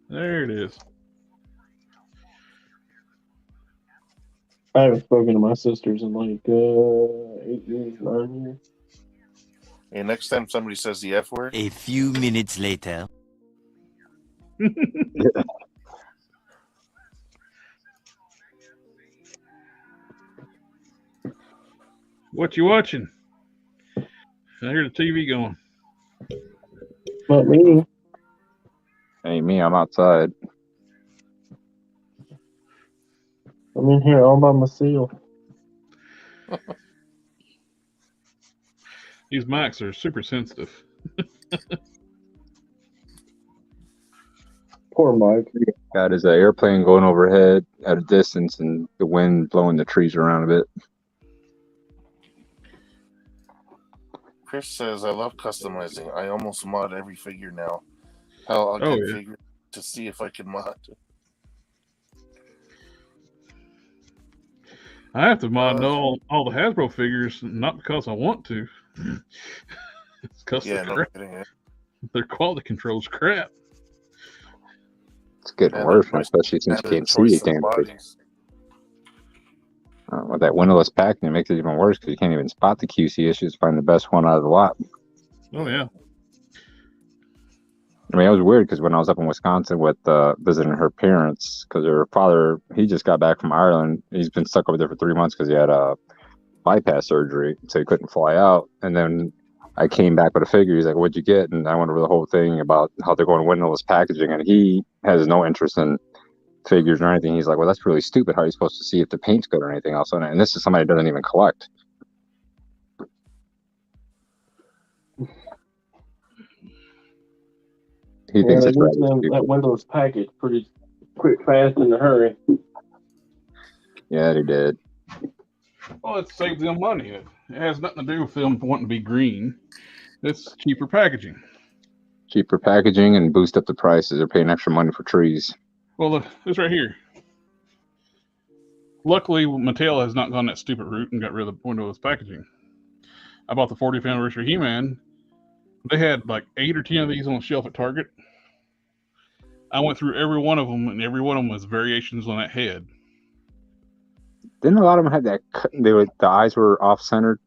Speaker 1: There it is.
Speaker 2: I haven't spoken to my sisters in like 8 years, 9 years.
Speaker 3: Hey, next time somebody says the F word.
Speaker 10: A few minutes later.
Speaker 1: What you watching? I hear the TV going.
Speaker 2: Not me.
Speaker 5: Hey, me, I'm outside.
Speaker 2: I'm in here all by myself.
Speaker 1: These mics are super sensitive.
Speaker 2: Poor Mike.
Speaker 5: Got his airplane going overhead at a distance and the wind blowing the trees around a bit.
Speaker 3: Chris says, I love customizing. I almost mod every figure now. I'll get figure to see if I can mod.
Speaker 1: I have to mod all the Hasbro figures, not because I want to. It's because their quality control's crap.
Speaker 5: It's getting worse, especially since you can't see it. With that windowless packing, it makes it even worse because you can't even spot the QC issues to find the best one out of the lot.
Speaker 1: Oh, yeah.
Speaker 5: I mean, it was weird because when I was up in Wisconsin with visiting her parents, because her father, he just got back from Ireland. He's been stuck over there for 3 months because he had a bypass surgery, so he couldn't fly out. And then I came back with a figure. He's like, "What'd you get?" And I went over the whole thing about how they're going windowless packaging, and he has no interest in figures or anything. He's like, "Well, that's really stupid. How are you supposed to see if the paint's good or anything else on it?" And this is somebody who doesn't even collect. He thinks it's
Speaker 2: that windowless package pretty quick, fast, in a hurry.
Speaker 5: Yeah, they did.
Speaker 1: Well, it saves them money. It has nothing to do with them wanting to be green. It's cheaper packaging.
Speaker 5: Cheaper packaging and boost up the prices. They're paying extra money for trees.
Speaker 1: Well, look, this right here. Luckily, Mattel has not gone that stupid route and got rid of the windowless packaging. I bought the 40th anniversary He-Man. They had like 8 or 10 of these on the shelf at Target. I went through every one of them, and every one of them was variations on that head.
Speaker 5: Didn't a lot of them have that? The eyes were off-centered.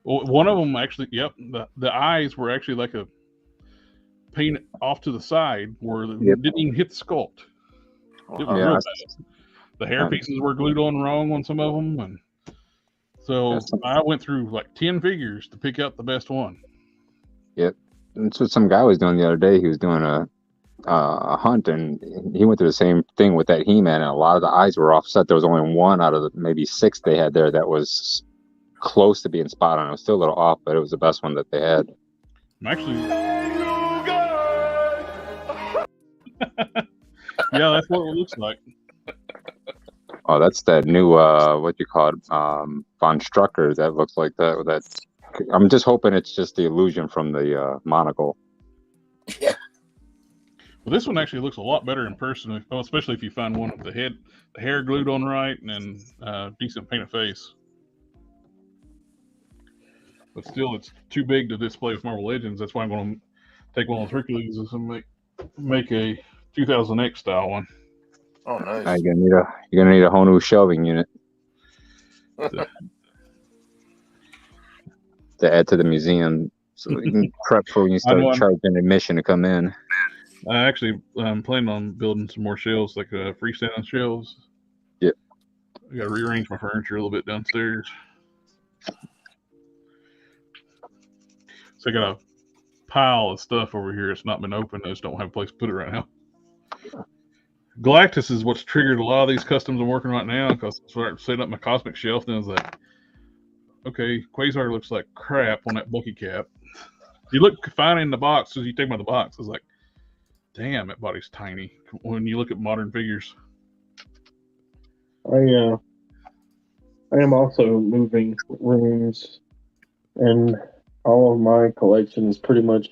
Speaker 1: Well, one of them actually, yep. The eyes were actually like a paint off to the side where it didn't even hit the sculpt. It was real bad. The hair pieces were glued on wrong on some of them, and so I went through like 10 figures to pick out the best one.
Speaker 5: Yep, that's what some guy was doing the other day. He was doing a hunt, and he went through the same thing with that He-Man, and a lot of the eyes were offset. There was only one out of the maybe 6 they had there that was close to being spot on. It was still a little off, but it was the best one that they had.
Speaker 1: Actually, yeah, that's what it looks like.
Speaker 5: Oh, that's that new what you call it, Von Strucker. That looks like that. I'm just hoping it's just the illusion from the monocle.
Speaker 3: Yeah.
Speaker 1: Well, this one actually looks a lot better in person, especially if you find one with the hair glued on right, and decent painted face. But still, it's too big to display with Marvel Legends. That's why I'm going to take one of the Hercules and make a 2000X style one.
Speaker 3: Oh, nice.
Speaker 5: You're gonna need a whole new shelving unit to add to the museum, so you can prep for when you start charging admission to come in.
Speaker 1: I actually planning on building some more shelves, like freestanding shelves.
Speaker 5: Yep.
Speaker 1: I got to rearrange my furniture a little bit downstairs. So I got a pile of stuff over here. It's not been opened. I just don't have a place to put it right now. Galactus is what's triggered a lot of these customs I'm working right now, because I started setting up my cosmic shelf, and I was like, okay, Quasar looks like crap on that bulky cap. You look fine in the box as you take him out of the box. I was like, damn, that body's tiny when you look at modern figures.
Speaker 2: I am also moving rooms, and all of my collection is pretty much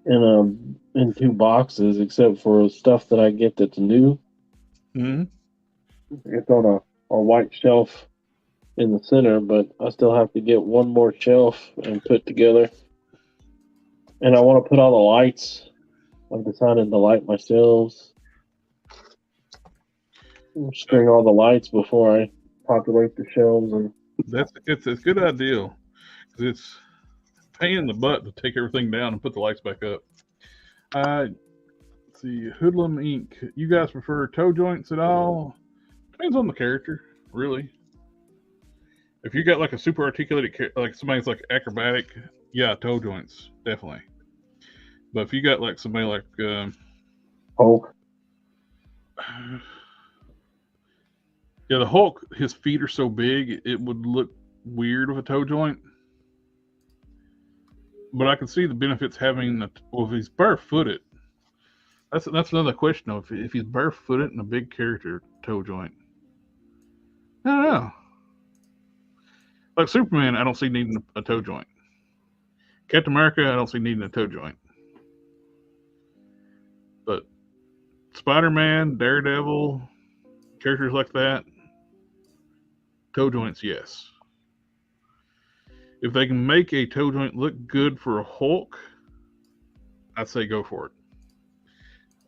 Speaker 2: in 2 boxes, except for stuff that I get that's new.
Speaker 1: Mm-hmm.
Speaker 2: It's on a white shelf in the center, but I still have to get one more shelf and put together. And I want to put all the lights. I've decided to light my shelves. String all the lights before I populate the shelves, and
Speaker 1: it's a good idea, because it's a pain in the butt to take everything down and put the lights back up. Let's see, Hoodlum Inc. You guys prefer toe joints at all? Depends on the character, really. If you got like a super articulated, like somebody's like acrobatic, yeah, toe joints, definitely. But if you got like somebody like
Speaker 2: Hulk.
Speaker 1: Yeah, the Hulk, his feet are so big, it would look weird with a toe joint. But I can see the benefits having, if he's barefooted. That's another question, though. If he's barefooted and a big character, toe joint. I don't know. Like Superman, I don't see needing a toe joint. Captain America, I don't see needing a toe joint. But Spider-Man, Daredevil, characters like that, toe joints, yes. If they can make a toe joint look good for a Hulk, I'd say go for it.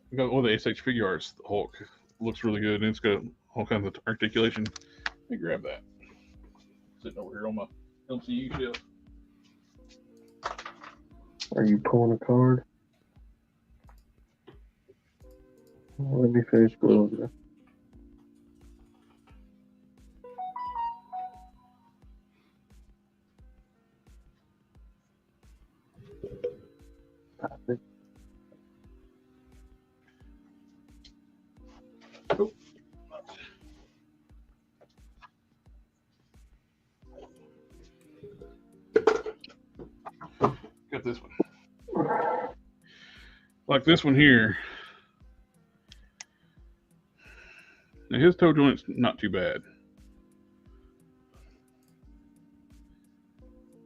Speaker 1: We got one of the SH figure arts. The Hulk looks really good, and it's got all kinds of articulation. Let me grab that. Sitting over here on my MCU shelf.
Speaker 2: Are you pulling a card? Let me finish gluing it.
Speaker 1: Oh. Got this one. Like this one here. Now his toe joint's not too bad.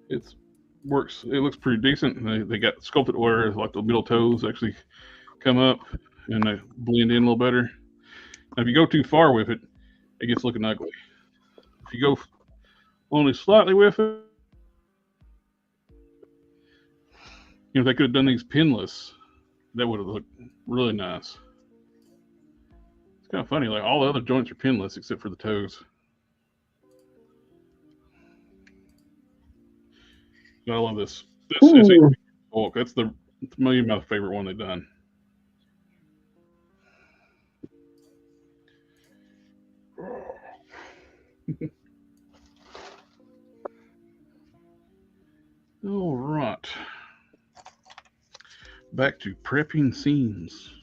Speaker 1: It looks pretty decent. They got sculpted where like the middle toes actually come up and they blend in a little better. Now if you go too far with it, it gets looking ugly. If you go only slightly with it, if they could have done these pinless, that would have looked really nice. It's kind of funny, like all the other joints are pinless except for the toes. I love this. This is Hulk. That's maybe my favorite one they've done. All right. Back to prepping seams.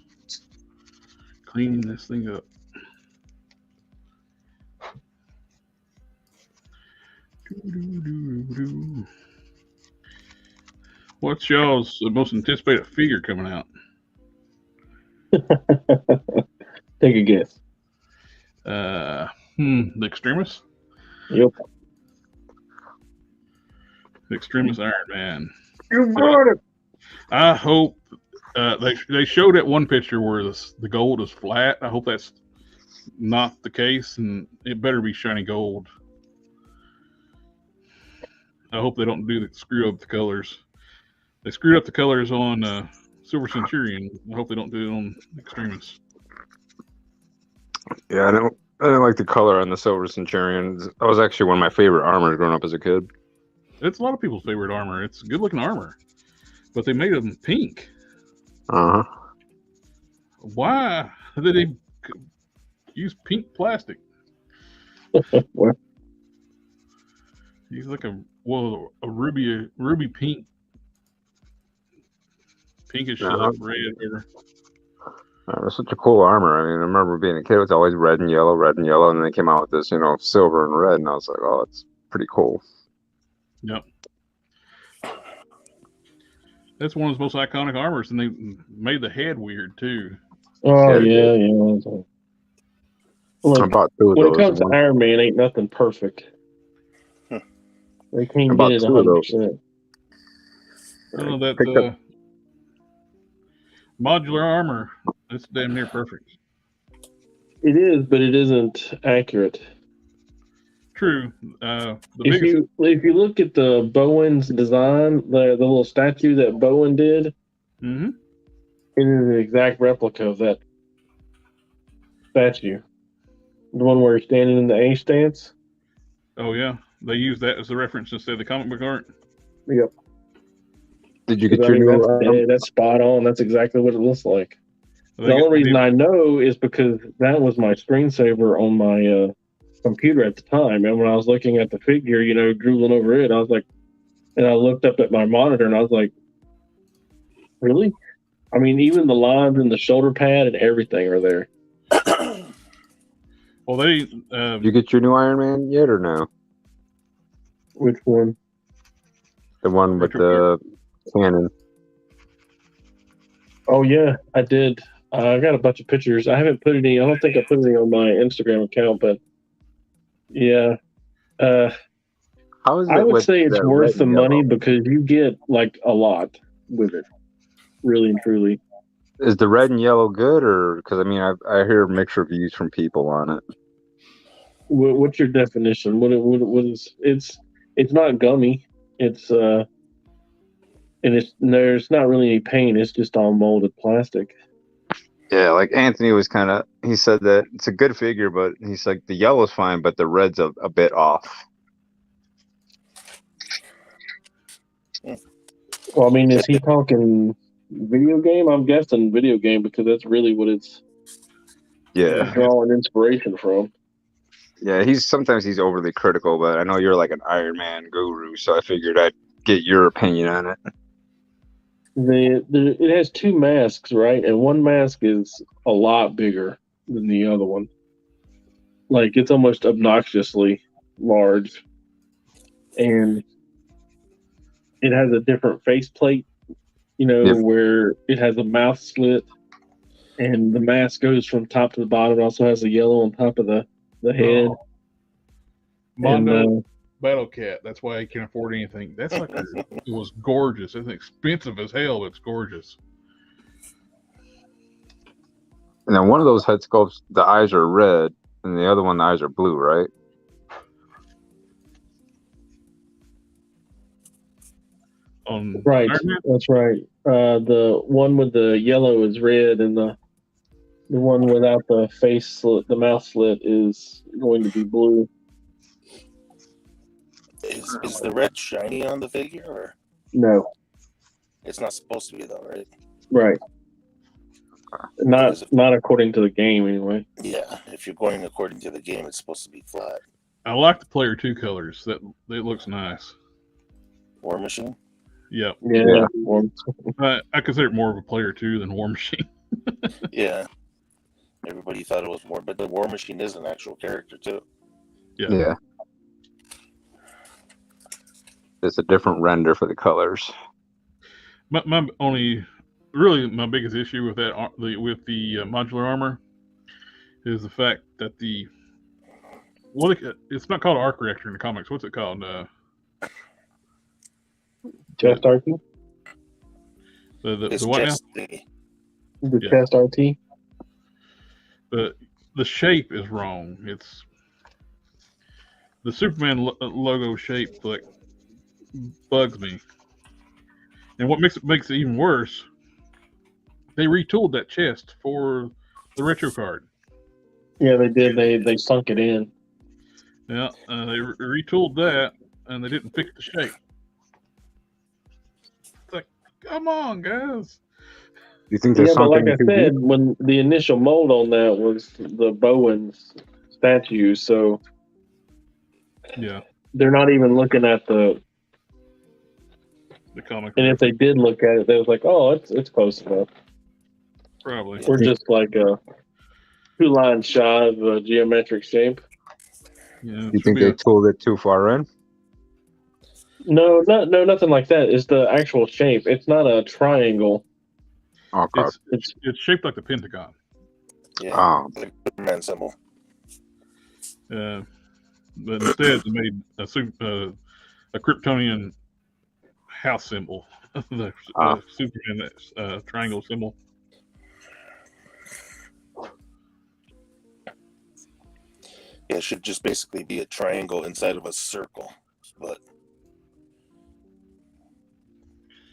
Speaker 1: Cleaning this thing up. What's y'all's most anticipated figure coming out?
Speaker 2: Take a guess.
Speaker 1: The Extremis?
Speaker 2: Yep.
Speaker 1: The Extremis Iron Man.
Speaker 2: You got it.
Speaker 1: I hope they showed that one picture where the gold is flat. I hope that's not the case, and it better be shiny gold. I hope they don't screw up the colors. They screwed up the colors on Silver Centurion. I hope they don't do it on Extremis.
Speaker 5: Yeah, I didn't like the color on the Silver Centurion. That was actually one of my favorite armors growing up as a kid.
Speaker 1: It's a lot of people's favorite armor. It's good looking armor, but they made them pink.
Speaker 5: Uh huh.
Speaker 1: Why did they use pink plastic?
Speaker 2: What?
Speaker 1: He's like a ruby pink, pinkish like red.
Speaker 5: It was such a cool armor. I mean, I remember being a kid. It was always red and yellow, and then they came out with this, silver and red, and I was like, oh, it's pretty cool.
Speaker 1: Yep. That's one of the most iconic armors, and they made the head weird too.
Speaker 2: Oh yeah. Look,
Speaker 5: I bought two of
Speaker 2: when
Speaker 5: those.
Speaker 2: it comes to Iron Man, ain't nothing perfect. They can't get it 100%.
Speaker 1: That modular armor, it's damn near perfect.
Speaker 2: It is, but it isn't accurate.
Speaker 1: True.
Speaker 2: If you look at the Bowen's design, the little statue that Bowen did,
Speaker 1: it
Speaker 2: is an exact replica of that statue. The one where he's standing in the A stance.
Speaker 1: Oh yeah, they use that as a reference instead of the comic book art.
Speaker 2: Yep.
Speaker 5: Did you get your new?
Speaker 2: That's spot on. That's exactly what it looks like. The only reason I know is because that was my screensaver on my computer at the time, and when I was looking at the figure, drooling over it, I was like, and I looked up at my monitor, and I was like, really? I mean, even the lines in the shoulder pad and everything are there.
Speaker 1: Well, they.
Speaker 5: You get your new Iron Man yet or no?
Speaker 2: Which one?
Speaker 5: The one with the cannon.
Speaker 2: Oh yeah, I did. I got a bunch of pictures. I haven't put any. I don't think I put any on my Instagram account, but yeah.
Speaker 5: How is it?
Speaker 2: I would say it's worth the money because you get like a lot with it, really and truly.
Speaker 5: Is the red and yellow good, or because I mean I hear mixed reviews from people on it.
Speaker 2: What's your definition? What is it's not gummy. It's and there's not really any paint. It's just all molded plastic.
Speaker 5: Yeah, like Anthony was he said that it's a good figure, but he's like the yellow's fine, but the red's a bit off.
Speaker 2: Well, I mean, is he talking video game? I'm guessing video game because that's really what it's drawing inspiration from.
Speaker 5: Yeah, sometimes he's overly critical, but I know you're like an Iron Man guru, so I figured I'd get your opinion on it.
Speaker 2: It has two masks, right? And one mask is a lot bigger than the other one. Like, it's almost obnoxiously large. And it has a different faceplate, where it has a mouth slit. And the mask goes from top to the bottom. It also has a yellow on top of the head.
Speaker 1: Mondo Battle Cat. That's why he can't afford anything. That's like it was gorgeous. It's expensive as hell, but it's gorgeous.
Speaker 5: And then one of those head sculpts, the eyes are red, and the other one, the eyes are blue, right?
Speaker 2: Right, that's right. The one with the yellow is red, and the one without the face slit, the mouth slit, is going to be blue.
Speaker 3: Is the red shiny on the figure, or
Speaker 2: no?
Speaker 3: It's not supposed to be though, right?
Speaker 2: Right. Not according to the game, anyway.
Speaker 3: Yeah, if you're going according to the game, it's supposed to be flat.
Speaker 1: I like the Player 2 colors. That it looks nice.
Speaker 3: War Machine.
Speaker 1: Yep.
Speaker 2: Yeah.
Speaker 1: I consider it more of a Player 2 than War Machine.
Speaker 3: Yeah. Everybody thought it was War, but the War Machine is an actual character too.
Speaker 5: Yeah. It's a different render for the colors.
Speaker 1: My biggest issue with that with the modular armor is the fact that the it's not called arc reactor in the comics. What's it called?
Speaker 2: Chest RT?
Speaker 3: It's
Speaker 1: the what now?
Speaker 3: just thingy.
Speaker 2: The
Speaker 1: Yeah.
Speaker 2: chest RT?
Speaker 1: The shape is wrong. It's the Superman logo shape like bugs me. And what makes it even worse, they retooled that chest for the retro card.
Speaker 2: Yeah, they did. They sunk it in.
Speaker 1: Yeah, they retooled that, and they didn't fix the shape. It's like, come on, guys.
Speaker 5: You think there's
Speaker 2: Yeah, but like
Speaker 5: something
Speaker 2: I
Speaker 5: too
Speaker 2: said,
Speaker 5: deep?
Speaker 2: when the initial mold on that was the Bowen's statue, so
Speaker 1: Yeah,
Speaker 2: they're not even looking at the.
Speaker 1: the comic.
Speaker 2: And if they did look at it, they was like, "Oh, it's close enough."
Speaker 1: Probably.
Speaker 2: We're just like a 2 lines shy of a geometric shape.
Speaker 1: Yeah.
Speaker 5: You think they tooled it too far in?
Speaker 2: No, nothing like that. It's the actual shape. It's not a triangle.
Speaker 5: Okay.
Speaker 1: It's shaped like the Pentagon.
Speaker 3: Yeah, the Superman symbol.
Speaker 1: But instead they made a Kryptonian house symbol, the Superman triangle symbol.
Speaker 3: Yeah, it should just basically be a triangle inside of a circle, but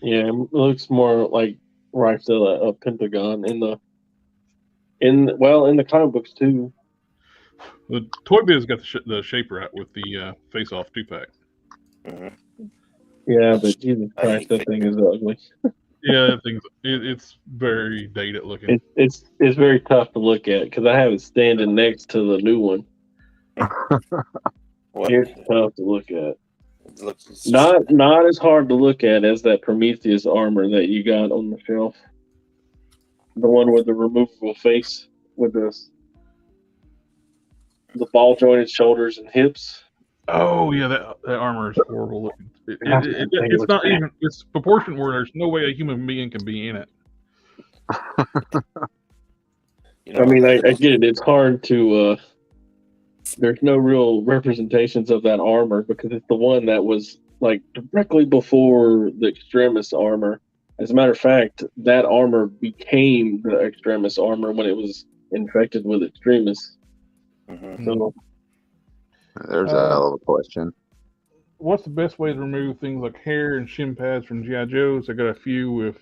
Speaker 2: Yeah, it looks more like a pentagon in the comic books too.
Speaker 1: The Toy Biz got the shape right with the Face Off 2-pack.
Speaker 2: Yeah, but Jesus Christ, that thing is ugly.
Speaker 1: Yeah, it's very dated looking.
Speaker 2: It's very tough to look at because I have it standing next to the new one. It's tough to look at. Not as hard to look at as that Prometheus armor that you got on the shelf. The one with the removable face with the ball jointed shoulders and hips.
Speaker 1: Oh yeah, that armor is horrible looking. It's not even. It's proportioned where there's no way a human being can be in it.
Speaker 2: I mean, I get it. It's hard to. There's no real representations of that armor because it's the one that was like directly before the Extremis armor. As a matter of fact, that armor became the Extremis armor when it was infected with Extremis. So
Speaker 5: there's a hell of a question.
Speaker 1: What's the best way to remove things like hair and shin pads from G.I. Joes? I got a few with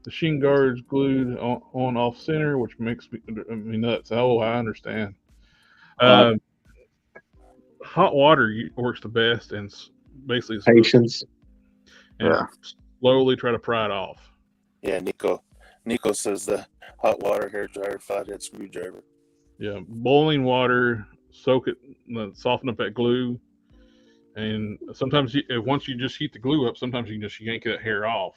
Speaker 1: the shin guards glued on off center, which makes me nuts. Oh, I understand. Hot water works the best, and basically
Speaker 2: patience.
Speaker 1: And slowly try to pry it off.
Speaker 3: Yeah, Nico says the hot water hair dryer, flathead screwdriver.
Speaker 1: Yeah, boiling water, soak it, soften up that glue, and sometimes once you just heat the glue up, sometimes you can just yank that hair off.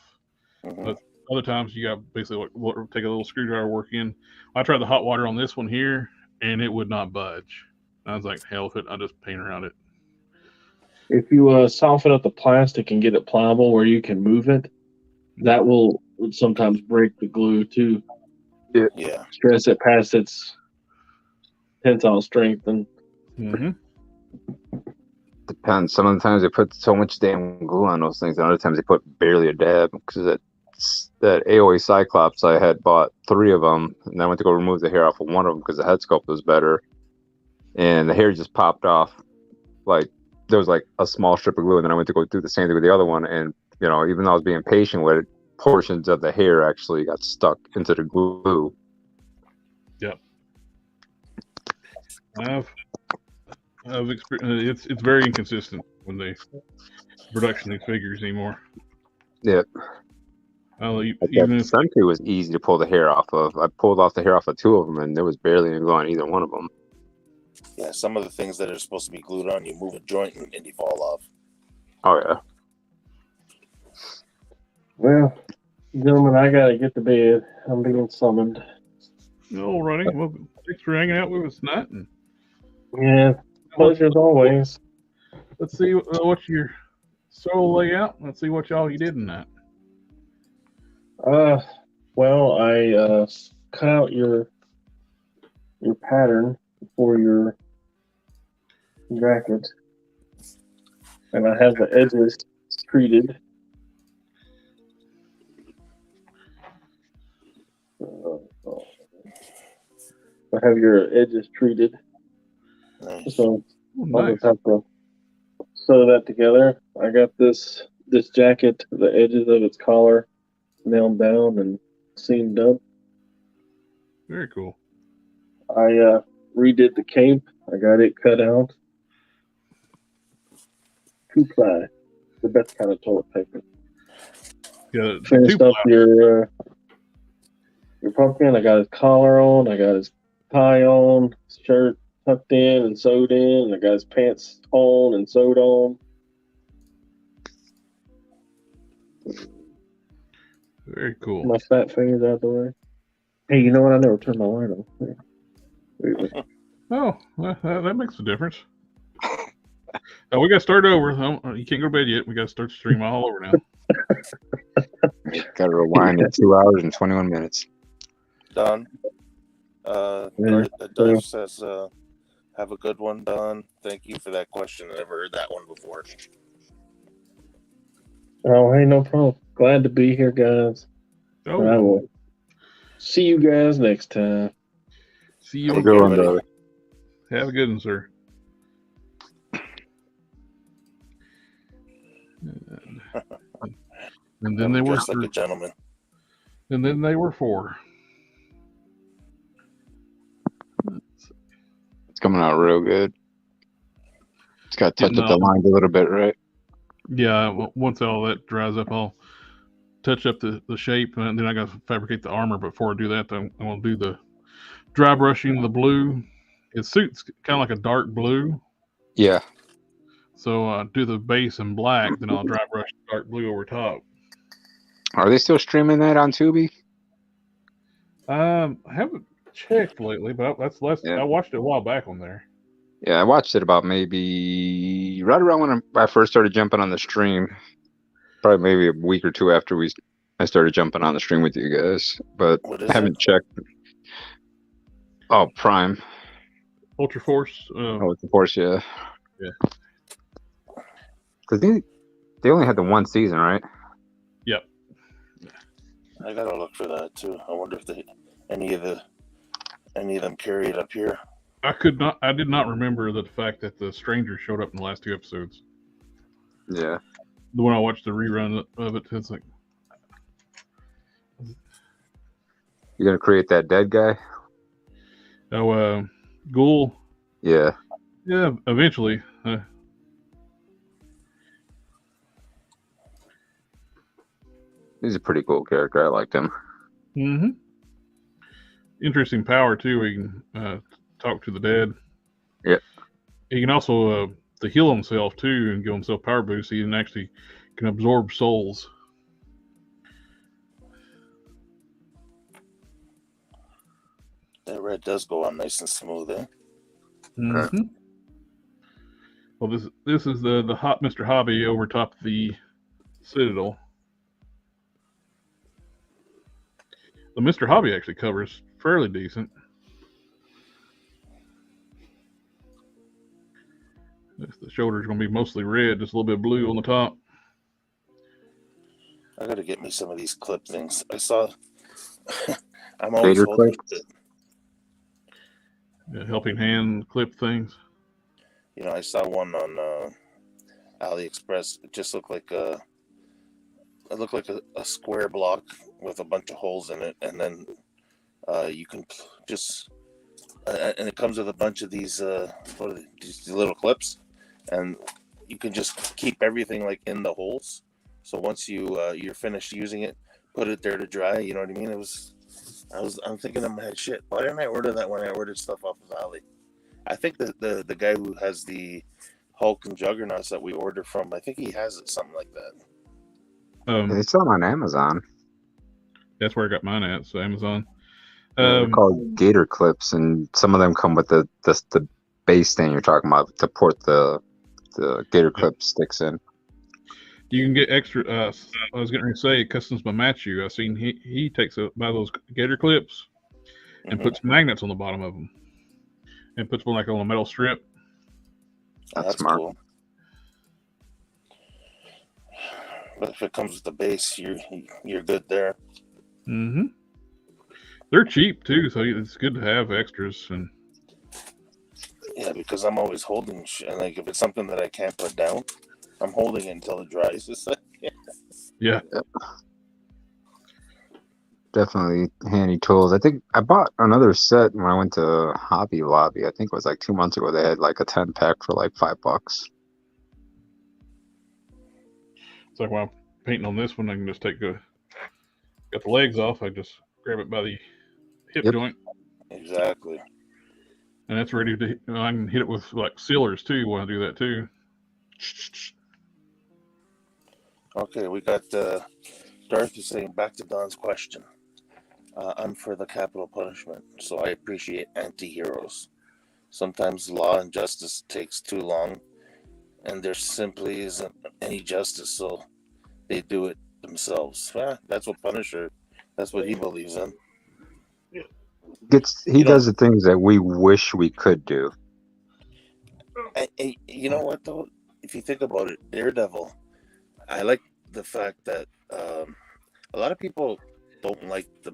Speaker 1: But other times you got basically take a little screwdriver work in. I tried the hot water on this one here, and it would not budge. I was like, hell with it, I'll just paint around it.
Speaker 2: If you soften up the plastic and get it pliable where you can move it, that will sometimes break the glue too.
Speaker 3: Yeah.
Speaker 2: Stress it past its tensile strength and.
Speaker 5: Depends. Some of the times they put so much damn glue on those things, and other times they put barely a dab. Because that AOA Cyclops, I had bought 3 of them, and I went to go remove the hair off of one of them because the head sculpt was better, and the hair just popped off. Like there was like a small strip of glue, and then I went to go do the same thing with the other one, and even though I was being patient with it, portions of the hair actually got stuck into the glue.
Speaker 1: Yep. I've experienced. It's very inconsistent when they production these figures anymore.
Speaker 5: Yeah.
Speaker 1: Even if
Speaker 5: Sentry was easy to pull the hair off of. I pulled off the hair off of 2 of them, and there was barely any glue on either one of them.
Speaker 3: Yeah, some of the things that are supposed to be glued on, you move a joint and they fall off.
Speaker 5: Oh yeah.
Speaker 2: Well, gentlemen, I gotta get to bed. I'm being summoned.
Speaker 1: Alrighty. Well, thanks for hanging out with us tonight.
Speaker 2: Yeah, pleasure as always.
Speaker 1: Let's see what's your solo layout. Let's see what you did in that.
Speaker 2: Well, I cut out your pattern for your jacket, and I have the edges treated. I have your edges treated,
Speaker 3: Nice.
Speaker 2: so
Speaker 1: Oh,
Speaker 2: I'll
Speaker 1: nice.
Speaker 2: just have to sew that together. I got this jacket, the edges of its collar nailed down and seamed up.
Speaker 1: Very cool.
Speaker 2: I redid the cape. I got it cut out. 2-ply, the best kind of toilet paper.
Speaker 1: Yeah, the
Speaker 2: Finished
Speaker 1: two
Speaker 2: up your pumpkin. I got his collar on. I got his tie on. His shirt tucked in and sewed in. And I got his pants on and sewed on.
Speaker 1: Very cool.
Speaker 2: My fat fingers out the way. Hey, you know what? I never turned my light on. Wait.
Speaker 1: Oh, well, that makes a difference. We got to start over. You can't go to bed yet. We got to start the stream all over now.
Speaker 5: Got to rewind at 2 hours and 21 minutes.
Speaker 3: Don. Darth says, have a good one, Don. Thank you for that question. I never heard that one before.
Speaker 2: Oh, hey, no problem. Glad to be here, guys.
Speaker 1: Oh,
Speaker 2: And I will see you guys next time.
Speaker 1: See you
Speaker 5: Have a good one,
Speaker 1: again.
Speaker 5: brother.
Speaker 1: Have a good one, sir. And then they were
Speaker 3: dressed like a gentleman.
Speaker 1: And then they were 4.
Speaker 5: It's coming out real good. It's got to touch up the lines a little bit, right?
Speaker 1: Yeah, once all that dries up, I'll touch up the shape, and then I got to fabricate the armor. Before I do that, I'm going to do the dry brushing the blue. It suits kind of like a dark blue.
Speaker 5: Yeah.
Speaker 1: So do the base in black, then I'll dry brush dark blue over top.
Speaker 5: Are they still streaming that on Tubi?
Speaker 1: I haven't checked lately, but that's less.
Speaker 5: Yeah.
Speaker 1: I watched it a while back on there.
Speaker 5: Yeah, I watched it about maybe right around when I first started jumping on the stream. Probably maybe a week or 2 after I started jumping on the stream with you guys, but I haven't checked. Oh, Prime.
Speaker 1: Ultra Force.
Speaker 5: Ultra Force, yeah.
Speaker 1: Yeah.
Speaker 5: Because they only had the 1 season, right?
Speaker 1: Yep.
Speaker 3: I gotta look for that too. I wonder if any of them carry it up here.
Speaker 1: I did not remember the fact that the stranger showed up in the last 2 episodes.
Speaker 5: Yeah.
Speaker 1: The one I watched the rerun of it, it's like,
Speaker 5: You gonna create that dead guy?
Speaker 1: Oh, Ghoul.
Speaker 5: Yeah.
Speaker 1: Yeah, eventually.
Speaker 5: He's a pretty cool character. I liked him.
Speaker 1: Mm-hmm. Interesting power too. He can talk to the dead.
Speaker 5: Yeah.
Speaker 1: He can also to heal himself too and give himself power boost. He can absorb souls.
Speaker 3: That red does go on nice and smooth, eh?
Speaker 1: Mm-hmm. Well, this is the hot Mr. Hobby over top of the Citadel. The Mr. Hobby actually covers fairly decent. The shoulder's going to be mostly red, just a little bit of blue on the top.
Speaker 3: I got to get me some of these clip things. I saw. I'm always
Speaker 5: Gator
Speaker 3: holding
Speaker 5: clips?
Speaker 1: Helping hand clip things.
Speaker 3: You know, I saw one on AliExpress. It just looked like a square block with a bunch of holes in it, and then you can just and it comes with a bunch of these these little clips, and you can just keep everything like in the holes. So once you're finished using it, put it there to dry. You know what I mean? I'm thinking in my head, shit, why didn't I order that when I ordered stuff off of Ali? I think the guy who has the Hulk and Juggernauts that we ordered from, I think he has it, something like that.
Speaker 5: It's not on Amazon.
Speaker 1: That's where I got mine at. So Amazon.
Speaker 5: They're called Gator clips, and some of them come with the base thing you're talking about to port the Gator clip sticks in.
Speaker 1: You can get extra. I was getting ready to say, customs by Matthew. I've seen he takes by those Gator clips and puts magnets on the bottom of them, and puts one like on a metal strip.
Speaker 5: That's smart.
Speaker 3: cool. But if it comes with the base, you're good there.
Speaker 1: Mm-hmm. They're cheap too, so it's good to have extras. And
Speaker 3: yeah, because I'm always holding and like if it's something that I can't put down, I'm holding it until it dries. It's like,
Speaker 1: yeah.
Speaker 5: Definitely handy tools. I think I bought another set when I went to Hobby Lobby. I think it was like 2 months ago. They had like a 10-pack for like $5.
Speaker 1: It's like while I'm painting on this one, I can just got the legs off. I just grab it by the hip joint.
Speaker 3: Exactly.
Speaker 1: And that's ready to. I can hit it with like sealers too while I do that too.
Speaker 3: Okay, we got Dorothy saying back to Don's question. I'm for the capital punishment, so I appreciate anti-heroes. Sometimes law and justice takes too long, and there simply isn't any justice, so they do it themselves. That's what Punisher, that's what he believes in.
Speaker 5: He does the things that we wish we could do.
Speaker 3: You know what, though? If you think about it, Daredevil, I like the fact that a lot of people don't like the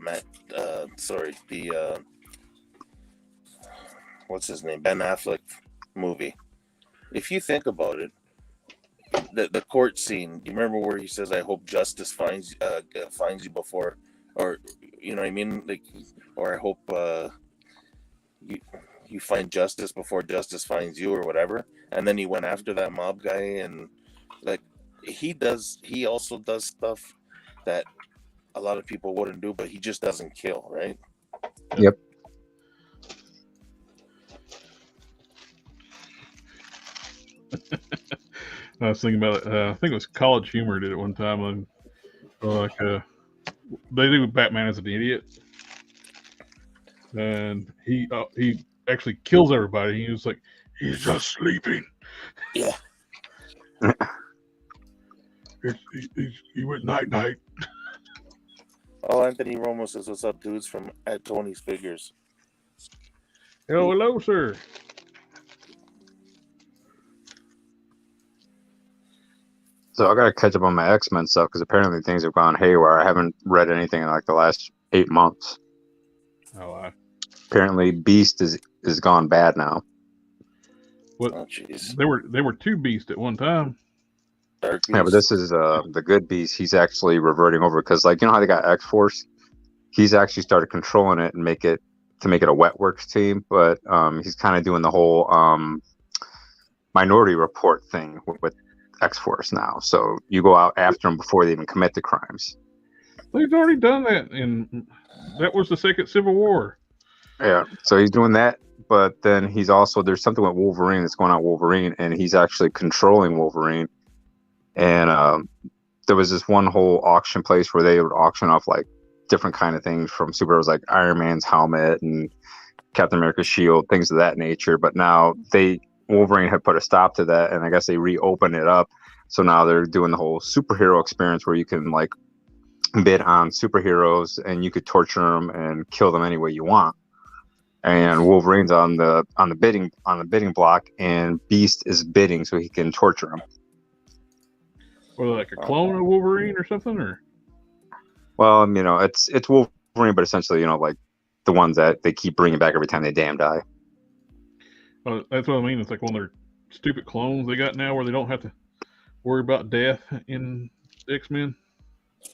Speaker 3: what's his name, Ben Affleck movie. If you think about it, the court scene, you remember where he says, "I hope justice finds you before," or you know what I mean, like, or I hope you find justice before justice finds you, or whatever. And then he went after that mob guy, and like he also does stuff that a lot of people wouldn't do, but he just doesn't kill, right?
Speaker 5: Yep.
Speaker 1: I was thinking about it. I think it was College Humor did it one time, and they do Batman as an idiot, and he actually kills everybody. He was like, he's just sleeping.
Speaker 3: Yeah.
Speaker 1: He went night night.
Speaker 3: Oh, Anthony Romo says, "What's up, dudes?" From at Tony's Figures.
Speaker 1: Hello, sir.
Speaker 5: So I gotta catch up on my X-Men stuff because apparently things have gone haywire. I haven't read anything in like the last 8 months.
Speaker 1: Oh,
Speaker 5: apparently Beast is gone bad now.
Speaker 1: What?
Speaker 3: Oh, jeez.
Speaker 1: They were two Beasts at one time.
Speaker 3: Dark Beast.
Speaker 5: Yeah, but this is the good Beast. He's actually reverting over because, like, you know how they got X-Force? He's actually started controlling it and make it a Wetworks team, but he's kind of doing the whole Minority Report thing with X-Force now. So you go out after them before they even commit the crimes.
Speaker 1: They've already done that, and that was the second Civil War.
Speaker 5: Yeah, so he's doing that, but then he's also, there's something with Wolverine that's going on with Wolverine, and he's actually controlling Wolverine. And there was this one whole auction place where they would auction off like different kind of things from superheroes, like Iron Man's helmet and Captain America's shield, things of that nature. But now Wolverine had put a stop to that, and I guess they reopened it up. So now they're doing the whole superhero experience where you can like bid on superheroes and you could torture them and kill them any way you want. And Wolverine's on the bidding block, and Beast is bidding so he can torture him.
Speaker 1: Or like a clone of Wolverine or something, or?
Speaker 5: Well, you know, it's Wolverine, but essentially, you know, like the ones that they keep bringing back every time they damn die.
Speaker 1: Well, that's what I mean. It's like one of their stupid clones they got now, where they don't have to worry about death in X-Men.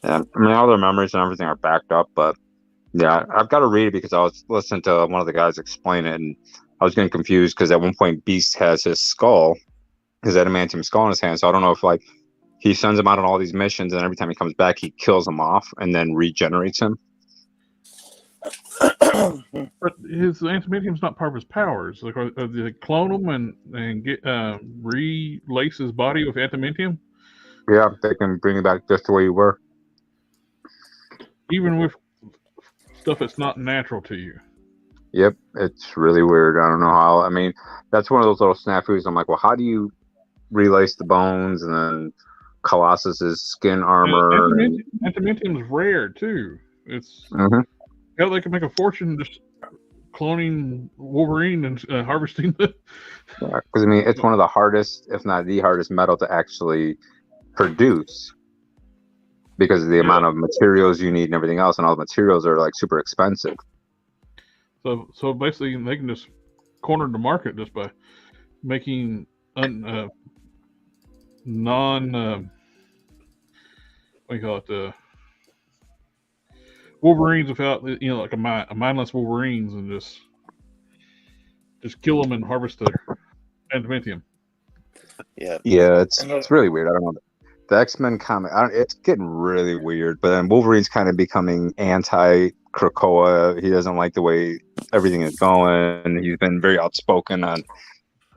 Speaker 5: Yeah, I mean, all their memories and everything are backed up, but yeah, I've got to read it because I was listening to one of the guys explain it, and I was getting confused because at one point Beast has his skull, his adamantium skull in his hand. So I don't know if like he sends him out on all these missions, and every time he comes back, he kills him off and then regenerates him.
Speaker 1: But his adamantium's not part of his powers. Like, they clone him and get relace his body with adamantium.
Speaker 5: Yeah, they can bring it back just the way you were,
Speaker 1: even with stuff that's not natural to you.
Speaker 5: Yep, it's really weird. I don't know how. I mean, that's one of those little snafus. I'm like, well, how do you relace the bones and then Colossus's skin armor?
Speaker 1: Adamantium is rare too. It's
Speaker 5: Mm-hmm.
Speaker 1: hell, they can make a fortune just cloning Wolverine and harvesting the.
Speaker 5: Because I mean, it's one of the hardest, if not the hardest, metal to actually produce because of the amount of materials you need and everything else, and all the materials are like super expensive.
Speaker 1: So basically, they can just corner the market just by making non what do you call it, Wolverines without, like a mindless Wolverines, and just kill them and harvest their adamantium.
Speaker 3: Yeah.
Speaker 5: Yeah, it's really weird. I don't know. The X-Men comic, it's getting really weird. But then Wolverine's kind of becoming anti-Krakoa. He doesn't like the way everything is going. He's been very outspoken on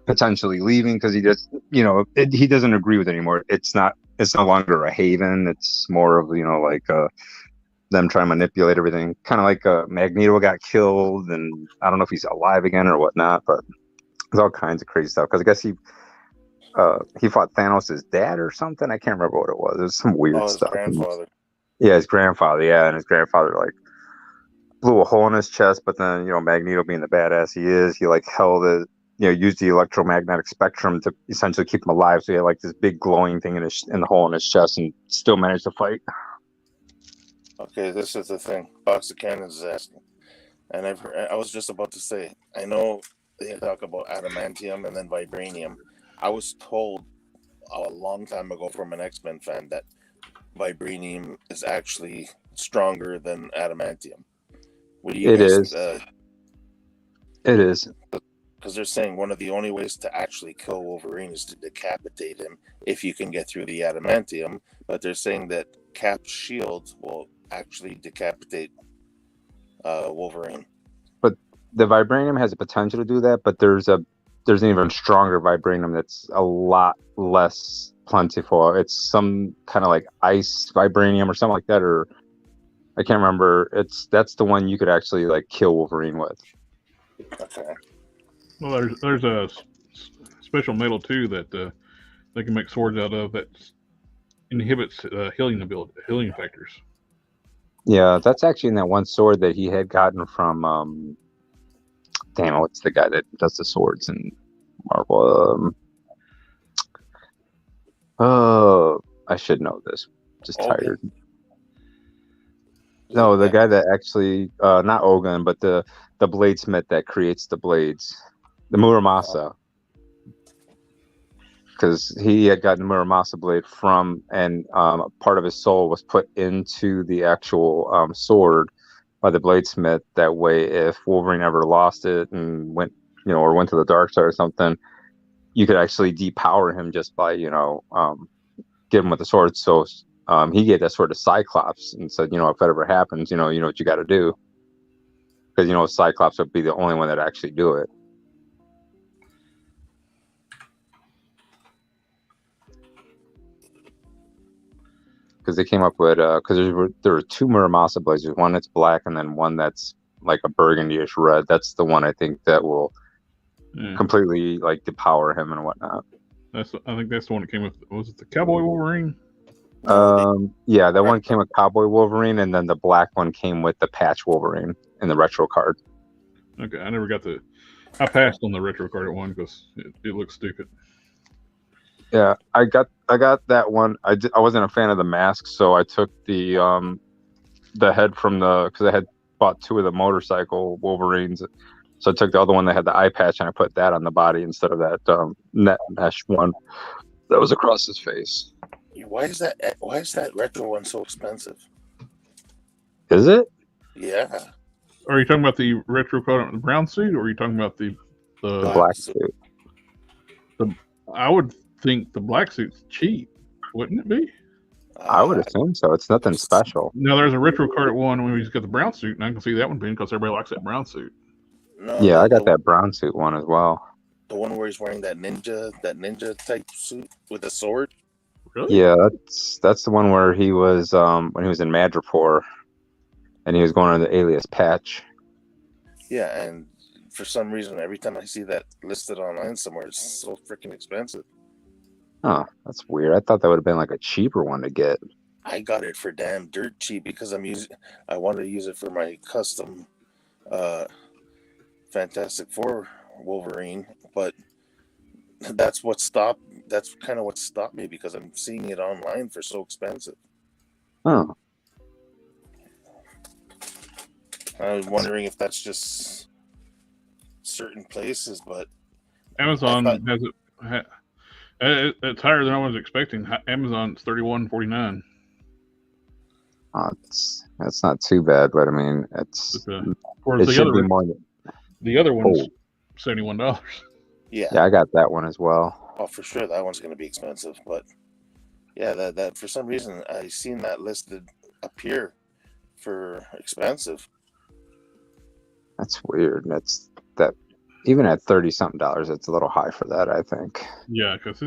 Speaker 5: potentially leaving because he just, he doesn't agree with it anymore. It's no longer a haven. It's more of, like them trying to manipulate everything. Kind of like Magneto got killed, and I don't know if he's alive again or whatnot, but there's all kinds of crazy stuff. Because I guess he fought Thanos' dad or something. I can't remember what it was. It was some weird stuff.
Speaker 3: Grandfather.
Speaker 5: Yeah, his grandfather. Yeah, and his grandfather like blew a hole in his chest. But then Magneto, being the badass he is, he like held it. Used the electromagnetic spectrum to essentially keep him alive. So he had like this big glowing thing in the hole in his chest, and still managed to fight.
Speaker 3: Okay, this is the thing. Box of Cannons is asking, and I was just about to say, I know they talk about adamantium and then vibranium. I was told a long time ago from an X-Men fan that vibranium is actually stronger than adamantium.
Speaker 5: It is. It is.
Speaker 3: Because they're saying one of the only ways to actually kill Wolverine is to decapitate him if you can get through the adamantium. But they're saying that Cap's shield will actually decapitate Wolverine.
Speaker 5: But the vibranium has the potential to do that, but there's an even stronger vibranium that's a lot less plentiful. It's some kind of like ice vibranium or something like that, or I can't remember. That's the one you could actually like kill Wolverine with.
Speaker 3: Okay.
Speaker 1: Well, there's a special metal too that they can make swords out of that inhibits healing factors.
Speaker 5: Yeah, that's actually in that one sword that he had gotten from damn, what's the guy that does the swords in Marvel? I should know this. Just tired. No, the guy that actually not Ogun, but the bladesmith that creates the blades, the Muramasa. Because he had gotten the Muramasa blade from, and part of his soul was put into the actual sword by the bladesmith. That way, if Wolverine ever lost it and went, or went to the dark side or something, you could actually depower him just by, give him with the sword. So he gave that sword to Cyclops and said, if that ever happens, you know what you got to do. Because, Cyclops would be the only one that actually do it. Because they came up with because there were two Muramasa blades. There's one that's black and then one that's like a burgundy-ish red. That's the one I think that will completely like depower him and whatnot.
Speaker 1: I think that's the one that came with. Was it the Cowboy Wolverine?
Speaker 5: Yeah, that one came with Cowboy Wolverine, and then the black one came with the Patch Wolverine in the retro card.
Speaker 1: Okay, I never got I passed on the retro card one because it looks stupid.
Speaker 5: Yeah, I got that one. I wasn't a fan of the mask, so I took the head from because I had bought two of the motorcycle Wolverines, so I took the other one that had the eye patch and I put that on the body instead of that net mesh one that was across his face.
Speaker 3: Why is that retro one so expensive?
Speaker 5: Is it?
Speaker 3: Yeah.
Speaker 1: Are you talking about the retro card on the brown suit, or are you talking about the
Speaker 5: black suit?
Speaker 1: I would think the black suit's cheap, wouldn't it be?
Speaker 5: I would assume so. It's nothing special.
Speaker 1: No, there's a retro card one when he's got the brown suit, and I can see that one being because everybody likes that brown suit.
Speaker 3: No,
Speaker 5: yeah, I got that brown suit one as well.
Speaker 3: The one where he's wearing that ninja type suit with a sword.
Speaker 1: Really?
Speaker 5: Yeah, that's the one where he was when he was in Madripoor, and he was going under the alias Patch.
Speaker 3: Yeah, and for some reason, every time I see that listed online somewhere, it's so freaking expensive.
Speaker 5: Oh, that's weird. I thought that would have been like a cheaper one to get.
Speaker 3: I got it for damn dirt cheap because I wanted to use it for my custom Fantastic Four Wolverine, but that's what stopped. That's kind of what stopped me because I'm seeing it online for so expensive.
Speaker 5: Oh,
Speaker 3: I was wondering if that's just certain places, but
Speaker 1: Amazon has it. It's higher than I was expecting. Amazon's $31.49.
Speaker 5: that's not too bad, but I mean, it's
Speaker 1: Whereas
Speaker 5: it should be more.
Speaker 1: The other one's $71.
Speaker 3: yeah,
Speaker 5: Yeah, I got that one as well.
Speaker 3: oh, for sure that one's going to be expensive. But yeah, that for some reason I seen that listed appear for expensive.
Speaker 5: That's weird. That's that. Even at $30-something, it's a little high for that, I think.
Speaker 1: Yeah, because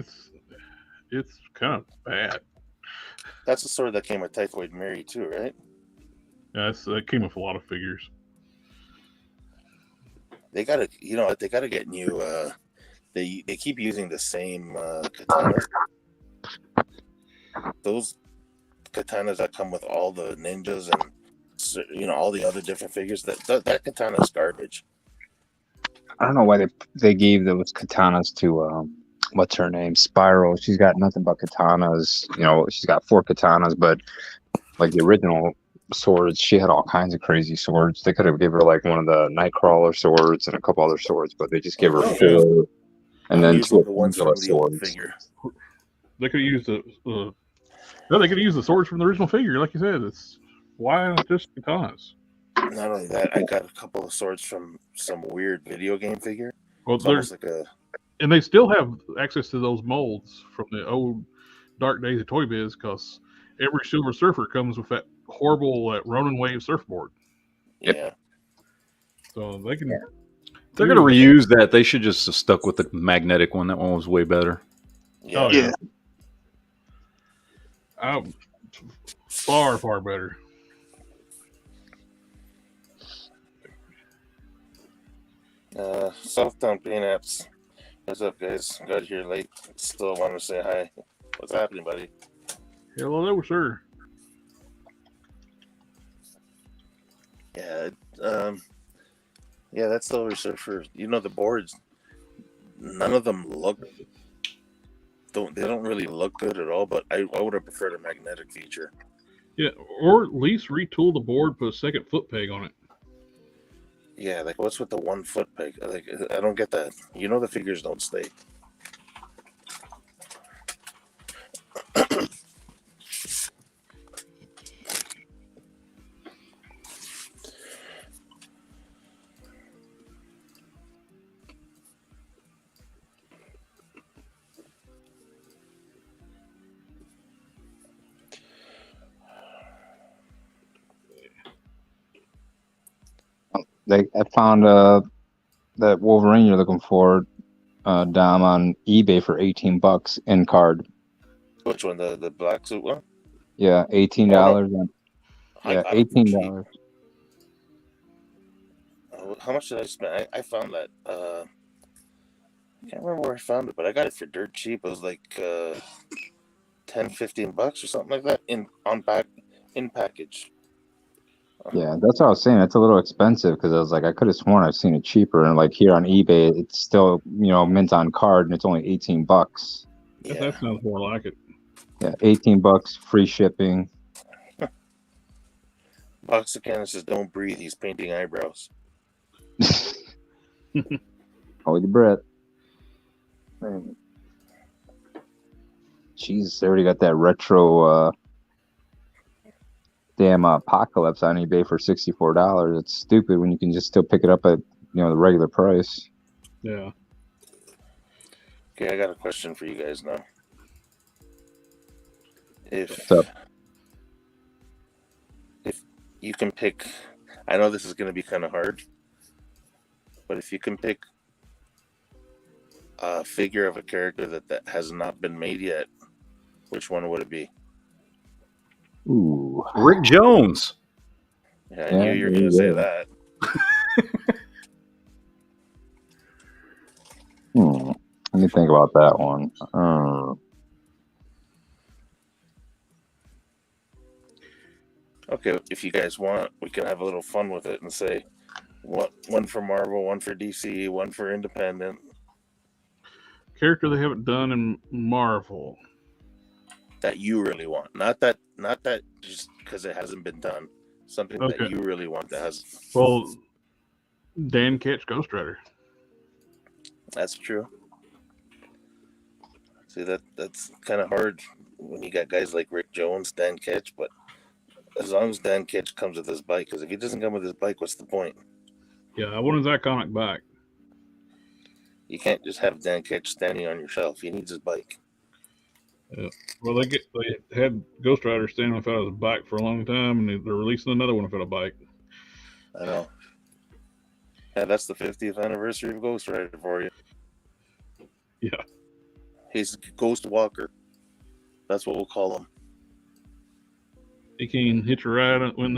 Speaker 1: it's kind of bad.
Speaker 3: That's the sword that came with Typhoid Mary too, right?
Speaker 1: Yeah, that came with a lot of figures.
Speaker 3: They gotta, they gotta get new. They keep using the same katanas. Those katanas that come with all the ninjas and all the other different figures. That katana is garbage.
Speaker 5: I don't know why they gave those katanas to what's her name, Spiral. She's got nothing but katanas. She's got 4 katanas, but like the original swords, she had all kinds of crazy swords. They could have given her like one of the Nightcrawler swords and a couple other swords, but they just gave her 4, and then 2
Speaker 3: the ones from the old figure.
Speaker 1: They could have used they could use the swords from the original figure, like you said. Why not just katanas?
Speaker 3: Not only that, I got a couple of swords from some weird video game figure.
Speaker 1: Well,
Speaker 3: it's almost like
Speaker 1: and they still have access to those molds from the old dark days of Toy Biz, because every Silver Surfer comes with that horrible Ronin Wave surfboard.
Speaker 3: Yeah.
Speaker 1: So they can.
Speaker 8: They're going to reuse that. They should just have stuck with the magnetic one. That one was way better.
Speaker 3: Yeah.
Speaker 1: Oh, yeah. Far, far better.
Speaker 3: Softtown Peanuts. What's up, guys? Got here late. Still want to say hi. What's happening, buddy?
Speaker 1: Hello, sir.
Speaker 3: Yeah, that's Silver Surfer. The boards. None of them they don't really look good at all. But I would have preferred a magnetic feature.
Speaker 1: Yeah, or at least retool the board, put a second foot peg on it.
Speaker 3: Yeah, like what's with the 1 foot peg? Like I don't get that. The figures don't stay.
Speaker 5: I found that Wolverine you're looking for, Dom, on eBay for $18 in card.
Speaker 3: Which one? The black suit one?
Speaker 5: Yeah, $18. Yeah, $18.
Speaker 3: How much did I spend? I found that. I can't remember where I found it, but I got it for dirt cheap. It was like $10-15 or something like that in package.
Speaker 5: Yeah, that's what I was saying. It's a little expensive because I was like, I could have sworn I've seen it cheaper, and like here on eBay, it's still mint on card, and it's only $18.
Speaker 1: Yeah. That sounds more like it.
Speaker 5: Yeah, $18, free shipping.
Speaker 3: Box of Cannon says, "Don't breathe." He's painting eyebrows.
Speaker 5: Hold your breath. Jesus, they already got that retro damn Apocalypse on eBay for $64. It's stupid when you can just still pick it up at the regular price.
Speaker 1: Yeah.
Speaker 3: Okay, I got a question for you guys now. If you can pick, I know this is going to be kind of hard, but if you can pick a figure of a character that has not been made yet, which one would it be?
Speaker 5: Ooh,
Speaker 8: Rick Jones.
Speaker 3: Yeah, I knew you were going to say that.
Speaker 5: Let me think about that one.
Speaker 3: Okay, if you guys want, we can have a little fun with it and say One for Marvel, one for DC, one for Independent.
Speaker 1: Character they haven't done in Marvel.
Speaker 3: That you really want, not that just because it hasn't been done. Something
Speaker 1: Okay.
Speaker 3: that you really want that has.
Speaker 1: Well, Dan Ketch, Ghost Rider.
Speaker 3: That's true. See, that's kind of hard when you got guys like Rick Jones, Dan Ketch, but as long as Dan Ketch comes with his bike, because if he doesn't come with his bike, what's the point?
Speaker 1: Yeah, I want his iconic bike.
Speaker 3: You can't just have Dan Ketch standing on your shelf. He needs his bike.
Speaker 1: Yeah. Well, they had Ghost Rider standing without his bike for a long time, and they're releasing another one without a bike.
Speaker 3: I know. Yeah, that's the 50th anniversary of Ghost Rider for you.
Speaker 1: Yeah.
Speaker 3: He's Ghost Walker. That's what we'll call him.
Speaker 1: He can hitch a ride in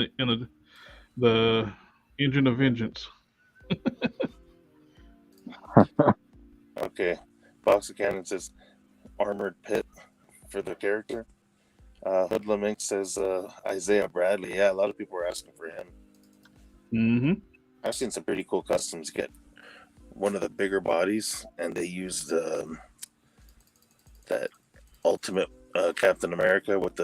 Speaker 1: the engine of vengeance.
Speaker 3: Okay. Box of Cannon says Armored Pit for the character. Hoodlum Inc. says Isaiah Bradley. Yeah, a lot of people were asking for him.
Speaker 1: Mm-hmm.
Speaker 3: I've seen some pretty cool customs get one of the bigger bodies, and they used that Ultimate Captain America with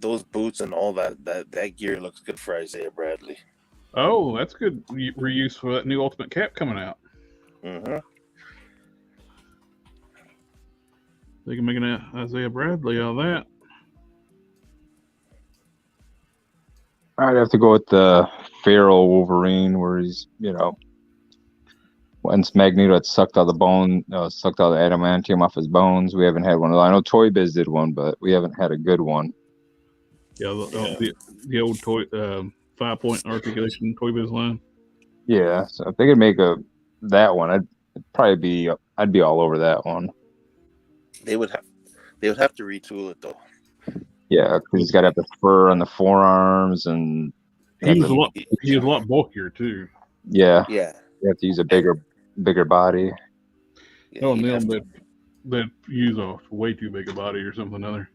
Speaker 3: those boots and all that gear looks good for Isaiah Bradley.
Speaker 1: Oh, that's good reuse for that new Ultimate Cap coming out.
Speaker 3: Mm-hmm.
Speaker 1: They can make an Isaiah Bradley out of that.
Speaker 5: I'd have to go with the Feral Wolverine, where he's, once Magneto had sucked all the adamantium off his bones. We haven't had one of those. I know Toy Biz did one, but we haven't had a good one.
Speaker 1: Yeah, the old toy 5-point articulation Toy Biz line.
Speaker 5: Yeah, so if they could make that one, I'd be all over that one.
Speaker 3: They would have to retool it though.
Speaker 5: Yeah, because he's got to have the fur on the forearms, and
Speaker 1: he was a lot bulkier too.
Speaker 5: Yeah,
Speaker 3: yeah.
Speaker 5: You have to use a bigger body.
Speaker 3: Yeah,
Speaker 1: no, they'd use a way too big a body or something other.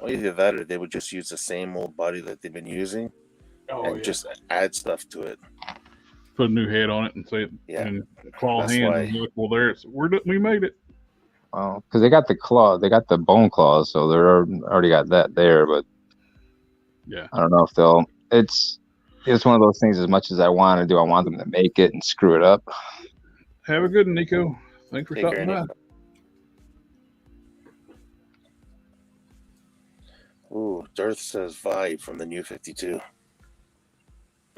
Speaker 3: Well, either that or they would just use the same old body that they've been using and just add stuff to it.
Speaker 1: Put a new head on it and say, and claw
Speaker 3: That's
Speaker 1: hand.
Speaker 3: why-
Speaker 1: And look, well, there we made it.
Speaker 5: Well, because they got the claw, they got the bone claws, so they're already got that there. But
Speaker 1: yeah,
Speaker 5: I don't know if it's one of those things. As much as I want to do, I want them to make it and screw it up.
Speaker 1: Have a good one, Nico. Thanks for
Speaker 3: Take
Speaker 1: stopping
Speaker 3: care,
Speaker 1: by.
Speaker 3: Nico. Ooh, Darth says Vibe from the New 52.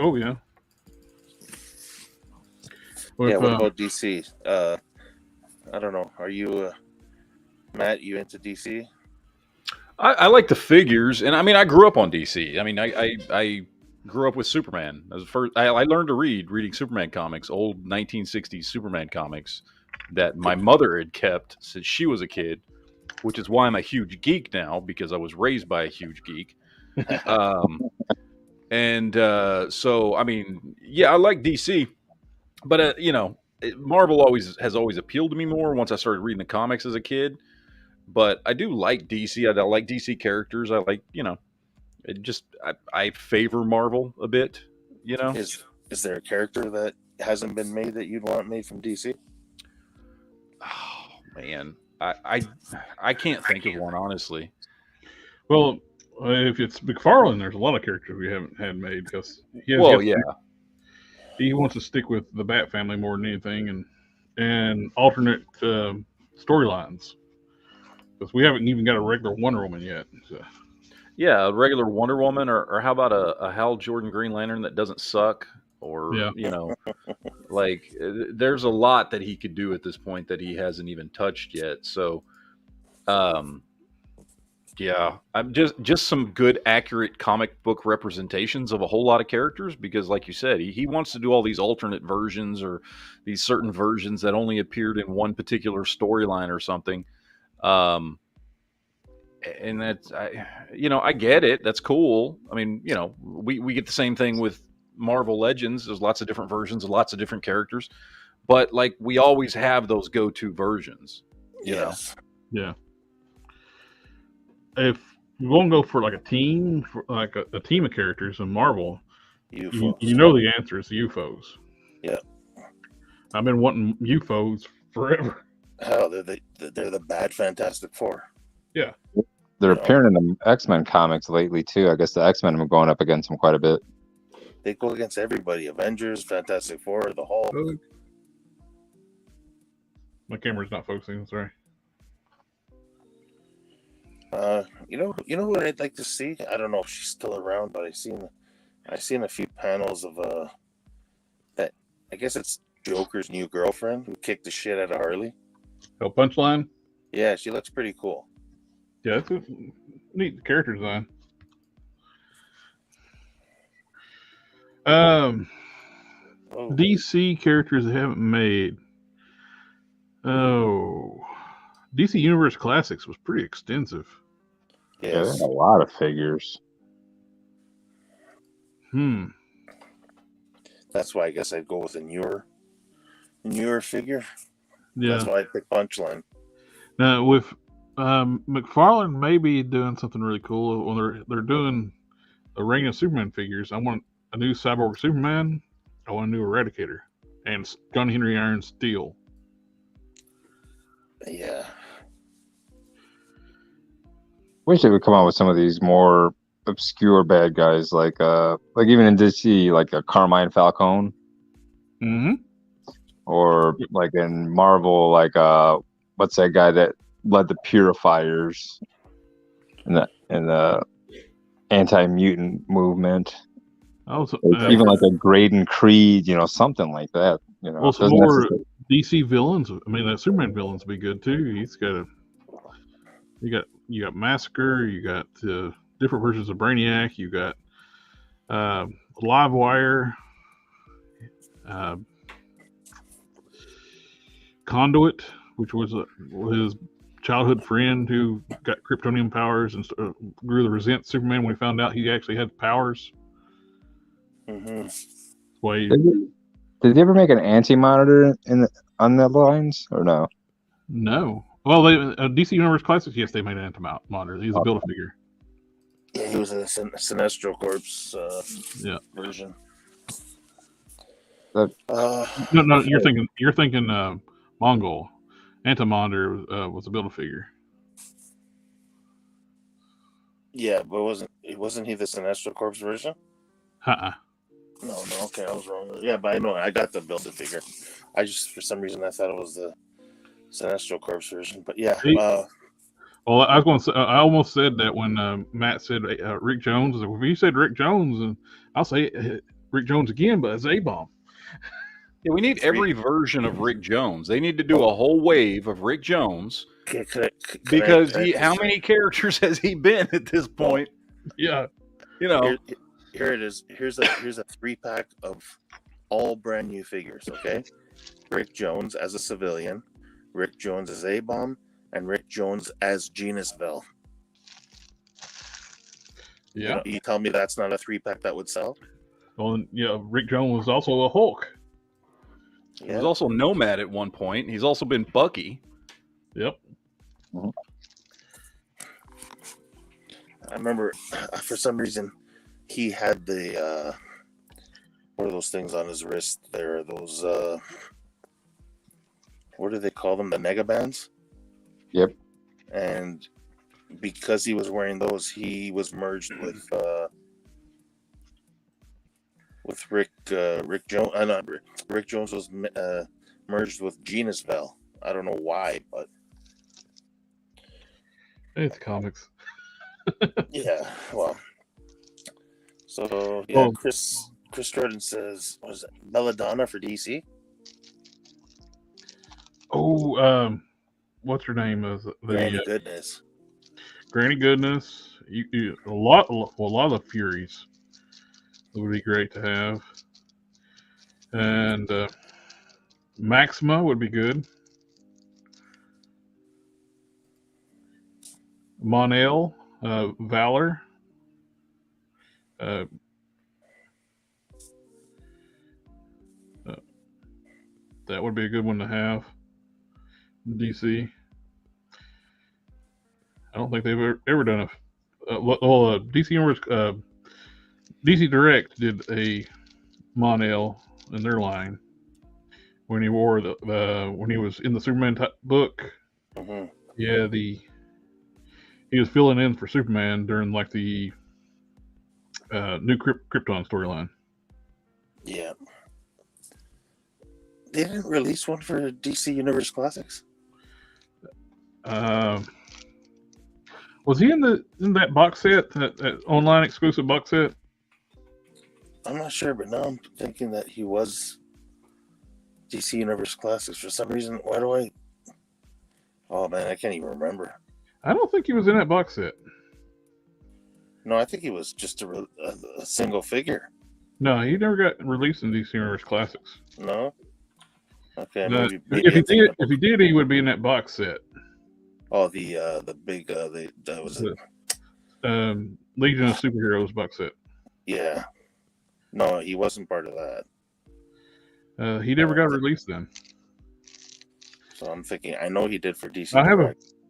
Speaker 1: Oh yeah.
Speaker 3: Yeah, what about DC? I don't know. Are you, Matt, you into DC?
Speaker 8: I like the figures, and I mean, I grew up on DC. I mean, I grew up with Superman. As first, I learned to reading Superman comics, old 1960s Superman comics that my mother had kept since she was a kid, which is why I'm a huge geek now, because I was raised by a huge geek. So, I mean, yeah, I like DC, but Marvel has always appealed to me more once I started reading the comics as a kid. But I do like DC. I like DC characters. I like, I favor Marvel a bit,
Speaker 3: Is there a character that hasn't been made that you'd want made from DC?
Speaker 8: Oh, man. I can't think of one, honestly.
Speaker 1: Well, if it's McFarlane, there's a lot of characters we haven't had made because he wants to stick with the Bat family more than anything, and alternate storylines because we haven't even got a regular Wonder Woman yet. So.
Speaker 8: Yeah, a regular Wonder Woman, or how about a Hal Jordan Green Lantern that doesn't suck, or like there's a lot that he could do at this point that he hasn't even touched yet. So, yeah, I'm just some good, accurate comic book representations of a whole lot of characters, because like you said, he wants to do all these alternate versions or these certain versions that only appeared in one particular storyline or something. And that's, I get it. That's cool. I mean, we get the same thing with Marvel Legends. There's lots of different versions of lots of different characters, but like we always have those go-to versions, you know?
Speaker 1: Yeah. If you want to go for like a team, a team of characters in Marvel,
Speaker 3: UFOs.
Speaker 1: You know the answer is UFOs.
Speaker 3: Yeah.
Speaker 1: I've been wanting UFOs forever.
Speaker 3: Hell, they're the bad Fantastic Four.
Speaker 1: Yeah.
Speaker 5: They're
Speaker 3: You know.
Speaker 5: appearing in the X-Men comics lately too. I guess the X-Men have been going up against them quite a bit.
Speaker 3: They go against everybody: Avengers, Fantastic Four, the Hulk.
Speaker 1: My camera's not focusing. Sorry.
Speaker 3: You know what I'd like to see? I don't know if she's still around, but I seen a few panels of that. I guess it's Joker's new girlfriend who kicked the shit out of Harley.
Speaker 1: Oh, Punchline?
Speaker 3: Yeah, she looks pretty cool.
Speaker 1: Yeah, that's a neat character design. DC characters they haven't made. Oh, DC Universe Classics was pretty extensive.
Speaker 5: Yes. Yeah, there's a lot of figures.
Speaker 3: That's why I guess I'd go with a newer figure.
Speaker 1: Yeah.
Speaker 3: That's why I picked Punchline.
Speaker 1: Now with McFarlane maybe doing something really cool when they're doing a Reign of Superman figures. I want a new Cyborg Superman. I want a new Eradicator and John Henry Iron Steel.
Speaker 3: Yeah.
Speaker 5: Wish they would come out with some of these more obscure bad guys, like even in DC, like a Carmine Falcone.
Speaker 1: Mm-hmm.
Speaker 5: Or like in Marvel, like what's that guy that led the Purifiers in the anti-mutant movement? Even like a Graydon Creed, something like that.
Speaker 1: Well, some more DC villains. I mean, that Superman villains would be good too. You got Massacre. You got different versions of Brainiac. You got Livewire. Conduit, which was his childhood friend who got Kryptonian powers and grew to resent Superman when he found out he actually had powers.
Speaker 3: Mm-hmm.
Speaker 5: Did they ever make an anti-monitor on the lines or no?
Speaker 1: No. Well, DC Universe Classics, yes, they made an anti-monitor. He's a Build-A-Figure.
Speaker 3: Yeah, he was in a Sinestro Corps version.
Speaker 1: No, you're thinking Mongol. Anti-Monitor was a Build-A-Figure.
Speaker 3: Yeah, but wasn't he the Sinestro Corps version? No, okay, I was wrong. Yeah, but I know I got the Build-A-Figure. I just for some reason I thought it was the Sinestro Corps version, but yeah.
Speaker 1: Well, I was going to say, I almost said that when Matt said Rick Jones. If you said Rick Jones, and I'll say Rick Jones again, but it's A-Bomb.
Speaker 8: Yeah, we need every version of Rick Jones. They need to do a whole wave of Rick Jones because how many characters has he been at this point?
Speaker 1: Yeah,
Speaker 3: Here it is. Here's a 3-pack of all brand new figures. Okay, Rick Jones as a civilian, Rick Jones as A-Bomb, and Rick Jones as Genus Vell.
Speaker 1: Yeah,
Speaker 3: you tell me that's not a 3-pack that would sell?
Speaker 1: Well, yeah, Rick Jones was also a Hulk.
Speaker 8: He was also Nomad at one point. He's also been Bucky.
Speaker 1: Yep.
Speaker 3: I remember for some reason he had the what are those things on his wrist? There are those what do they call them? The Negabands?
Speaker 5: Yep.
Speaker 3: And because he was wearing those, he was merged with Rick Jones. Rick Jones was merged with Genus Vell. I don't know why, but
Speaker 1: it's comics.
Speaker 3: Yeah, well. So yeah, Chris Jordan says, was it Belladonna for DC?
Speaker 1: Oh, what's her name?
Speaker 3: Granny Goodness.
Speaker 1: Granny Goodness. A lot of the Furies. It would be great to have. And Maxima would be good. Mon-El, Valor. That would be a good one to have. DC. I don't think they've ever done DC Universe DC Direct did a Mon-El in their line when he wore when he was in the Superman book.
Speaker 3: Mm-hmm.
Speaker 1: Yeah, he was filling in for Superman during like the new Krypton storyline.
Speaker 3: Yeah. They didn't release one for DC Universe Classics.
Speaker 1: Was he in that box set, that online exclusive box set?
Speaker 3: I'm not sure, but now I'm thinking that he was DC Universe Classics for some reason. Why do I? Oh man, I can't even remember.
Speaker 1: I don't think he was in that box set.
Speaker 3: No, I think he was just a single figure.
Speaker 1: No, he never got released in DC Universe Classics.
Speaker 3: No. Okay,
Speaker 1: No,
Speaker 3: maybe
Speaker 1: if he did, he would be in that box set.
Speaker 3: Oh, the big that was it.
Speaker 1: Legion of Superheroes box set.
Speaker 3: Yeah. No, he wasn't part of that.
Speaker 1: He never got released then.
Speaker 3: So I'm thinking, I know he did for DC.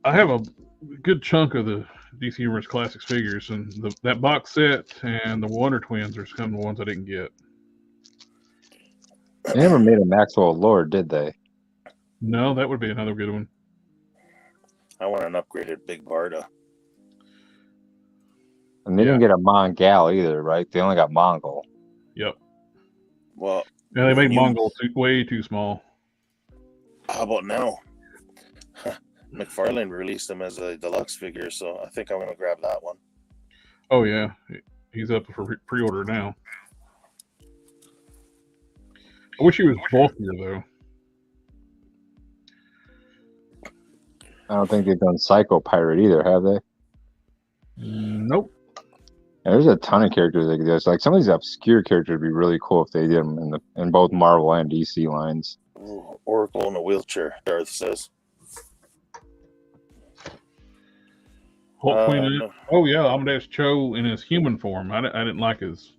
Speaker 1: I have a good chunk of the DC Universe Classics figures, and that box set and the Wonder Twins are some of the ones I didn't get.
Speaker 5: They never made a Maxwell Lord, did they?
Speaker 1: No, that would be another good one.
Speaker 3: I want an upgraded Big Barda.
Speaker 5: And they didn't get a Mongal either, right? They only got Mongol.
Speaker 1: Yep.
Speaker 3: Well,
Speaker 1: yeah, they made Mongol way too small.
Speaker 3: How about now? McFarlane released them as a deluxe figure, so I think I'm going to grab that one.
Speaker 1: Oh yeah, he's up for pre-order now. I wish he was bulkier though.
Speaker 5: I don't think they've done Psycho Pirate either, have they?
Speaker 1: Nope.
Speaker 5: Yeah, there's a ton of characters like this. Like some of these obscure characters would be really cool if they did them in both Marvel and DC lines.
Speaker 3: Ooh, Oracle in a wheelchair, Darth says.
Speaker 1: Hulk Queen. No. Oh yeah, Amadeus Cho in his human form. I didn't like his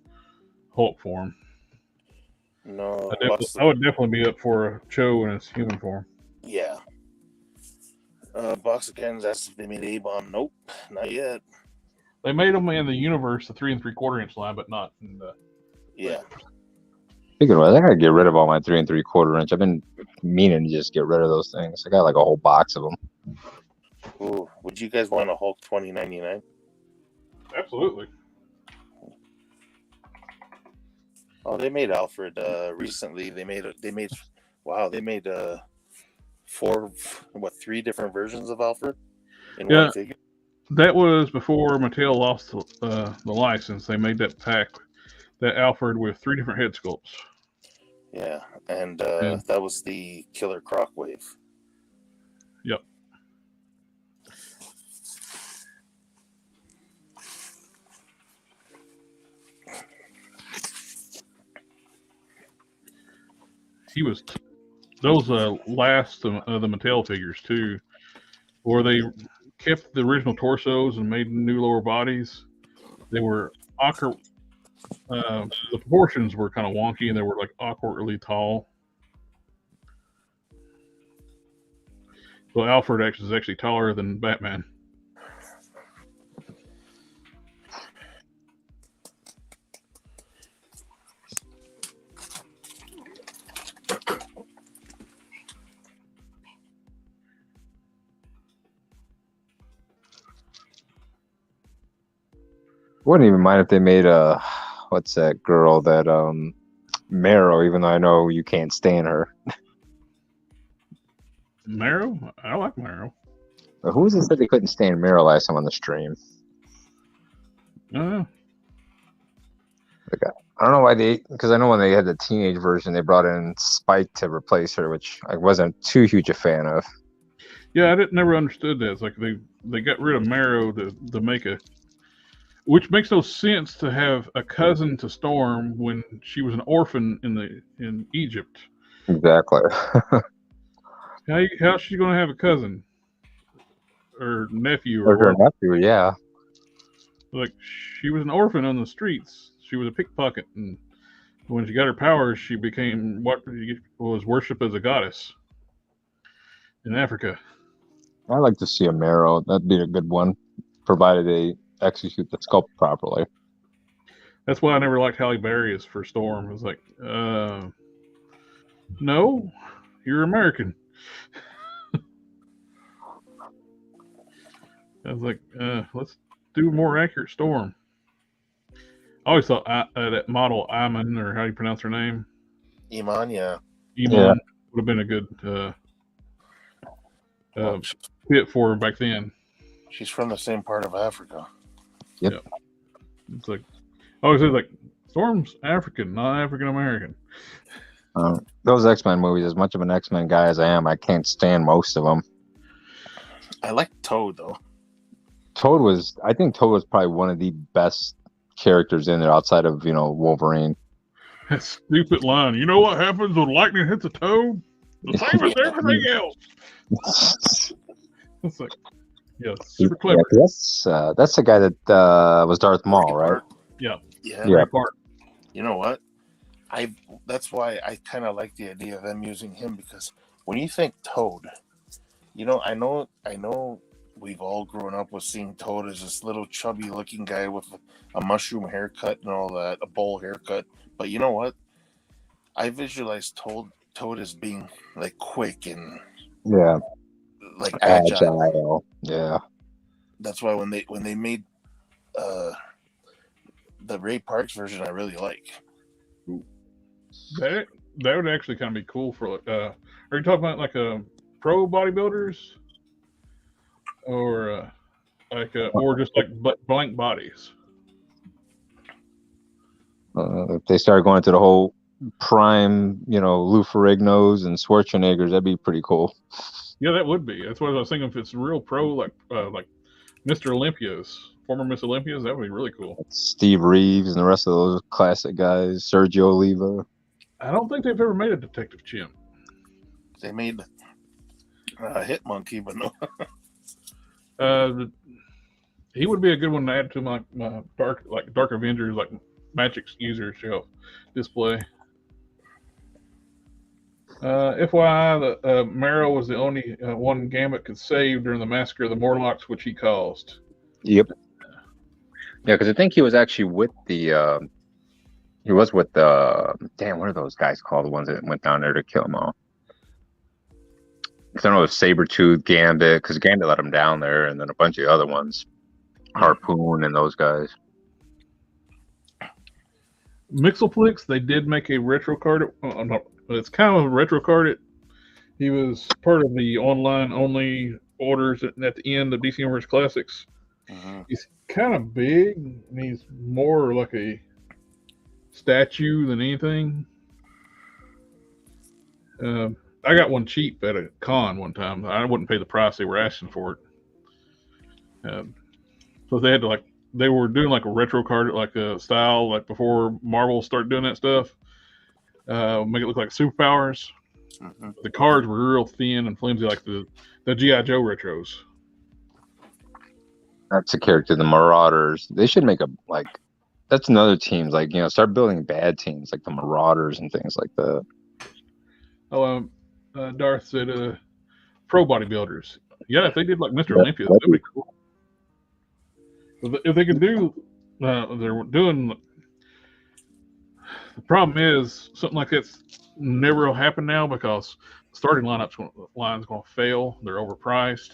Speaker 1: Hulk form.
Speaker 3: No,
Speaker 1: I would definitely be up for a Cho in his human form.
Speaker 3: Yeah. Box of cannons, that's if they made A-Bomb. Nope, not yet.
Speaker 1: They made them in the universe, the 3 3/4 inch line, but not in the.
Speaker 3: Yeah.
Speaker 5: Speaking of, I gotta get rid of all my 3 3/4 inch. I've been meaning to just get rid of those things. I got like a whole box of them.
Speaker 3: Ooh, would you guys want a Hulk 2099?
Speaker 1: Absolutely.
Speaker 3: Oh, they made Alfred recently. They made 3 different versions of Alfred in one figure.
Speaker 1: That was before Mattel lost the license. They made that pack, that Alfred with 3 different head sculpts.
Speaker 3: Yeah, and that was the Killer Croc wave.
Speaker 1: Yep. He was those last of the Mattel figures too, where they kept the original torsos and made new lower bodies. They were awkward. The proportions were kind of wonky, and they were like awkwardly tall. So Alfred is actually taller than Batman.
Speaker 5: Wouldn't even mind if they made a what's that girl that Marrow, even though I know you can't stand her.
Speaker 1: Marrow? I like Marrow.
Speaker 5: But who was it said they couldn't stand Marrow last time on the stream?
Speaker 1: Uh,
Speaker 5: I don't know why because I know when they had the teenage version, they brought in Spike to replace her, which I wasn't too huge a fan of.
Speaker 1: Yeah, I never understood that. It's like they got rid of Marrow to make a, which makes no sense to have a cousin to Storm when she was an orphan in Egypt.
Speaker 5: Exactly.
Speaker 1: How's she going to have a cousin or nephew
Speaker 5: or her nephew? Yeah.
Speaker 1: Like she was an orphan on the streets. She was a pickpocket, and when she got her powers, she became what was worshipped as a goddess in Africa.
Speaker 5: I'd like to see a Marrow. That'd be a good one, provided they execute the sculpt properly.
Speaker 1: That's why I never liked Halle Berry as for Storm. It was like, no, you're American. I was like, let's do a more accurate Storm. I always thought that model Iman, or how do you pronounce her name?
Speaker 3: Iman, yeah.
Speaker 1: Iman would have been a good fit for her back then.
Speaker 3: She's from the same part of Africa.
Speaker 5: Yep.
Speaker 1: It's like, I always say, like, Storm's African, not African American.
Speaker 5: Those X-Men movies, as much of an X-Men guy as I am, I can't stand most of them.
Speaker 3: I like Toad, though.
Speaker 5: I think Toad was probably one of the best characters in there outside of, Wolverine.
Speaker 1: That stupid line. You know what happens when lightning hits a toad? The same as everything else. It's like, yeah, super clever.
Speaker 5: Yeah, that's the guy that was Darth Maul, right?
Speaker 1: Yeah.
Speaker 3: Yeah. You know what? That's why I kind of like the idea of them using him, because when you think Toad, I know we've all grown up with seeing Toad as this little chubby looking guy with a mushroom haircut and all that, a bowl haircut. But you know what? I visualize Toad as being like quick and like agile.
Speaker 5: Yeah.
Speaker 3: That's why when they made the Ray Parks version, I really like.
Speaker 1: That would actually kind of be cool for are you talking about like pro bodybuilders or or just like blank bodies?
Speaker 5: If they start going to the whole prime, Lou Ferrigno's and Schwarzeneggers, that'd be pretty cool.
Speaker 1: Yeah, that would be. That's what I was thinking. If it's real pro, like Mr. Olympia's, former Miss Olympia's, that would be really cool.
Speaker 5: Steve Reeves and the rest of those classic guys, Sergio Oliva.
Speaker 1: I don't think they've ever made a Detective Chimp.
Speaker 3: They made Hit Monkey, but no.
Speaker 1: He would be a good one to add to my Dark Avengers, like Magic User Shelf display. FYI, the Marrow was the only one Gambit could save during the massacre of the Morlocks, which he caused.
Speaker 5: Yep. Yeah, because I think he was actually with the. He was with the. Damn, what are those guys called? The ones that went down there to kill them all. I don't know if Sabretooth, Gambit, because Gambit let him down there, and then a bunch of other ones, Harpoon, and those guys.
Speaker 1: Mixelplix, they did make a retro card. No, it's kind of a retro card. He was part of the online only orders at the end of DC Universe Classics. He's kind of big, and he's more like a statue than anything. I got one cheap at a con one time. I wouldn't pay the price they were asking for it. So they had to they were doing like a retro card, like a style, like before Marvel started doing that stuff. Make it look like superpowers. The cards were real thin and flimsy, like the G.I. Joe retros.
Speaker 5: That's a character, the Marauders. They should make that's another team. Start building bad teams like the Marauders and things like that.
Speaker 1: Oh, Darth said, pro bodybuilders. Yeah, if they did like Mr. Olympia, that'd be cool. If they could do, they're doing. The problem is something like that's never will happen now because the starting line's going to fail. They're overpriced.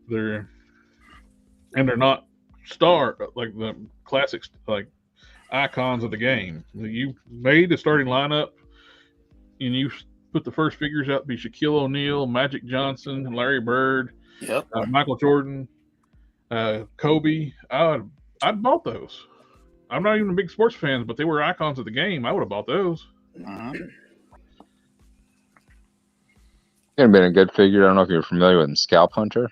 Speaker 1: They're not like the classics, like icons of the game. You made the starting lineup, and you put the first figures out to be Shaquille O'Neal, Magic Johnson, Larry Bird, Michael Jordan, Kobe. I'd bought those. I'm not even a big sports fan, but they were icons of the game. I would have bought those.
Speaker 5: It'd have been a good figure. I don't know if you're familiar with Scalp Hunter.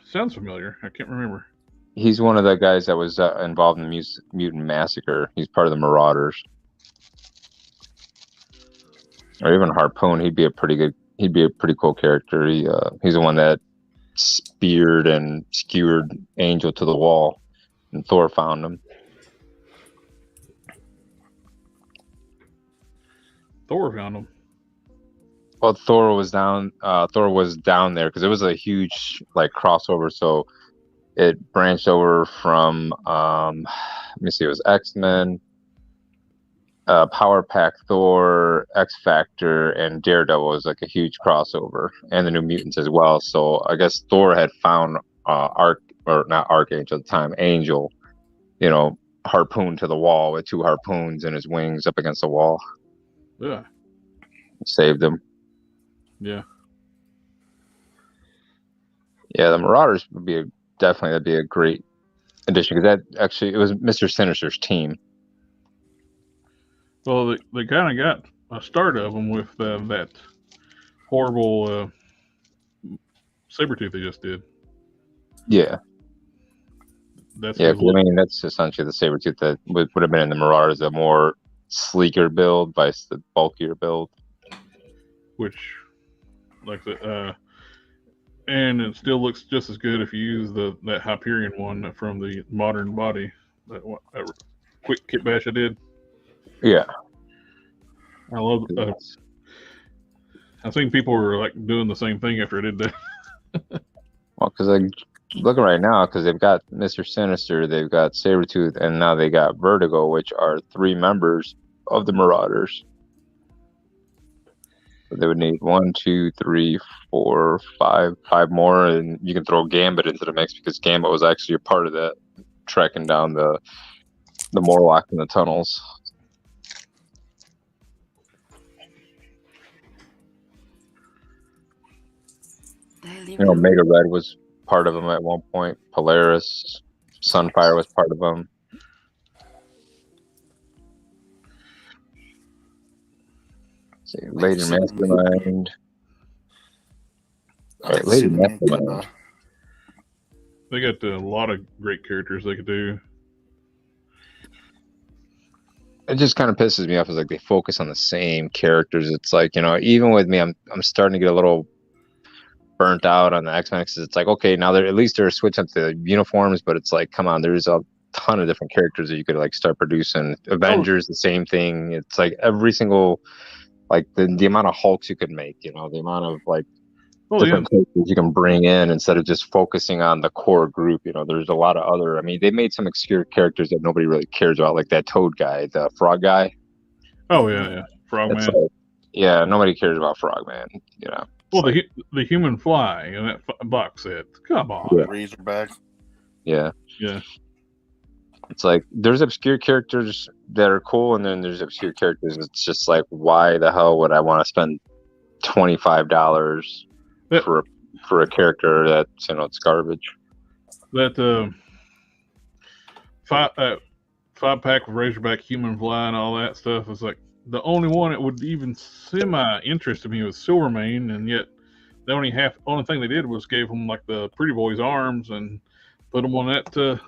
Speaker 1: Sounds familiar. I can't remember.
Speaker 5: He's one of the guys that was involved in the Mutant Massacre. He's part of the Marauders. Or even Harpoon. He'd be a pretty cool character. He's the one that speared and skewered Angel to the wall, and Thor found him.
Speaker 1: Thor found him.
Speaker 5: Well, Thor was down there because it was a huge crossover. So it branched over from let me see, it was X-Men, Power Pack Thor, X Factor, and Daredevil was like a huge crossover, and the New Mutants as well. So I guess Thor had found not Archangel at the time, Angel, harpooned to the wall with 2 harpoons in his wings up against the wall.
Speaker 1: Yeah.
Speaker 5: Saved him.
Speaker 1: Yeah.
Speaker 5: Yeah, the Marauders would be that'd be a great addition, because that actually, it was Mr. Sinister's team.
Speaker 1: Well, they kind of got a start of them with that horrible Sabretooth they just did.
Speaker 5: Yeah.
Speaker 1: That's
Speaker 5: Yeah, I mean, that's essentially the Sabretooth that would have been in the Marauders, a more sleeker build versus the bulkier build.
Speaker 1: Which, like and it still looks just as good if you use that Hyperion one from the modern body. That quick kit bash I did.
Speaker 5: Yeah.
Speaker 1: I love I think people were like doing the same thing after I did that.
Speaker 5: Well, because looking right now, because they've got Mr. Sinister, they've got Sabretooth, and now they got Vertigo, which are 3 members of the Marauders. So they would need 1, 2, 3, 4, 5 more, and you can throw Gambit into the mix, because Gambit was actually a part of that, tracking down the Morlock in the tunnels. Mega Red was part of them at one point. Polaris, Sunfire was part of them. Let's see, Lady Mastermind. Right, Lady Mastermind.
Speaker 1: They got a lot of great characters they could do.
Speaker 5: It just kind of pisses me off, is like they focus on the same characters. It's like, even with me, I'm starting to get a little burnt out on the X-Men, because it's like, okay, now at least they're switching up the uniforms, but it's like, come on, there's a ton of different characters that you could like start producing. Avengers, the same thing. It's like every single, like the amount of Hulks you could make, the amount of like different characters you can bring in instead of just focusing on the core group. There's a lot of other, I mean, they made some obscure characters that nobody really cares about, like that Toad guy, the Frog guy.
Speaker 1: Oh yeah, Frogman.
Speaker 5: Like, yeah, nobody cares about Frogman,
Speaker 1: Well, the Human Fly in that box set. Come on.
Speaker 5: Yeah.
Speaker 3: Razorback.
Speaker 5: Yeah.
Speaker 1: Yeah.
Speaker 5: It's like there's obscure characters that are cool, and then there's obscure characters. It's just like, why the hell would I want to spend $25 for a character that's it's garbage?
Speaker 1: That 5-pack of Razorback, Human Fly, and all that stuff is like the only one that would even semi-interest me was Silvermane, and yet the only thing they did was gave him like the Pretty Boy's arms and put him on that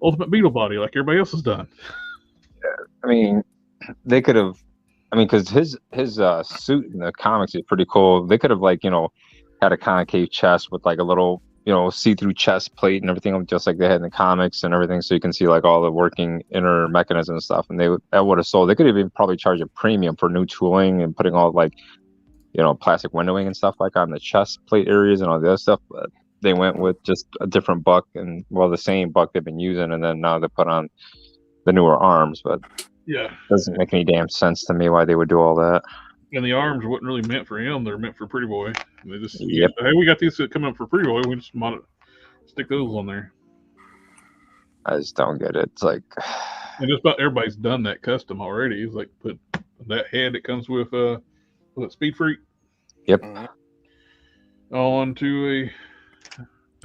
Speaker 1: Ultimate Beetle body like everybody else has done.
Speaker 5: Yeah, I mean, they could have. I mean, because his suit in the comics is pretty cool. They could have had a concave chest with like a little see-through chest plate and everything, just like they had in the comics and everything, so you can see like all the working inner mechanism and stuff. And that would have sold. They could even probably charge a premium for new tooling and putting all like plastic windowing and stuff like on the chest plate areas and all the other stuff. But they went with just a different buck, and the same buck they've been using, and then now they put on the newer arms. But
Speaker 1: yeah,
Speaker 5: it doesn't make any damn sense to me why they would do all that.
Speaker 1: And the arms wasn't really meant for him; they're meant for Pretty Boy. They just hey, we got these coming up for Pretty Boy. We just stick those on there.
Speaker 5: I just don't get it. It's like,
Speaker 1: and just about everybody's done that custom already. It's like put that head that comes with Speed Freak.
Speaker 5: Yep.
Speaker 1: Onto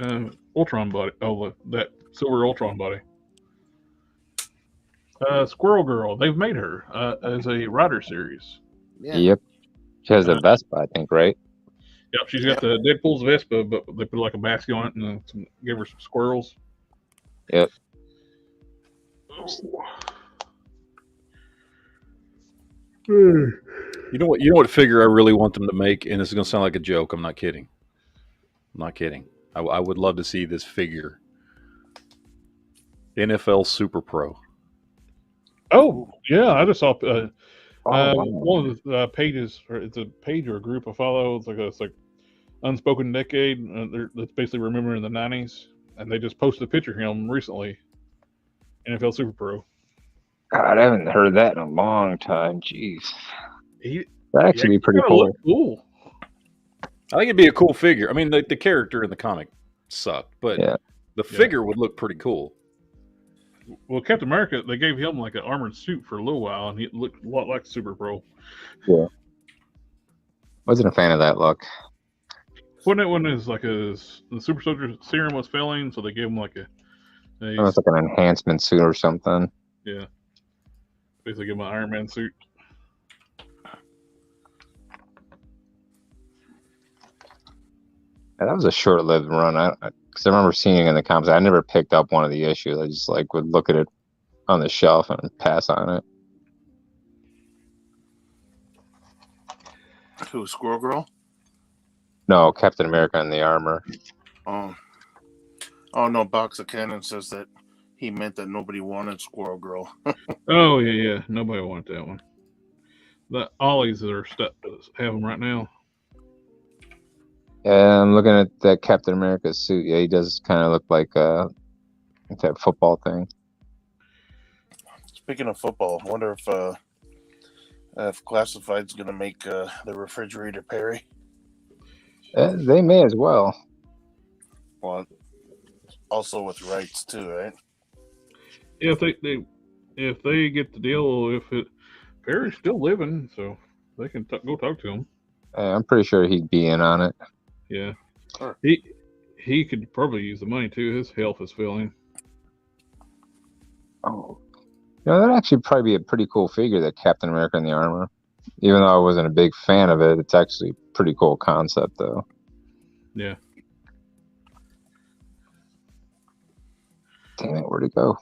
Speaker 1: a Ultron body. Oh, that silver Ultron body. Squirrel Girl. They've made her as a rider series.
Speaker 3: Yeah.
Speaker 5: Yep. She has a Vespa, I think, right?
Speaker 1: Yep. She's got the Deadpool's Vespa, but they put like a basket on it and give her some squirrels.
Speaker 5: Yep.
Speaker 8: You know what figure I really want them to make, and this is gonna sound like a joke. I'm not kidding. I would love to see this figure. NFL Super Pro.
Speaker 1: Oh yeah, I just saw
Speaker 5: wow.
Speaker 1: one of the pages, or it's a page or a group I follow. It's like Unspoken Decade. That's basically remembering the '90s, and they just posted a picture of him recently. NFL Super Pro.
Speaker 5: God, I haven't heard that in a long time. Jeez,
Speaker 1: He
Speaker 5: that'd actually be pretty
Speaker 1: kinda
Speaker 5: cool.
Speaker 1: looked cool.
Speaker 8: I think it'd be a cool figure. I mean, the character in the comic sucked, but
Speaker 5: Yeah.
Speaker 8: the figure would look pretty cool.
Speaker 1: Well, Captain America, they gave him like an armored suit for a little while, and he looked a lot like Super Pro.
Speaker 5: Yeah. Wasn't a fan of that look.
Speaker 1: Wasn't it when it was like the super soldier serum was failing, so they gave him like
Speaker 5: It was like an enhancement suit or something.
Speaker 1: yeah, basically give him an Iron Man suit.
Speaker 5: Yeah, that was a short-lived run. Because I remember seeing it in the comics. I never picked up one of the issues. I just like would look at it on the shelf and pass on it.
Speaker 3: Who, Squirrel Girl?
Speaker 5: No, Captain America in the armor.
Speaker 3: Oh no, Box of Cannon says that he meant that nobody wanted Squirrel Girl.
Speaker 1: Oh yeah, nobody wanted that one. The Ollies that are stuck have them right now.
Speaker 5: Yeah, I'm looking at that Captain America suit. Yeah, he does kind of look like that football thing.
Speaker 3: Speaking of football, I wonder if Classified's going to make the refrigerator Perry.
Speaker 5: They may as well.
Speaker 3: Well, also with rights too, right?
Speaker 1: Yeah, if they get the deal, Perry's still living, so they can go talk to him.
Speaker 5: I'm pretty sure he'd be in on it.
Speaker 1: Yeah,
Speaker 3: Sure.
Speaker 1: He could probably use the money too. His health is failing.
Speaker 5: Oh, that'd actually probably be a pretty cool figure, that Captain America in the armor. Even though I wasn't a big fan of it, it's actually a pretty cool concept, though.
Speaker 1: Yeah.
Speaker 5: Damn it, where'd it go?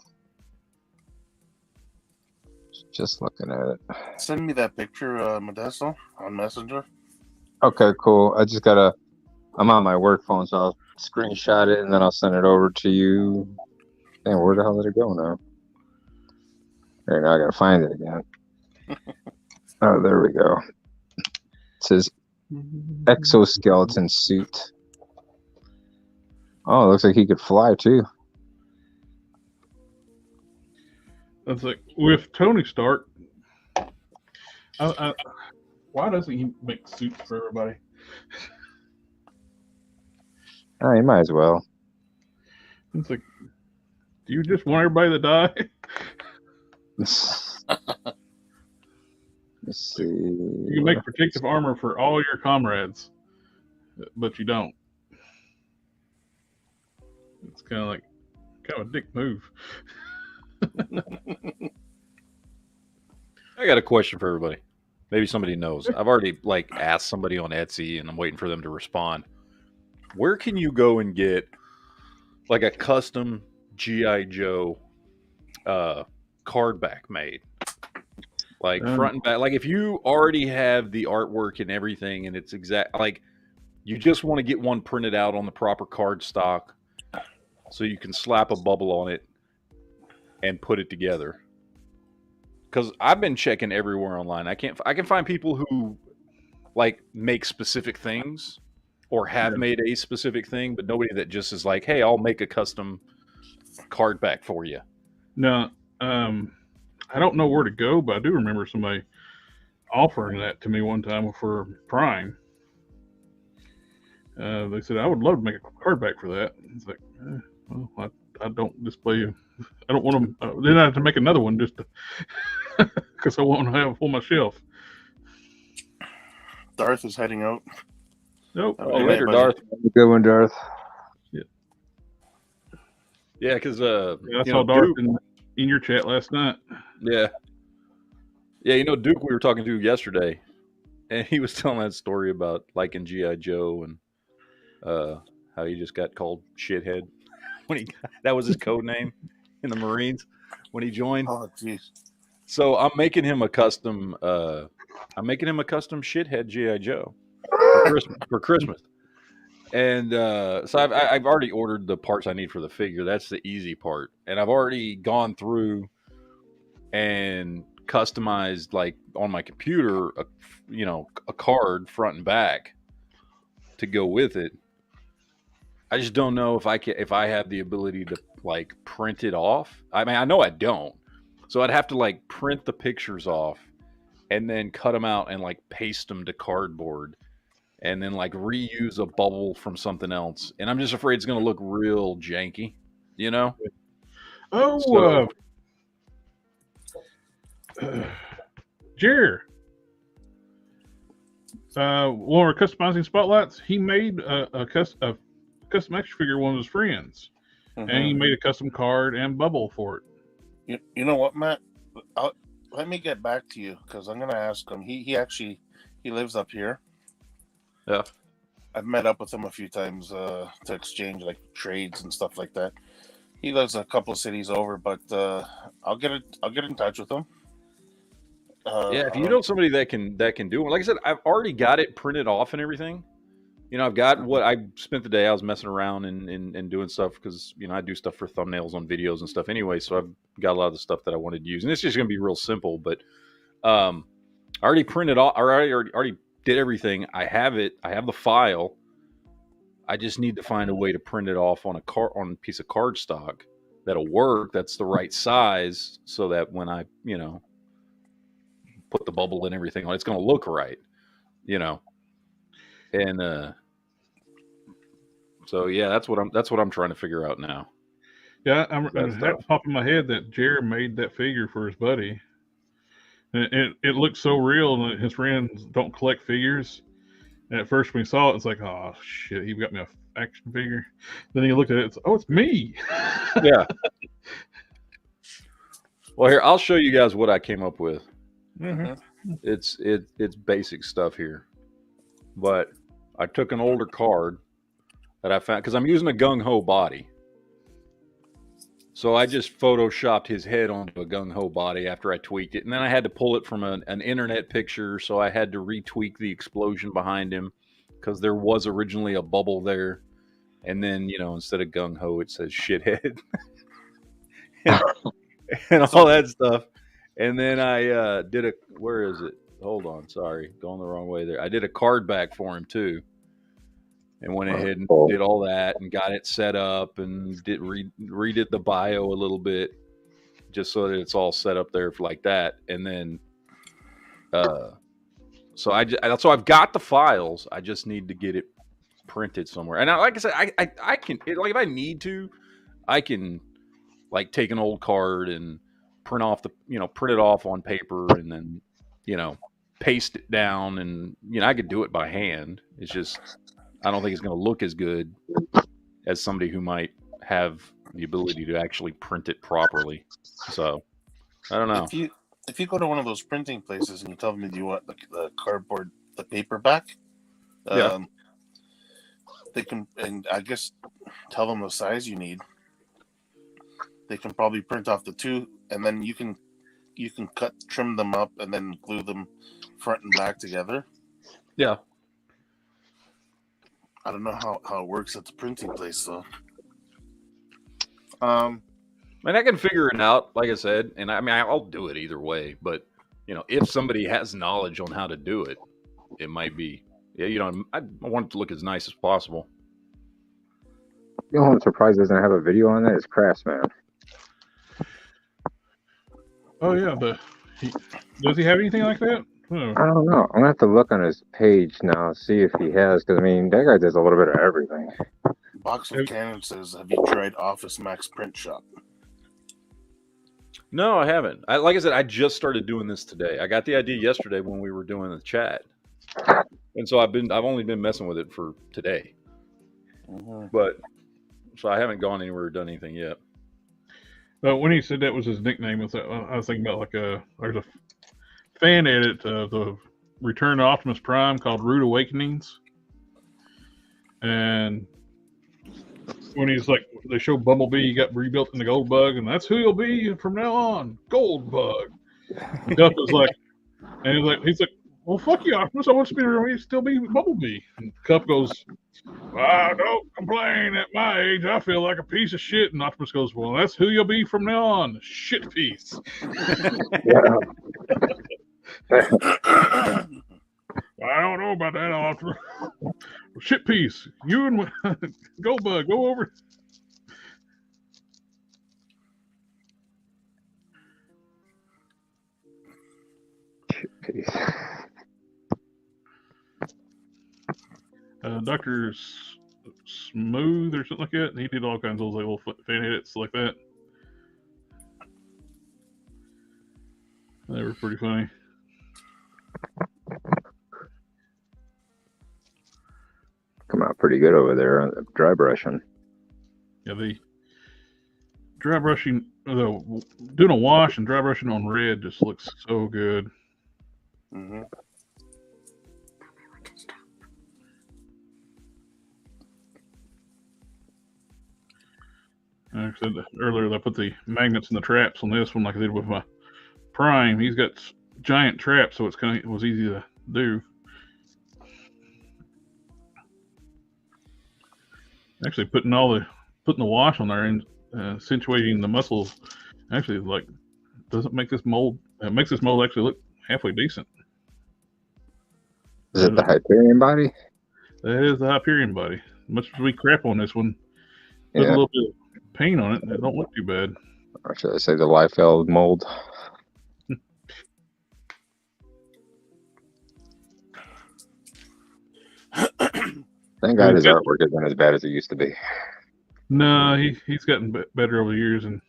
Speaker 5: Just looking at it.
Speaker 3: Send me that picture, Modesto, on Messenger.
Speaker 5: Okay, cool. I'm on my work phone, so I'll screenshot it and then I'll send it over to you. Damn, where the hell did it go now? Right now I gotta find it again. Oh, there we go. It says exoskeleton suit. Oh, it looks like he could fly too.
Speaker 1: That's like with Tony Stark. Why doesn't he make suits for everybody?
Speaker 5: Oh, you might as well.
Speaker 1: It's like, do you just want everybody to die?
Speaker 5: Let's see.
Speaker 1: You can make protective armor for all your comrades, but you don't. It's kind of a dick move.
Speaker 8: I got a question for everybody. Maybe somebody knows. I've already asked somebody on Etsy, and I'm waiting for them to respond. Where can you go and get a custom G.I. Joe card back made? Front and back. If you already have the artwork and everything, and it's exact, you just want to get one printed out on the proper card stock so you can slap a bubble on it and put it together. Because I've been checking everywhere online. I can find people who make specific things or have made a specific thing, but nobody that just is like, hey, I'll make a custom card back for you.
Speaker 1: No, I don't know where to go, but I do remember somebody offering that to me one time for Prime. They said, I would love to make a card back for that. It's like, well, I don't display. I don't want them. Then I have to make another one just because I want to have on my shelf.
Speaker 3: Darth is heading out.
Speaker 1: Nope.
Speaker 8: Oh, later, Darth.
Speaker 5: Good one, Darth.
Speaker 8: Yeah, because
Speaker 1: I saw Darth in your chat last night.
Speaker 8: Yeah. Yeah, Duke we were talking to yesterday, and he was telling that story about liking G.I. Joe and how he just got called shithead when that was his code name in the Marines when he joined.
Speaker 3: Oh, jeez.
Speaker 8: So I'm making him a custom shithead G.I. Joe for Christmas. And so I've already ordered the parts I need for the figure. That's the easy part. And I've already gone through and customized on my computer a card front and back to go with it. I just don't know if I have the ability to like print it off. I mean, I know I don't. So I'd have to like print the pictures off and then cut them out and like paste them to cardboard and then like reuse a bubble from something else. And I'm just afraid it's going to look real janky, you know?
Speaker 1: Oh,
Speaker 8: So,
Speaker 1: Jer. One of our customizing spotlights, he made a custom action figure of one of his friends. And he made a custom card and bubble for
Speaker 3: it. You know what, Matt? Let me get back to you because I'm going to ask him. He lives up here.
Speaker 8: Yeah.
Speaker 3: I've met up with him a few times to exchange like trades and stuff like that. He lives a couple of cities over, but I'll get in touch with him.
Speaker 8: Yeah, if you know somebody that can do it, like I said, I've already got it printed off and everything. You know, I've got what I spent the day. I was messing around and doing stuff because you know I do stuff for thumbnails on videos and stuff anyway. So I've got a lot of the stuff that I wanted to use, and it's just going to be real simple. But I already printed off. I already did everything. I have it. I have the file. I just need to find a way to print it off on a piece of cardstock that'll work. That's the right size, so that when I put the bubble and everything on, it's going to look right. You know. And so yeah, that's what I'm trying to figure out now.
Speaker 1: Yeah, I'm popping my head that Jared made that figure for his buddy. And it looks so real, and his friends don't collect figures. And at first when he saw it, it's like, oh shit, he got me an action figure. Then he looked at it, it's me.
Speaker 8: Yeah. Well, here I'll show you guys what I came up with.
Speaker 1: Mm-hmm.
Speaker 8: It's basic stuff here, but I took an older card that I found because I'm using a gung-ho body. So I just photoshopped his head onto a gung-ho body after I tweaked it. And then I had to pull it from an internet picture. So I had to retweak the explosion behind him because there was originally a bubble there. And then, instead of gung-ho, it says shithead and all that stuff. And then I where is it? Hold on. Sorry. Going the wrong way there. I did a card back for him too. And went ahead and did all that and got it set up and redid the bio a little bit just so that it's all set up there like that. And then, so I've got the files. I just need to get it printed somewhere. And like I said, I can, like if I need to, I can like take an old card and print it off on paper and then, paste it down and, I could do it by hand. It's just, I don't think it's going to look as good as somebody who might have the ability to actually print it properly. So, I don't know.
Speaker 3: If you go to one of those printing places and you tell them you want the cardboard, the paper back, they can, and I guess tell them the size you need. They can probably print off the two, and then you can trim them up and then glue them front and back together.
Speaker 8: Yeah.
Speaker 3: I don't know how it works at the printing place, though. And
Speaker 8: I can figure it out, like I said, and I mean, I'll do it either way. But if somebody has knowledge on how to do it, it might be. Yeah, I want it to look as nice as possible.
Speaker 5: I'm surprised it doesn't have a video on that. It's Craftsman.
Speaker 1: Oh yeah, does he have anything like that?
Speaker 5: I don't know. I'm gonna have to look on his page now, see if he has, because I mean that guy does a little bit of everything.
Speaker 3: Box of Cannon says, "Have you tried Office Max Print Shop?"
Speaker 8: No, I haven't. Like I said, I just started doing this today. I got the idea yesterday when we were doing the chat, and so I've only been messing with it for today.
Speaker 3: Mm-hmm.
Speaker 8: But so I haven't gone anywhere or done anything yet.
Speaker 1: When he said that was his nickname, I was thinking about there's a fan edit of the Return to Optimus Prime called Rude Awakenings, and when he's like, they show Bumblebee, he got rebuilt in the Gold Bug, and that's who he'll be from now on, Gold Bug. Duff is like, and he's like, well, fuck you, Optimus, I want to still be Bumblebee. And Cup goes, don't complain. At my age, I feel like a piece of shit. And Optimus goes, well, that's who you'll be from now on, shit piece. I don't know about that, Optimus. Shit piece. You and Goldbug, go over.
Speaker 5: Peace.
Speaker 1: Dr. Smooth or something like that. He did all kinds of those like, little fan edits like that. They were pretty funny.
Speaker 5: Come out pretty good over there on the dry brushing.
Speaker 1: Yeah, the dry brushing, doing a wash and dry brushing on red just looks so good.
Speaker 3: Mm-hmm.
Speaker 1: Like I said earlier, I put the magnets and the traps on this one like I did with my Prime. He's got giant traps, so it was easy to do. Actually, putting the wash on there and accentuating the muscles actually doesn't make this mold. It makes this mold actually look halfway decent.
Speaker 5: Is it the Hyperion body?
Speaker 1: That is the Hyperion body. Much as we crap on this one, put a
Speaker 5: Yeah.
Speaker 1: little bit of paint on it, and it don't look too bad.
Speaker 5: Or should I say the Liefeld mold? Thank God his artwork isn't as bad as it used to be.
Speaker 1: No, he's gotten better over the years, and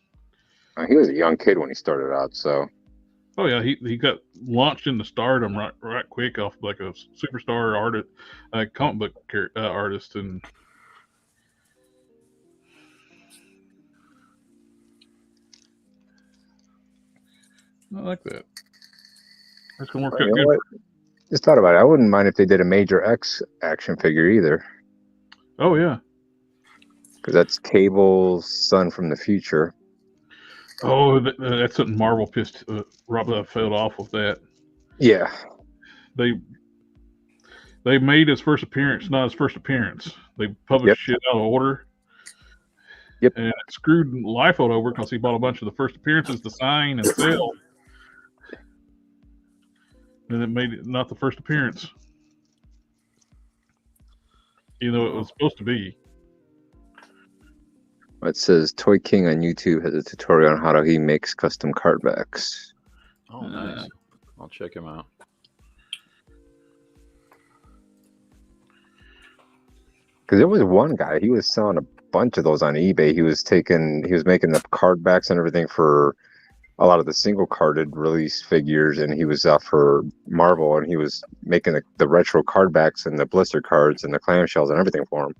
Speaker 5: He was a young kid when he started out, so.
Speaker 1: Oh yeah, he got launched into stardom right quick off like a superstar artist, comic book artist, and I like that. That's gonna work out good.
Speaker 5: What? Just thought about it. I wouldn't mind if they did a Major X action figure either.
Speaker 1: Oh yeah,
Speaker 5: because that's Cable's son from the future.
Speaker 1: Oh, that's something Marvel pissed Rob failed off with that.
Speaker 5: Yeah,
Speaker 1: they made his first appearance not his first appearance. They published shit out of order.
Speaker 5: Yep.
Speaker 1: And it screwed Liefeld over because he bought a bunch of the first appearances to sign and sell. And it made it not the first appearance. Even though it was supposed to be.
Speaker 5: It says Toy King on YouTube has a tutorial on how he makes custom card backs.
Speaker 8: Oh, nice. I'll check him out.
Speaker 5: Because there was one guy, he was selling a bunch of those on eBay. He was making the card backs and everything for a lot of the single carded release figures, and he was for Marvel, and he was making the retro card backs and the blister cards and the clamshells and everything for him.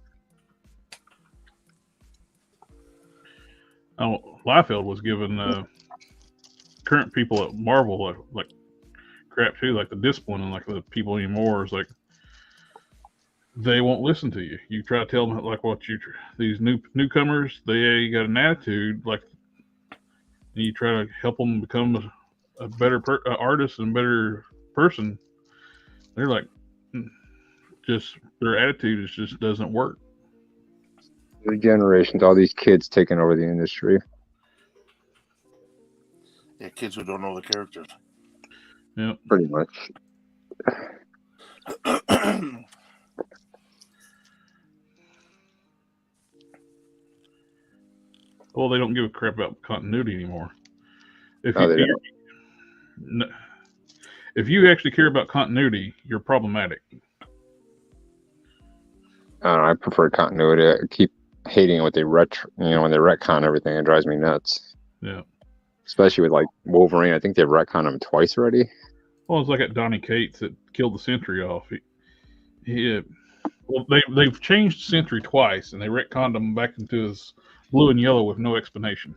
Speaker 1: Oh, Liefeld was giving current people at Marvel like crap too, like the discipline and like the people anymore is like they won't listen to you. You try to tell them like what these newcomers, they got an attitude like, and you try to help them become a better artist and better person. They're like, just their attitude just doesn't work.
Speaker 5: The generations, all these kids taking over the industry.
Speaker 3: Yeah, kids who don't know the characters.
Speaker 1: Yeah,
Speaker 5: pretty much.
Speaker 1: Well, they don't give a crap about continuity anymore. If you actually care about continuity, you're problematic.
Speaker 5: I don't know, I prefer continuity. I keep hating when they retcon everything. It drives me nuts.
Speaker 1: Yeah.
Speaker 5: Especially with like Wolverine. I think they've retconned him twice already.
Speaker 1: Well, it's like at Donny Cates that killed the Sentry off. They've changed Sentry twice, and they retconned him back into his blue and yellow with no explanation.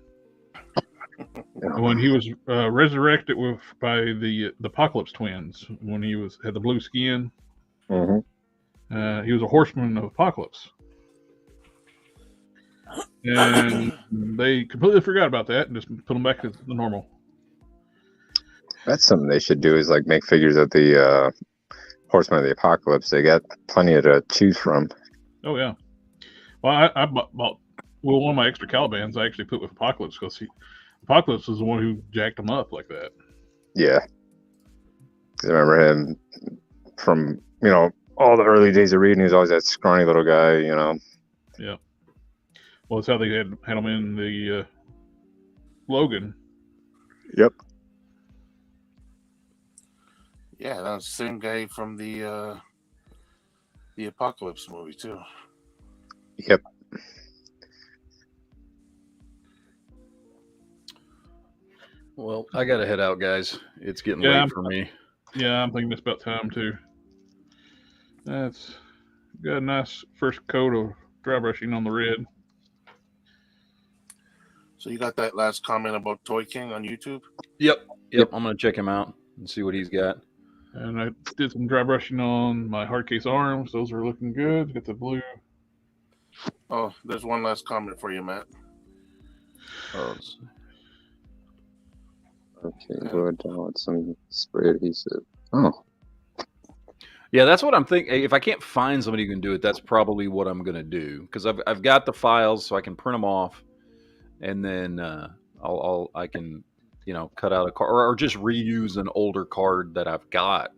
Speaker 1: When he was resurrected by the Apocalypse twins, when he had the blue skin, he was a horseman of Apocalypse. And they completely forgot about that and just put him back to the normal.
Speaker 5: That's something they should do, is like make figures of the Horsemen of the Apocalypse. They got plenty to choose from.
Speaker 1: Oh, yeah. Well, I bought one of my extra Calibans I actually put with Apocalypse because Apocalypse was the one who jacked him up like that.
Speaker 5: Yeah. I remember him from, all the early days of reading, he was always that scrawny little guy, you know.
Speaker 1: Yeah. Well, that's how they had him in the Logan.
Speaker 5: Yep.
Speaker 3: Yeah, that was the same guy from the Apocalypse movie too.
Speaker 5: Yep.
Speaker 8: Well, I gotta head out, guys. It's getting
Speaker 1: Yeah,
Speaker 8: late for me.
Speaker 1: Yeah, I'm thinking it's about time too. That's got a nice first coat of dry brushing on the red.
Speaker 3: So you got that last comment about Toy King on YouTube?
Speaker 8: Yep. I'm gonna check him out and see what he's got.
Speaker 1: And I did some dry brushing on my hard case arms. Those are looking good. Got the blue.
Speaker 3: Oh, there's one last comment for you, Matt.
Speaker 8: Oh,
Speaker 5: Okay, go ahead down with some spray adhesive. Oh.
Speaker 8: yeah, that's what I'm thinking. If I can't find somebody who can do it, that's probably what I'm gonna do, because I've got the files, so I can print them off, and then I can cut out a card or just reuse an older card that I've got,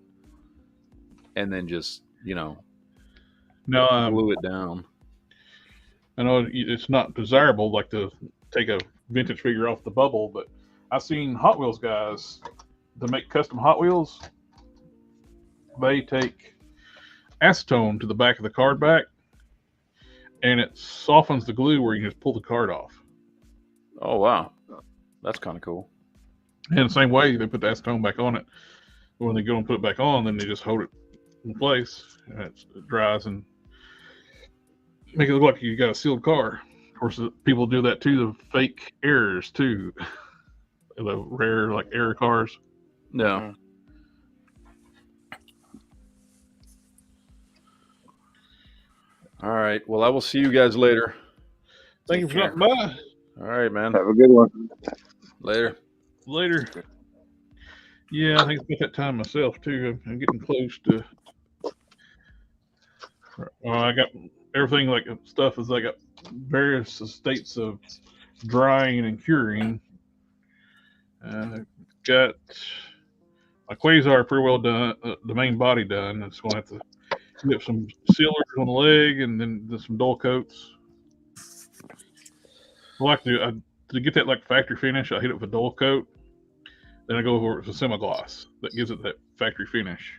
Speaker 8: and then just glue it down.
Speaker 1: I know it's not desirable like to take a vintage figure off the bubble, but I've seen Hot Wheels guys to make custom Hot Wheels. They take acetone to the back of the card back, and it softens the glue where you can just pull the card off.
Speaker 8: Oh wow, that's kind of cool.
Speaker 1: And the same way they put the acetone back on it. When they go and put it back on, then they just hold it in place, and it dries and make it look like you got a sealed car. Of course, people do that too. The fake errors too, the rare like error cars.
Speaker 8: No. All right. Well, I will see you guys later.
Speaker 1: Thank you for stopping by.
Speaker 8: All right, man.
Speaker 5: Have a good one.
Speaker 8: Later.
Speaker 1: Yeah, I think it's about that time myself too. I'm getting close to. I got everything like stuff is like various states of drying and curing. Got my quasar pretty well done. The main body done. It's going to have to get some sealers on the leg and then some dull coats. I like to get that like factory finish. I hit it with a dull coat. Then I go over it with a semi-gloss that gives it that factory finish.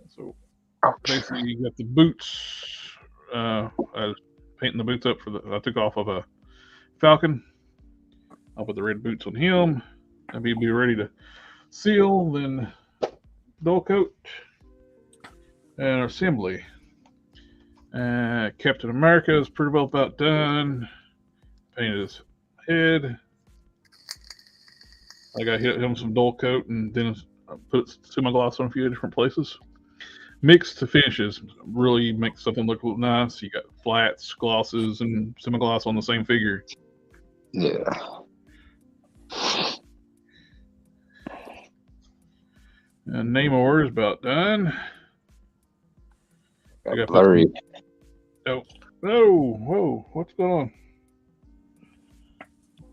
Speaker 1: So basically, you got the boots. I was painting the boots up I took off of a Falcon. I'll put the red boots on him. And be ready to seal. Then dull coat and assembly. Captain America is pretty well about done. Painted his head. I got hit him some dull coat and then I put semi-gloss on a few different places. Mix to finishes really makes something look nice. You got flats, glosses, and semi-gloss on the same figure.
Speaker 5: Yeah.
Speaker 1: And Namor is about done. I got
Speaker 5: blurry.
Speaker 1: Oh, whoa, what's going on?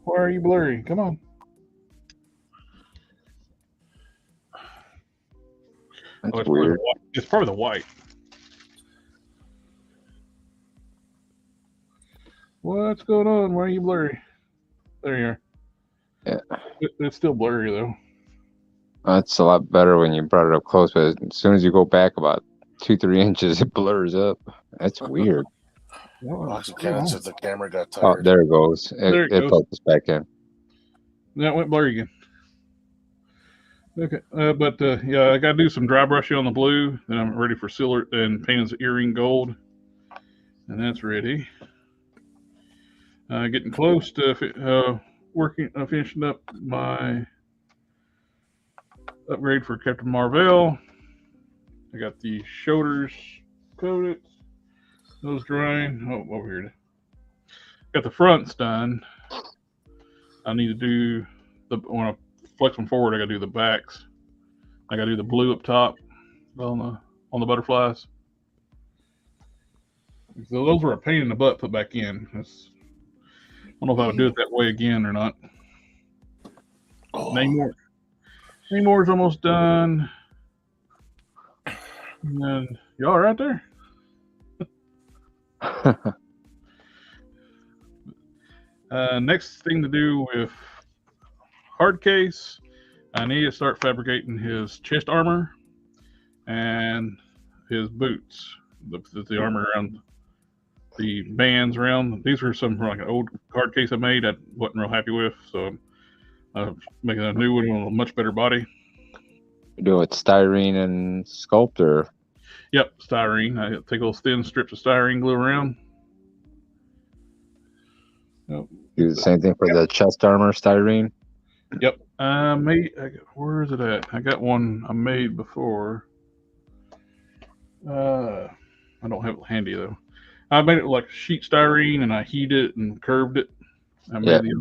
Speaker 1: Why are you blurry? Come on.
Speaker 5: That's weird.
Speaker 1: It's probably the white. What's going on? Why are you blurry? There you are.
Speaker 5: Yeah.
Speaker 1: It's still blurry though.
Speaker 5: That's a lot better when you brought it up close, but as soon as you go back about 2-3 inches, it blurs up. That's weird.
Speaker 3: Kevin said the camera got
Speaker 5: Oh,
Speaker 3: tired.
Speaker 5: there it goes. It focused back in.
Speaker 1: That went blurry again. Okay, yeah, I got to do some dry brushing on the blue. Then I'm ready for silver and painting the earring gold, and that's ready. Getting close to finishing up my upgrade for Captain Marvel. I got the shoulders coated, those drying. Oh, over here. Got the fronts done. I need to do when I flex them forward, I got to do the backs. I got to do the blue up top on the butterflies. So those were a pain in the butt put back in. I don't know if I would do it that way again or not. Namor's almost done. And y'all right there. Next thing to do with hard case, I need to start fabricating his chest armor and his boots. The armor around the bands around. These were some from like an old hard case I made. I wasn't real happy with, so I'm making a new one with a much better body.
Speaker 5: You do it with styrene and sculptor.
Speaker 1: Yep, styrene. I take little thin strips of styrene glue around. Yep.
Speaker 5: Do the same thing for the chest armor, styrene.
Speaker 1: Yep. Where is it at? I got one I made before. I don't have it handy though. I made it like sheet styrene and I heated it and curved it. I made the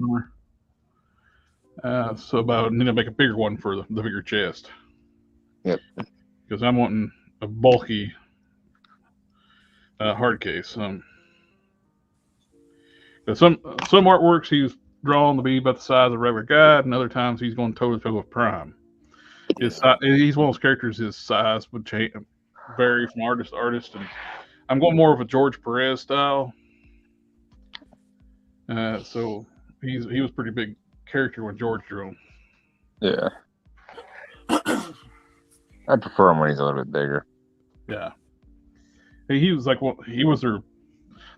Speaker 1: armor. So about need to make a bigger one for the bigger chest.
Speaker 5: Yep.
Speaker 1: Because I'm wanting a bulky hard case. Some artworks he's drawn to be about the size of a regular guy, and other times he's going toe to toe with Prime. He's one of those characters. His size would vary from artist to artist, and I'm going more of a George Perez style. So he was a pretty big character when George drew him.
Speaker 5: Yeah. I prefer him when he's a little bit bigger.
Speaker 1: Yeah. He was like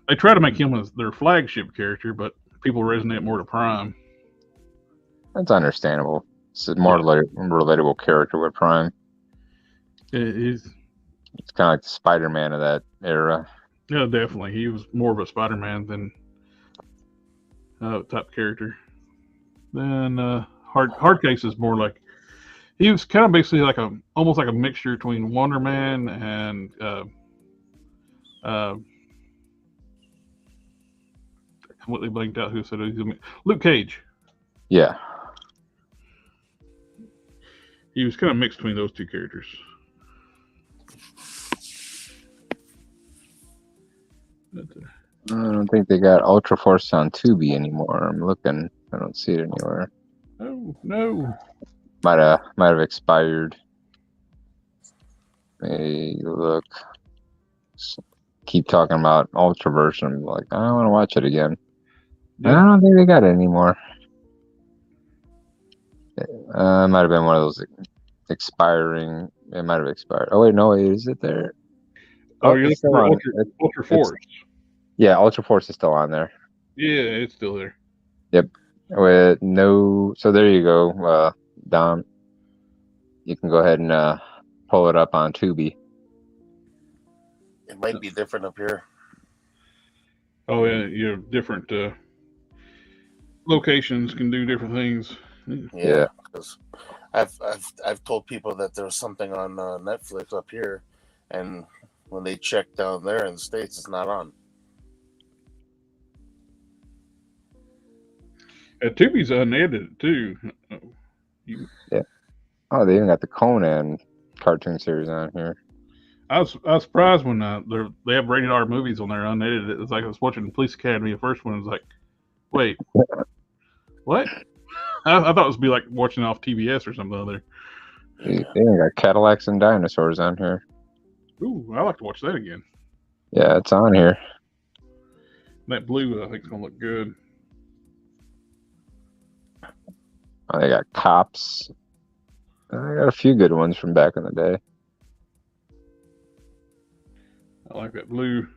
Speaker 1: they try to make him as their flagship character, but people resonate more to Prime.
Speaker 5: That's understandable. It's a more relatable character with Prime.
Speaker 1: It's
Speaker 5: kind of like the Spider-Man of that era.
Speaker 1: Yeah, definitely. He was more of a Spider-Man than type character. Then Hardcase is more like he was kind of basically like almost like a mixture between Wonder Man and completely blanked out who said it. Luke Cage.
Speaker 5: Yeah.
Speaker 1: He was kind of mixed between those two characters.
Speaker 5: I don't think they got Ultra Force on Tubi anymore. I'm looking. I don't see it anywhere.
Speaker 1: Oh no.
Speaker 5: Might have expired. Hey, look. Keep talking about Ultraverse, and I'm like, I don't want to watch it again. Yeah. I don't think they got it anymore. It might have been one of those expiring. It might have expired. Oh wait, no, is it there?
Speaker 1: Oh, you're looking for Ultra Force.
Speaker 5: Yeah, Ultra Force is still on there.
Speaker 1: Yeah, it's still there.
Speaker 5: Yep. With no, so there you go, Dom. You can go ahead and pull it up on Tubi.
Speaker 3: It might be different up here.
Speaker 1: Oh yeah, you have different locations can do different things.
Speaker 3: Yeah, because I've told people that there's something on Netflix up here, and when they check down there in the States, it's not on.
Speaker 1: Tubi's unedited too.
Speaker 5: Yeah. Oh, they even got the Conan cartoon series on here.
Speaker 1: I was surprised when they have rated R movies on there unedited. It's like I was watching Police Academy. The first one was like, wait, what? I thought it was be like watching off TBS or something other.
Speaker 5: They even got Cadillacs and Dinosaurs on here.
Speaker 1: Ooh, I like to watch that again.
Speaker 5: Yeah, it's on here.
Speaker 1: That blue, I think, is gonna look good.
Speaker 5: Oh, they got Cops. I got a few good ones from back in the day.
Speaker 1: I like that blue.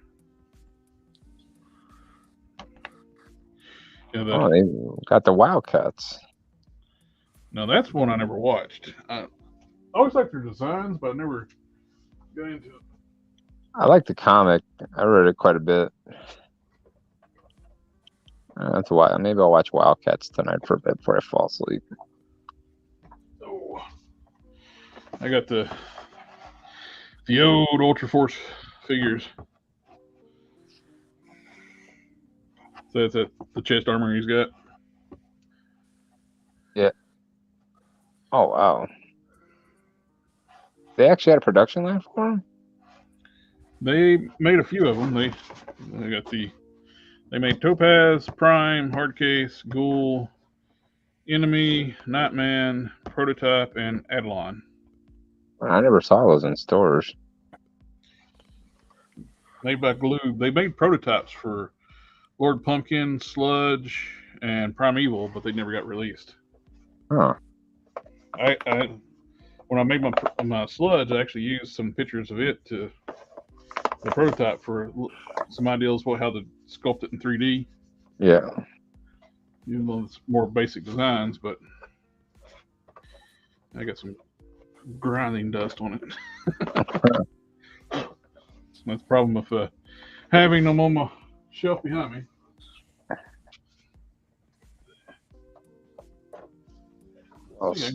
Speaker 1: Yeah,
Speaker 5: they got the Wildcats.
Speaker 1: Now that's one I never watched. I always liked their designs, but I never got into it.
Speaker 5: I like the comic. I read it quite a bit. That's why maybe I'll watch Wildcats tonight for a bit before I fall asleep.
Speaker 1: Oh, I got the old Ultra Force figures. So that's the chest armor he's got.
Speaker 5: Yeah. Oh wow. They actually had a production line for him?
Speaker 1: They made a few of them. They made Topaz, Prime, Hardcase, Ghoul, Enemy, Nightman, Prototype, and Adlon.
Speaker 5: I never saw those in stores.
Speaker 1: made by Glue. They made prototypes for Lord Pumpkin, Sludge, and Primeval, but they never got released.
Speaker 5: Huh.
Speaker 1: When I made my Sludge, I actually used some pictures of it to the prototype for some ideas for how to sculpt it in 3D.
Speaker 5: Yeah.
Speaker 1: Even though it's more basic designs, but I got some grinding dust on it. That's the problem with having them on my shelf behind me.
Speaker 5: Also,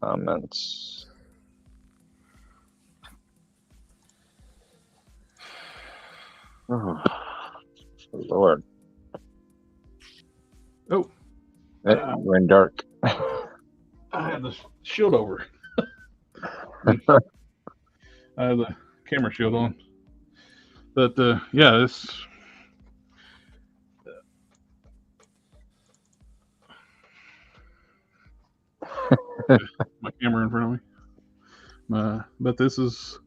Speaker 5: comments. Oh, Lord.
Speaker 1: Oh.
Speaker 5: We're in dark.
Speaker 1: I had the shield over. I have the camera shield on. But yeah, this. My camera in front of me. But this is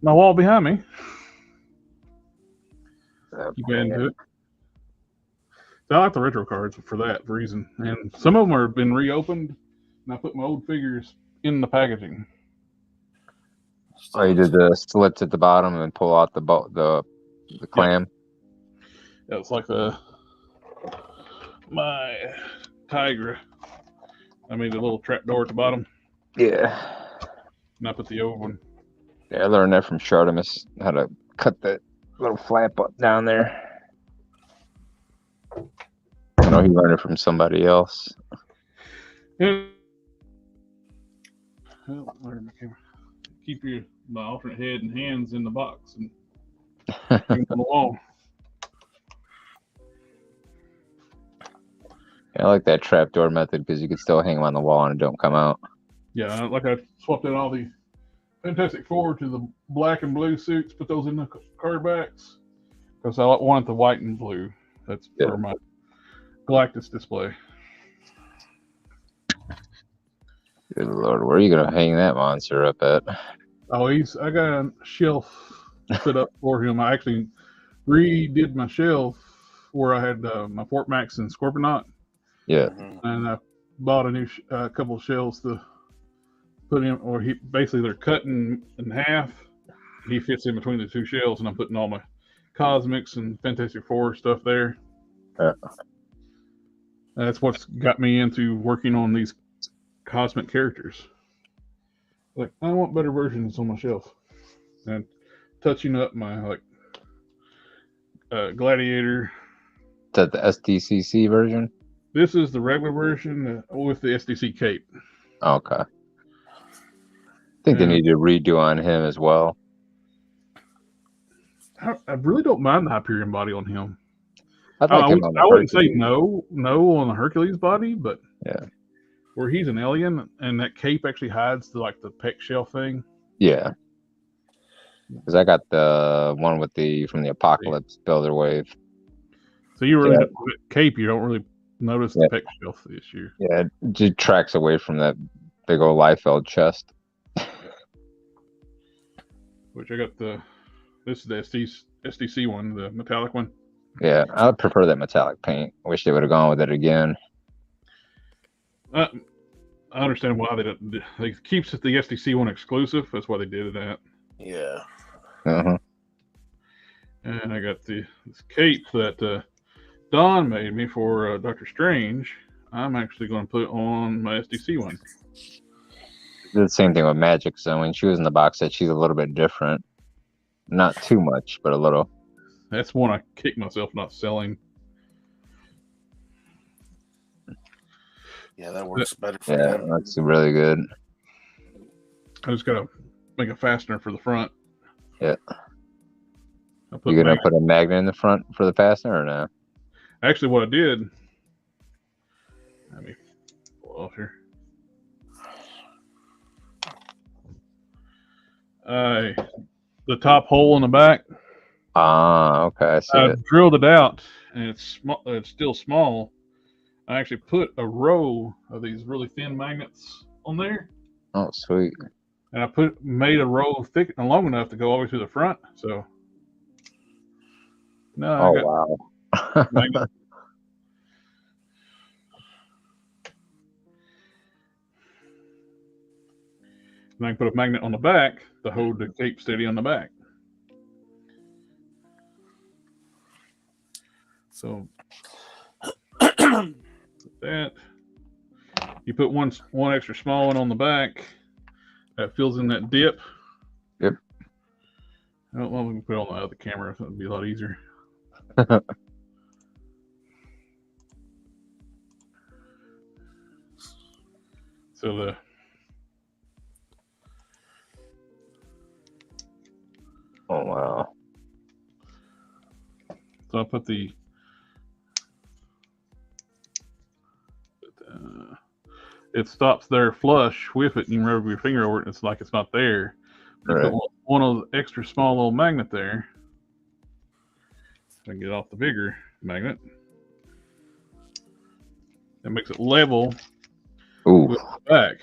Speaker 1: my wall behind me. Keep into it. So I like the retro cards for that reason. And some of them have been reopened, and I put my old figures in the packaging.
Speaker 5: Oh, you did the slits at the bottom and pull out the clam?
Speaker 1: Yeah, it's like my Tigra. I made a little trap door at the bottom.
Speaker 5: Yeah.
Speaker 1: And I put the old one.
Speaker 5: Yeah, I learned that from Shartimus, how to cut that little flap up down there. I know he learned it from somebody else.
Speaker 1: Well, keep my alternate head and hands in the box and hang on the wall.
Speaker 5: Yeah, I like that trapdoor method because you can still hang them on the wall and it don't come out.
Speaker 1: Yeah, like I swapped out all the Fantastic Four to the black and blue suits, put those in the card backs because I wanted the white and blue. That's for my Galactus display.
Speaker 5: Good Lord, where are you gonna hang that monster up at?
Speaker 1: Oh, I got a shelf set up for him. I actually redid my shelf where I had my Fort Max and Scorpionaut.
Speaker 5: Yeah.
Speaker 1: And I bought a new couple of shelves to put in, or basically they're cut in half. He fits in between the two shelves, and I'm putting all my Cosmics and Fantastic Four stuff there. That's what's got me into working on these cosmic characters. Like, I want better versions on my shelf. And touching up my Gladiator.
Speaker 5: Is that the SDCC version?
Speaker 1: This is the regular version with the SDC cape.
Speaker 5: Okay. I think they need to redo on him as well.
Speaker 1: I really don't mind the Hyperion body on him.
Speaker 5: I
Speaker 1: wouldn't say no on the Hercules body, but
Speaker 5: yeah,
Speaker 1: where he's an alien and that cape actually hides the pec shell thing.
Speaker 5: Yeah, because I got the one with from the Apocalypse Builder Wave.
Speaker 1: So you really cape, you don't really notice the pec shell issue.
Speaker 5: Yeah, it just tracks away from that big old Liefeld chest.
Speaker 1: Which I got this is the SDC one, the metallic one.
Speaker 5: Yeah, I would prefer that metallic paint. I wish they would have gone with it again.
Speaker 1: I understand why they keeps the SDC one exclusive. That's why they did that.
Speaker 3: Yeah.
Speaker 1: And I got this cape that Don made me for Doctor Strange. I'm actually going to put on my SDC one.
Speaker 5: The same thing with Magic. So when she was in the box set, she's a little bit different. Not too much, but a little.
Speaker 1: That's one I kick myself not selling.
Speaker 3: Yeah, that works better for them.
Speaker 5: That's really good.
Speaker 1: I just got to make a fastener for the front.
Speaker 5: Yeah. You gonna put a magnet in the front for the fastener or no?
Speaker 1: Actually, what I did. Let me pull off here. The top hole in the back.
Speaker 5: Ah, okay. I see it.
Speaker 1: Drilled it out, and it's still small. I actually put a row of these really thin magnets on there.
Speaker 5: Oh, sweet.
Speaker 1: And I made a row thick and long enough to go all the way to the front. So No, I got
Speaker 5: wow.
Speaker 1: magnet. And I can put a magnet on the back to hold the cape steady on the back. So that you put one extra small one on the back that fills in that dip.
Speaker 5: Yep.
Speaker 1: I don't know if we can put it on the other camera. So it'd be a lot easier. So
Speaker 5: Oh wow.
Speaker 1: So I put it stops there flush with it, and you rub your finger over it, and it's like it's not there. You
Speaker 5: Right.
Speaker 1: put one of those extra small little magnet there. I can get off the bigger magnet. That makes it level
Speaker 5: Ooh.
Speaker 1: with the back.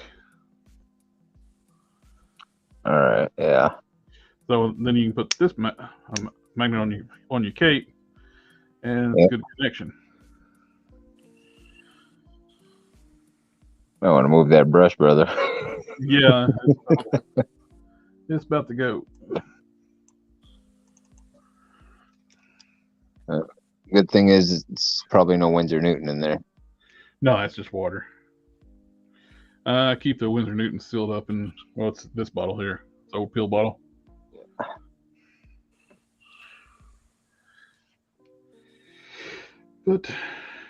Speaker 5: All right. Yeah.
Speaker 1: So then you can put this magnet on your cape, and it's
Speaker 5: Yep.
Speaker 1: a good connection.
Speaker 5: I want to move that brush, brother.
Speaker 1: Yeah, it's about to go.
Speaker 5: Good thing is it's probably no Winsor Newton in there.
Speaker 1: No, that's just water. Keep the Winsor Newton sealed up in, well, it's this bottle here. It's an old pill bottle. But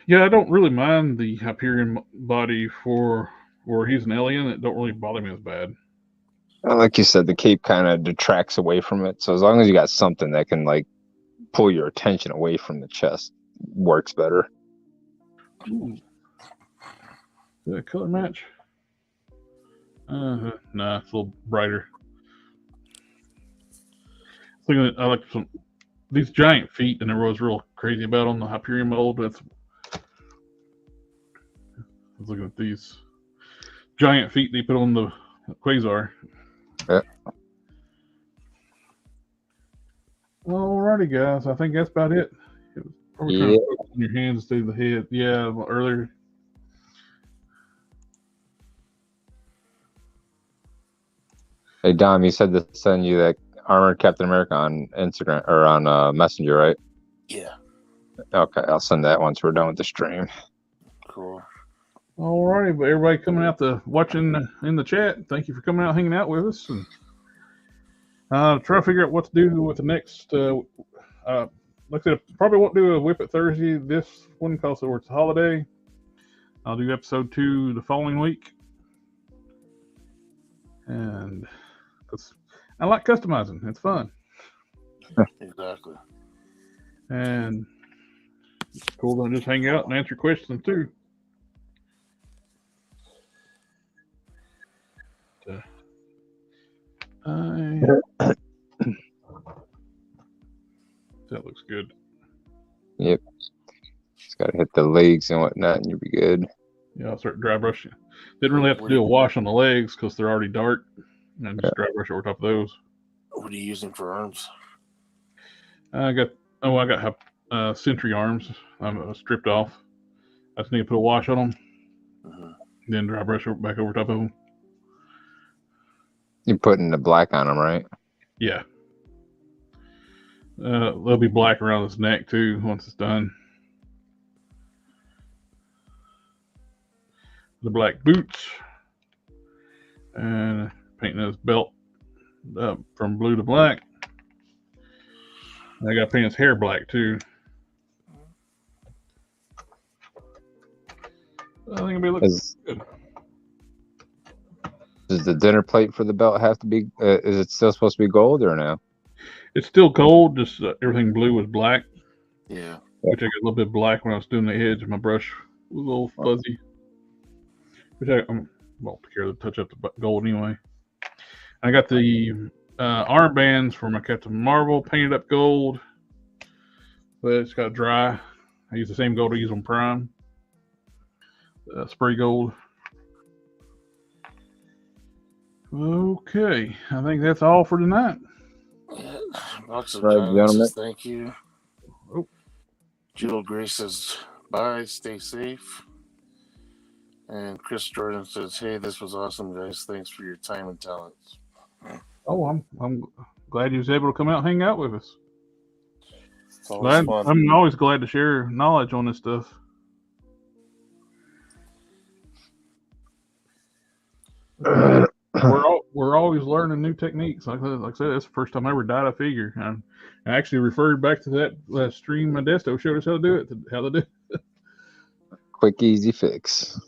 Speaker 1: yeah, I don't really mind the Hyperion body for where he's an alien. It don't really bother me as bad.
Speaker 5: Well, like you said, the cape kind of detracts away from it. So as long as you got something that can like pull your attention away from the chest, works better.
Speaker 1: Ooh. Is that a color match? Nah, it's a little brighter. I like these giant feet, and everyone's real crazy about on the Hyperion mold. I was looking at these giant feet they put on the Quasar.
Speaker 5: Yeah.
Speaker 1: Alrighty, guys. I think that's about it. Probably trying to focus on your hands instead of the head. Yeah, earlier.
Speaker 5: Hey Dom, you said to send you that Armored Captain America on Instagram or on Messenger, right?
Speaker 3: Yeah.
Speaker 5: Okay, I'll send that once we're done with the stream.
Speaker 3: Cool.
Speaker 1: Alrighty, but everybody coming out to watching in the chat, thank you for coming out, hanging out with us, and try to figure out what to do with the next. Like I said, probably won't do a Whip It Thursday this one because it's a holiday. I'll do episode 2 the following week, and because I like customizing, it's fun.
Speaker 3: Exactly.
Speaker 1: And it's cool to just hang out and answer questions too. That looks good.
Speaker 5: Yep. Just gotta hit the legs and whatnot, and you'll be good.
Speaker 1: Yeah, I'll start dry brushing. Didn't really have to do a wash on the legs because they're already dark. And just dry brush over top of those.
Speaker 3: What are you using for arms?
Speaker 1: I got Sentry arms. I'm stripped off. I just need to put a wash on them. Then dry brush back over top of them.
Speaker 5: You're putting the black on them, right?
Speaker 1: Yeah. They'll be black around his neck too once it's done. The black boots. And painting his belt from blue to black. I got to paint his hair black too. I think it'll be looking good.
Speaker 5: Does the dinner plate for the belt have to be? Is it still supposed to be gold or no?
Speaker 1: It's still gold. Just everything blue was black.
Speaker 3: Yeah.
Speaker 1: Which I got a little bit black when I was doing the edge. My brush was a little fuzzy. Which I'm well take care of the touch up the gold anyway. I got the armbands for my Captain Marvel painted up gold, but it's got dry. I use the same gold I use on Prime. Spray gold. Okay, I think that's all for tonight.
Speaker 3: Box of
Speaker 5: Right,
Speaker 3: diamonds,
Speaker 5: gentlemen.
Speaker 3: thank you.
Speaker 1: Oh,
Speaker 3: Jill Grace says, bye, stay safe. And Chris Jordan says, hey, this was awesome, guys. Thanks for your time and talents.
Speaker 1: Oh, I'm glad you was able to come out and hang out with us.
Speaker 3: It's always fun.
Speaker 1: I'm always glad to share knowledge on this stuff. We're always learning new techniques. Like I said, that's the first time I ever dyed a figure. I actually referred back to that stream Modesto showed us how to do it.
Speaker 5: Quick, easy fix.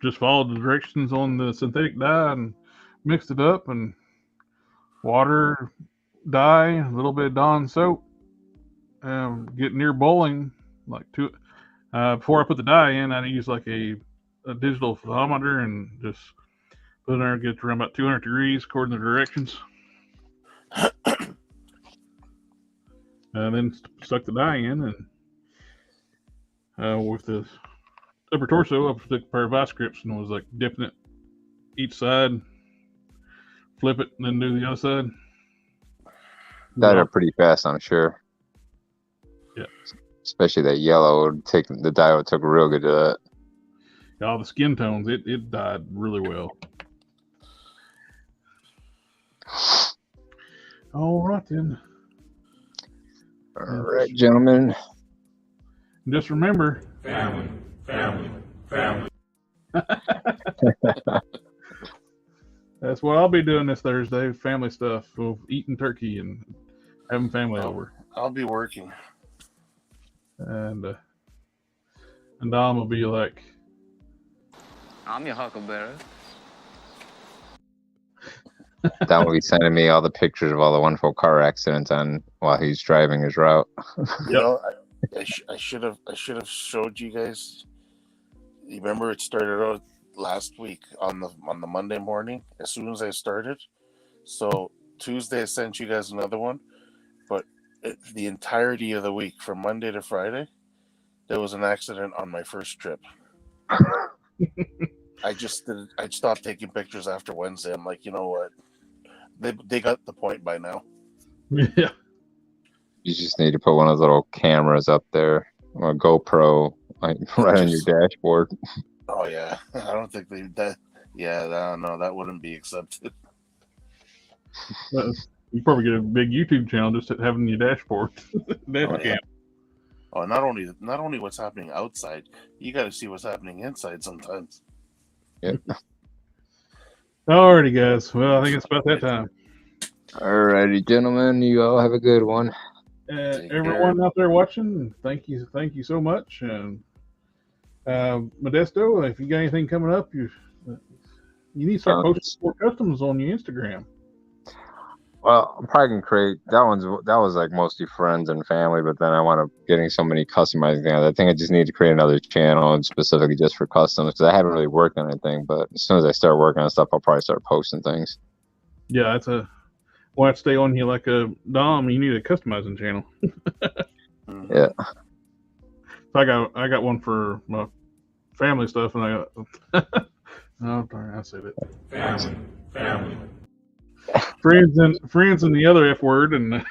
Speaker 1: Just followed the directions on the synthetic dye and mixed it up, and water, dye, a little bit of Dawn soap. Get near boiling, like before I put the dye in, I use like a digital thermometer and just put it in there, get it to around about 200 degrees according to the directions. Then stuck the dye in, and with the upper torso, I took a pair of vice grips and was like dipping it each side, flip it, and then do the other side.
Speaker 5: That are pretty fast, I'm sure.
Speaker 1: Yeah.
Speaker 5: Especially that yellow, the dye took real good to that.
Speaker 1: All the skin tones, it dyed really well. All right then.
Speaker 5: All right, gentlemen.
Speaker 1: Just remember,
Speaker 4: family, family, family.
Speaker 1: That's what I'll be doing this Thursday, family stuff, of eating turkey and having family over.
Speaker 3: I'll be working.
Speaker 1: And Dom will be like,
Speaker 11: I'm your huckleberry.
Speaker 5: Don will be sending me all the pictures of all the wonderful car accidents while he's driving his route.
Speaker 3: You know, I should have showed you guys. You remember it started out last week on the Monday morning as soon as I started. So Tuesday I sent you guys another one, but the entirety of the week from Monday to Friday, there was an accident on my first trip. I stopped taking pictures after Wednesday. I'm like, you know what? They got the point by now.
Speaker 1: Yeah.
Speaker 5: You just need to put one of those little cameras up there, or a GoPro, like right on your dashboard.
Speaker 3: Oh yeah, I don't think that. Yeah, no, that wouldn't be accepted.
Speaker 1: You probably get a big YouTube channel just having your dashboard.
Speaker 3: Oh, not only what's happening outside, you got to see what's happening inside sometimes.
Speaker 5: Yep.
Speaker 1: Alrighty, guys. Well, I think it's about that time.
Speaker 5: Alrighty, gentlemen. You all have a good one.
Speaker 1: Everyone out there watching, thank you so much. And Modesto, if you got anything coming up, you need to start posting more customs on your Instagram.
Speaker 5: Well, I'm probably gonna create that was like mostly friends and family, but then I want to getting so many customizing things. I think I just need to create another channel and specifically just for customs because I haven't really worked on anything. But as soon as I start working on stuff, I'll probably start posting things.
Speaker 1: Yeah, we'll have to stay on here like a Dom. You need a customizing channel.
Speaker 5: Yeah.
Speaker 1: So I got one for my family stuff, and I got oh darn, I said it.
Speaker 4: Family.
Speaker 1: Friends and the other F word and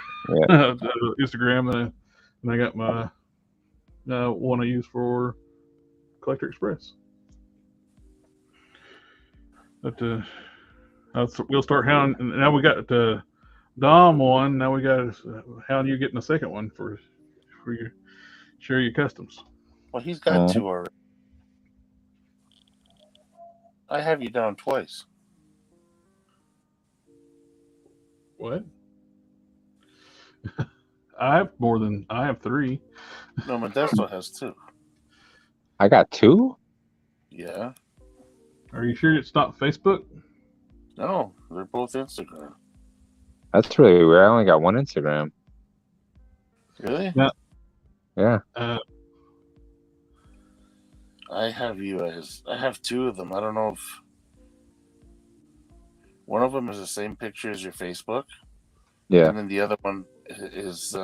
Speaker 1: Instagram, and I got my one I use for Collector Express. But we'll start hounding. Now we got Dom one. Now we got how you getting a second one for your share your customs.
Speaker 3: Well, he's got two already. I have you down twice.
Speaker 1: What? I have three.
Speaker 3: No, Modesto has two.
Speaker 5: I got two?
Speaker 3: Yeah.
Speaker 1: Are you sure it's not Facebook?
Speaker 3: No, they're both Instagram.
Speaker 5: That's really weird. I only got one Instagram.
Speaker 3: Really?
Speaker 5: Yeah.
Speaker 3: I have two of them. I don't know if one of them is the same picture as your Facebook.
Speaker 5: Yeah.
Speaker 3: And then the other one is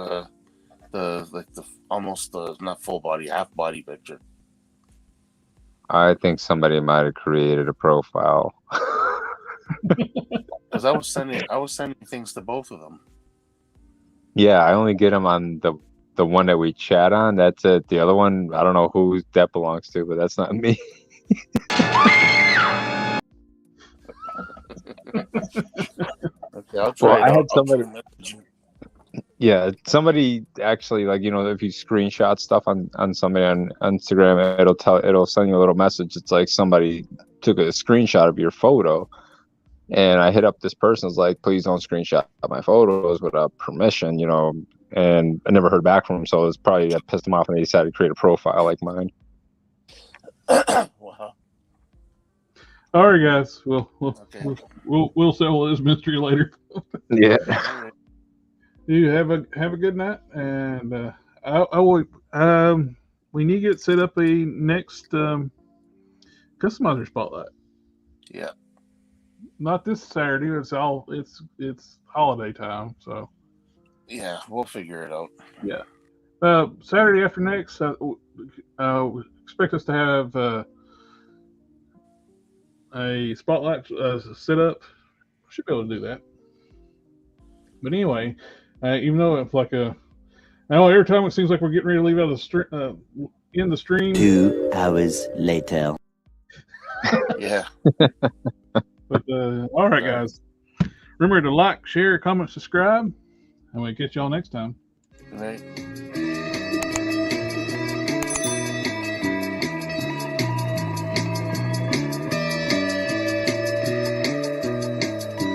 Speaker 3: almost not full body, half body picture.
Speaker 5: I think somebody might have created a profile.
Speaker 3: Because I was sending things to both of them.
Speaker 5: Yeah, I only get them on the one that we chat on. That's it. The other one, I don't know who that belongs to, but that's not me.
Speaker 3: Okay, I'll try
Speaker 5: Well,
Speaker 3: it
Speaker 5: I
Speaker 3: out.
Speaker 5: had somebody. Yeah, somebody actually, like, you know, if you screenshot stuff on somebody on Instagram, it'll send you a little message. It's like somebody took a screenshot of your photo, and I hit up this person. Was like, please don't screenshot my photos without permission, you know. And I never heard back from him, so it was probably that pissed him off, and they decided to create a profile like mine.
Speaker 3: Wow.
Speaker 1: All right, guys.
Speaker 3: Okay.
Speaker 1: We'll settle this mystery later.
Speaker 5: Yeah.
Speaker 3: All right.
Speaker 1: You have a good night, and I will. We need to get set up a next customizer spotlight.
Speaker 3: Yeah.
Speaker 1: Not this Saturday. It's holiday time, so
Speaker 3: Yeah, we'll figure it out.
Speaker 1: yeah. Saturday after next, expect us to have a spotlight set up. Should be able to do that. But anyway, even though it's like now every time it seems like we're getting ready to leave out of in the stream.
Speaker 10: 2 hours later.
Speaker 3: Yeah.
Speaker 1: But all right, guys. Remember to like, share, comment, subscribe, and we'll catch y'all next time.
Speaker 3: All right.